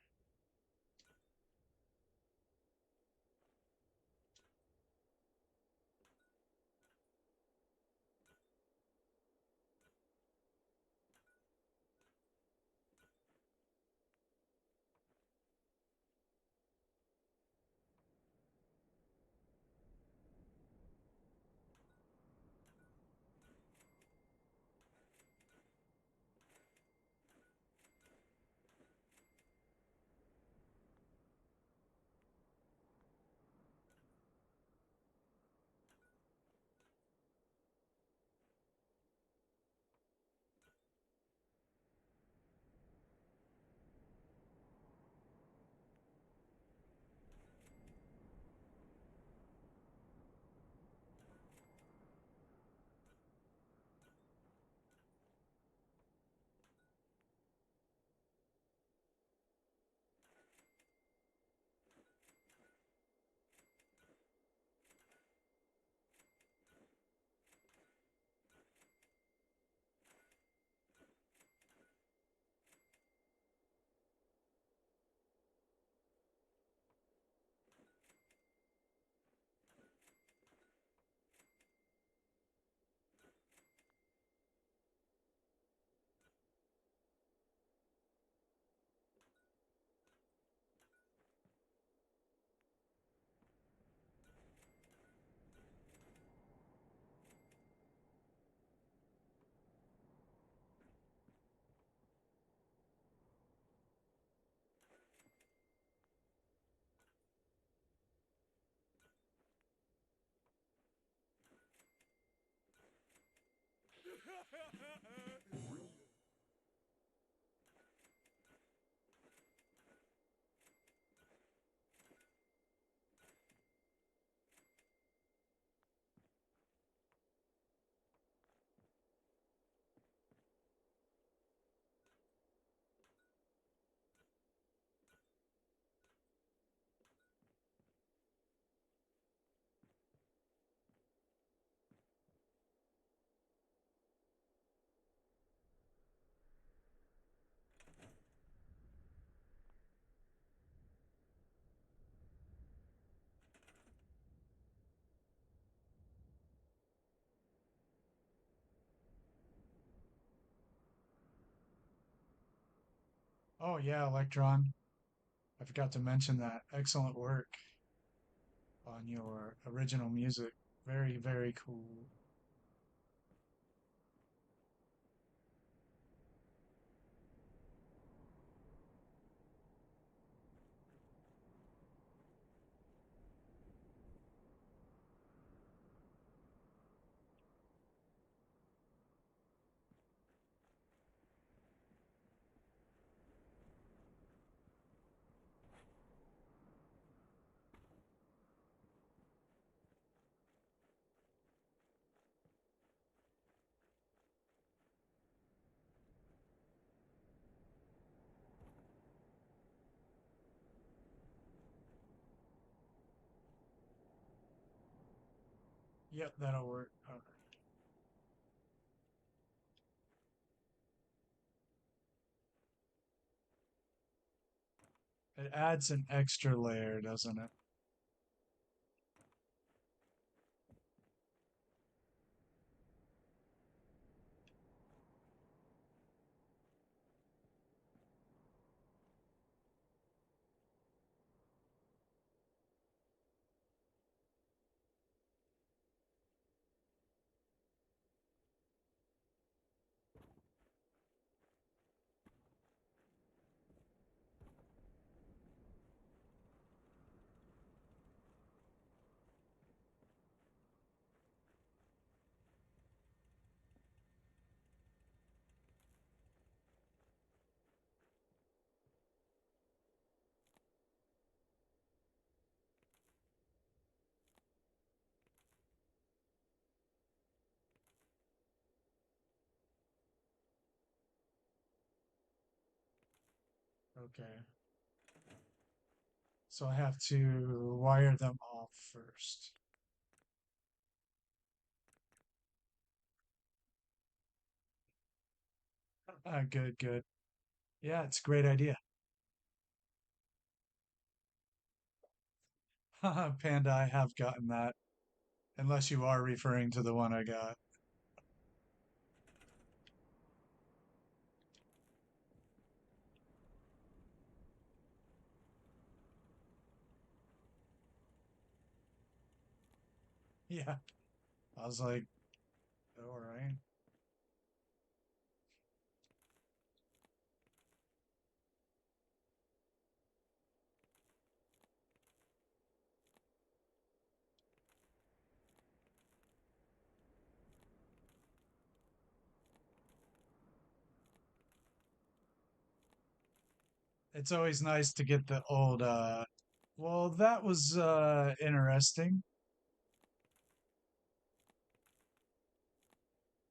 Oh yeah, Electron. I forgot to mention that. Excellent work on your original music. Very, very cool. Yep, that'll work. All right. It adds an extra layer, doesn't it? Okay. So I have to wire them off first. Good, good. Yeah, it's a great idea. Panda, I have gotten that. Unless you are referring to the one I got. Yeah. I was like, all right. It's always nice to get the old well, that was interesting.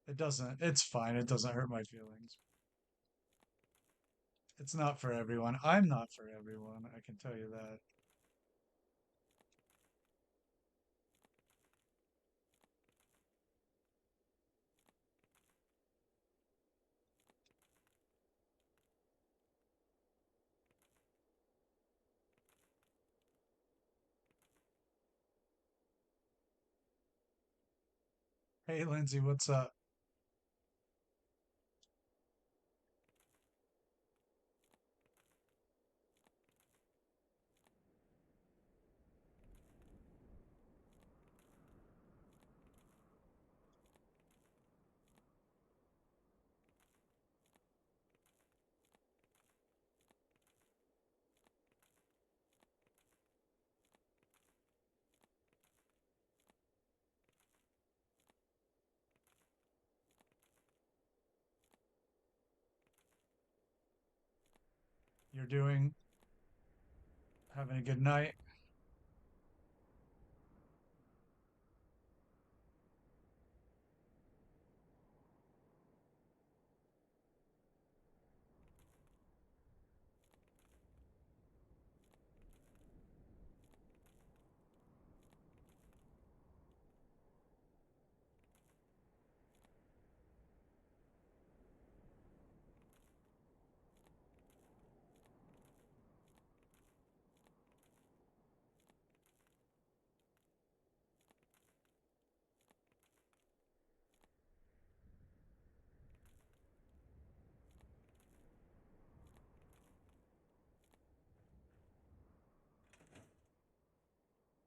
It doesn't it's fine. It doesn't hurt my feelings. It's not for everyone. I'm not for everyone, I can tell you that. Hey Lindsay, what's up? you're doing. Having a good night.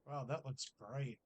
Wow, that looks bright.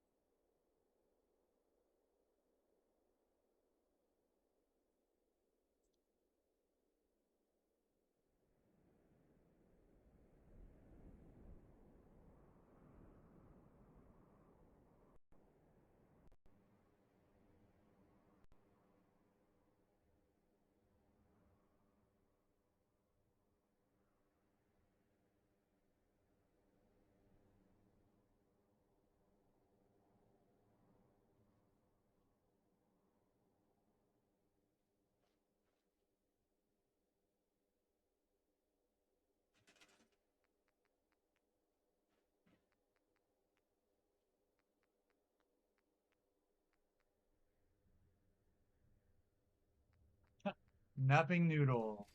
Napping noodle.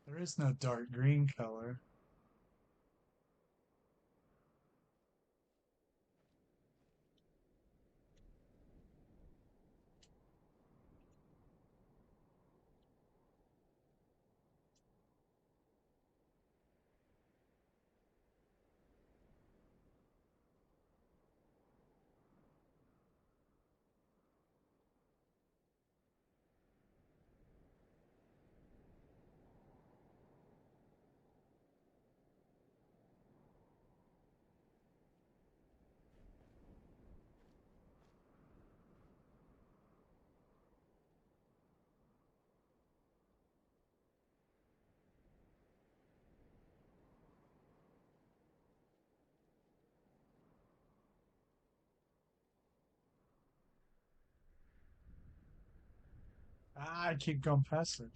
There is no dark green color. Ah, I keep going past it.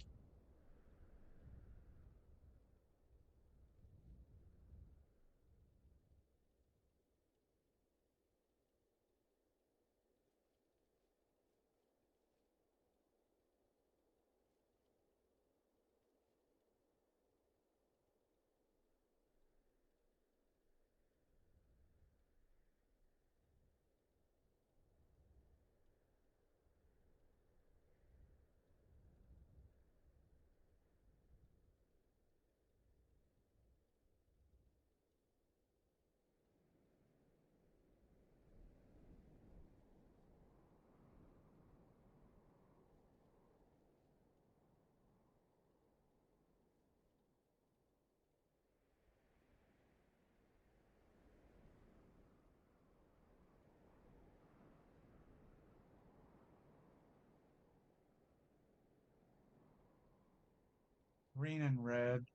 Green and red.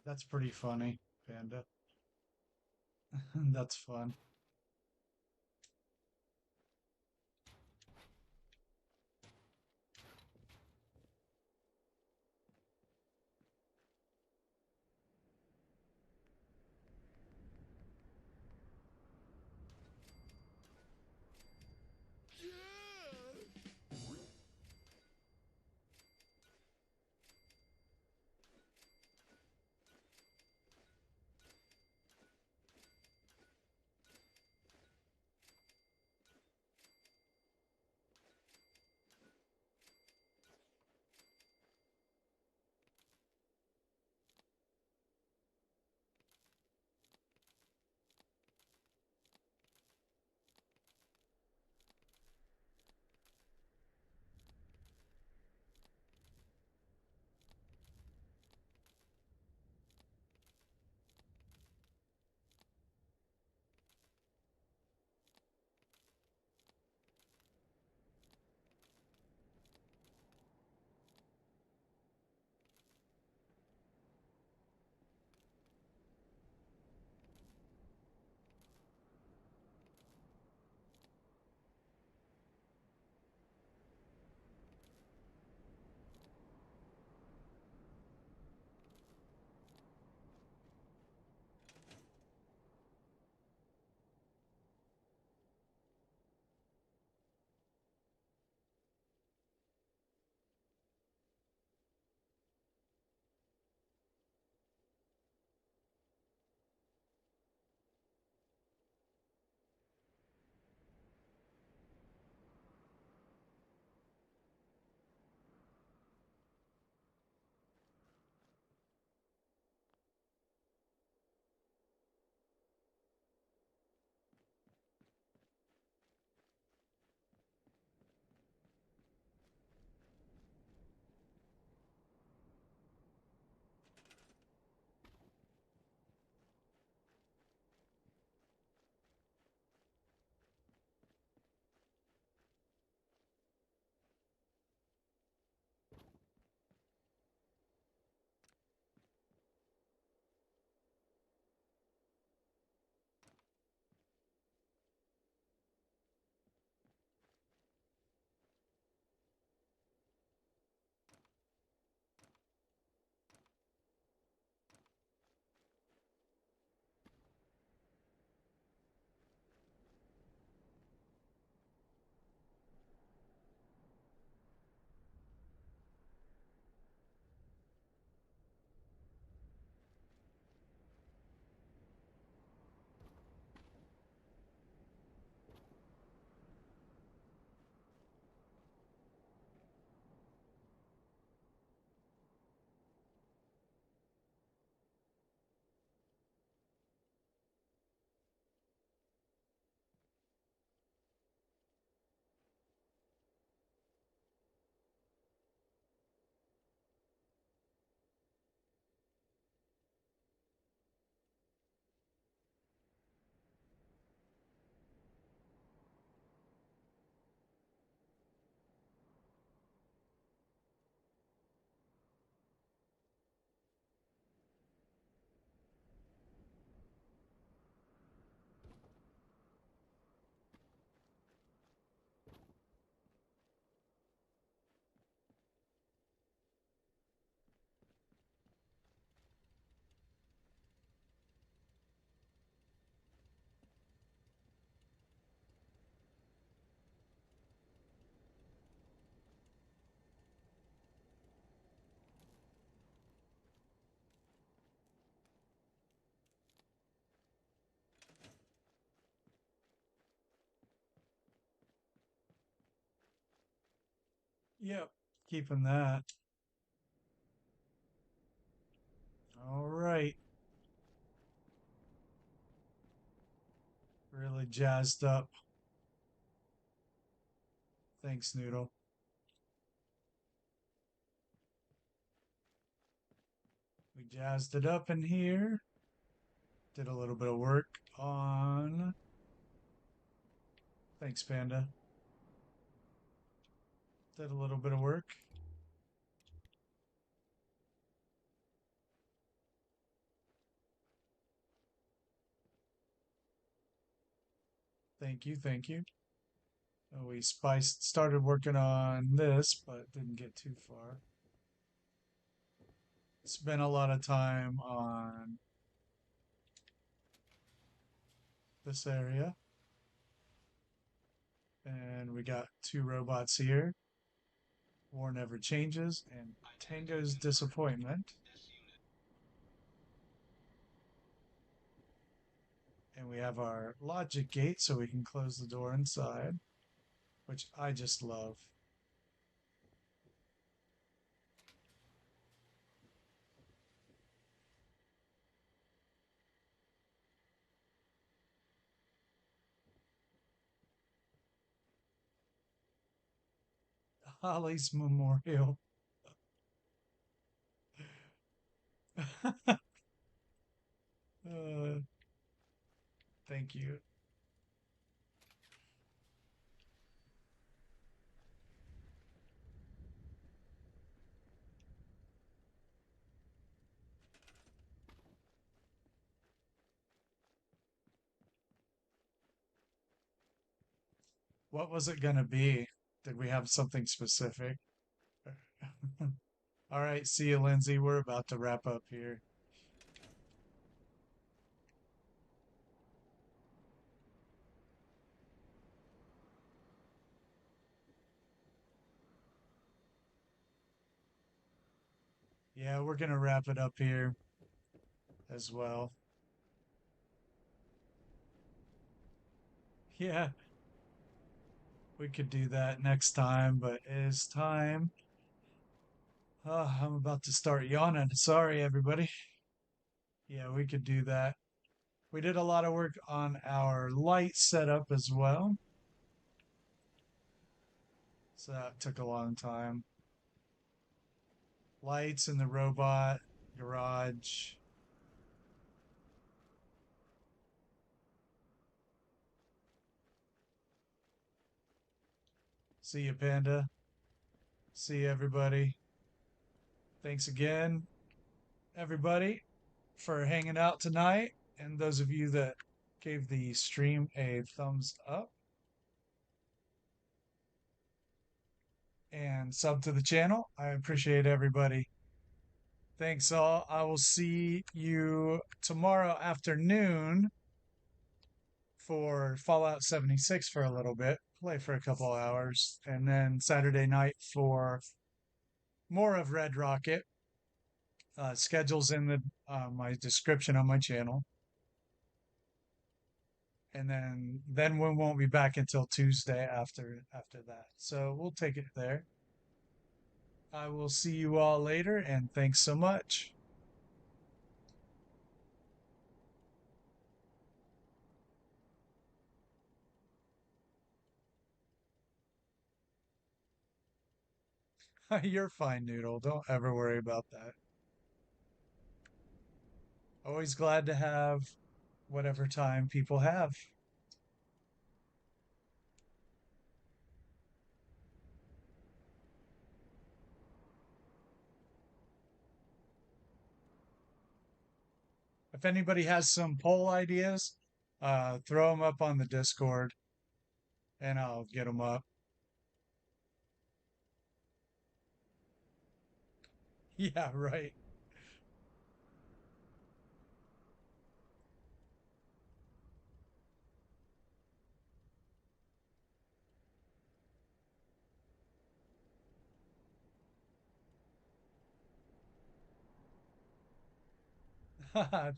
That's pretty funny, Panda. That's fun. Yep, keeping that. All right. Really jazzed up. Thanks, Noodle. We jazzed it up in here. Did a little bit of work on. Thanks, Panda. Did a little bit of work Thank you, thank you. We spiced started working on this, but didn't get too far. Spent a lot of time on this area. And we got two robots here. War Never Changes and Tango's Disappointment. And we have our logic gate so we can close the door inside, which I just love. Holly's Memorial. uh, thank you. What was it going to be? Did we have something specific? All right, see you, Lindsay. We're about to wrap up here. Yeah, we're going to wrap it up here as well. Yeah, we could do that next time, but it is time. I'm about to start yawning. Sorry, everybody. Yeah, we could do that. We did a lot of work on our light setup as well. So that took a long time. Lights in the robot garage. See you, Panda. See you, everybody. Thanks again, everybody, for hanging out tonight. And those of you that gave the stream a thumbs up and sub to the channel. I appreciate everybody. Thanks all. I will see you tomorrow afternoon for Fallout 76 for a little bit, play for a couple hours, and then Saturday night for more of Red Rocket. Schedules in the my description on my channel, and then we won't be back until Tuesday after that. So we'll take it there. I will see you all later, and thanks so much. You're fine, Noodle. Don't ever worry about that. Always glad to have whatever time people have. If anybody has some poll ideas, throw them up on the Discord and I'll get them up. Yeah, right.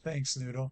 Thanks, Noodle.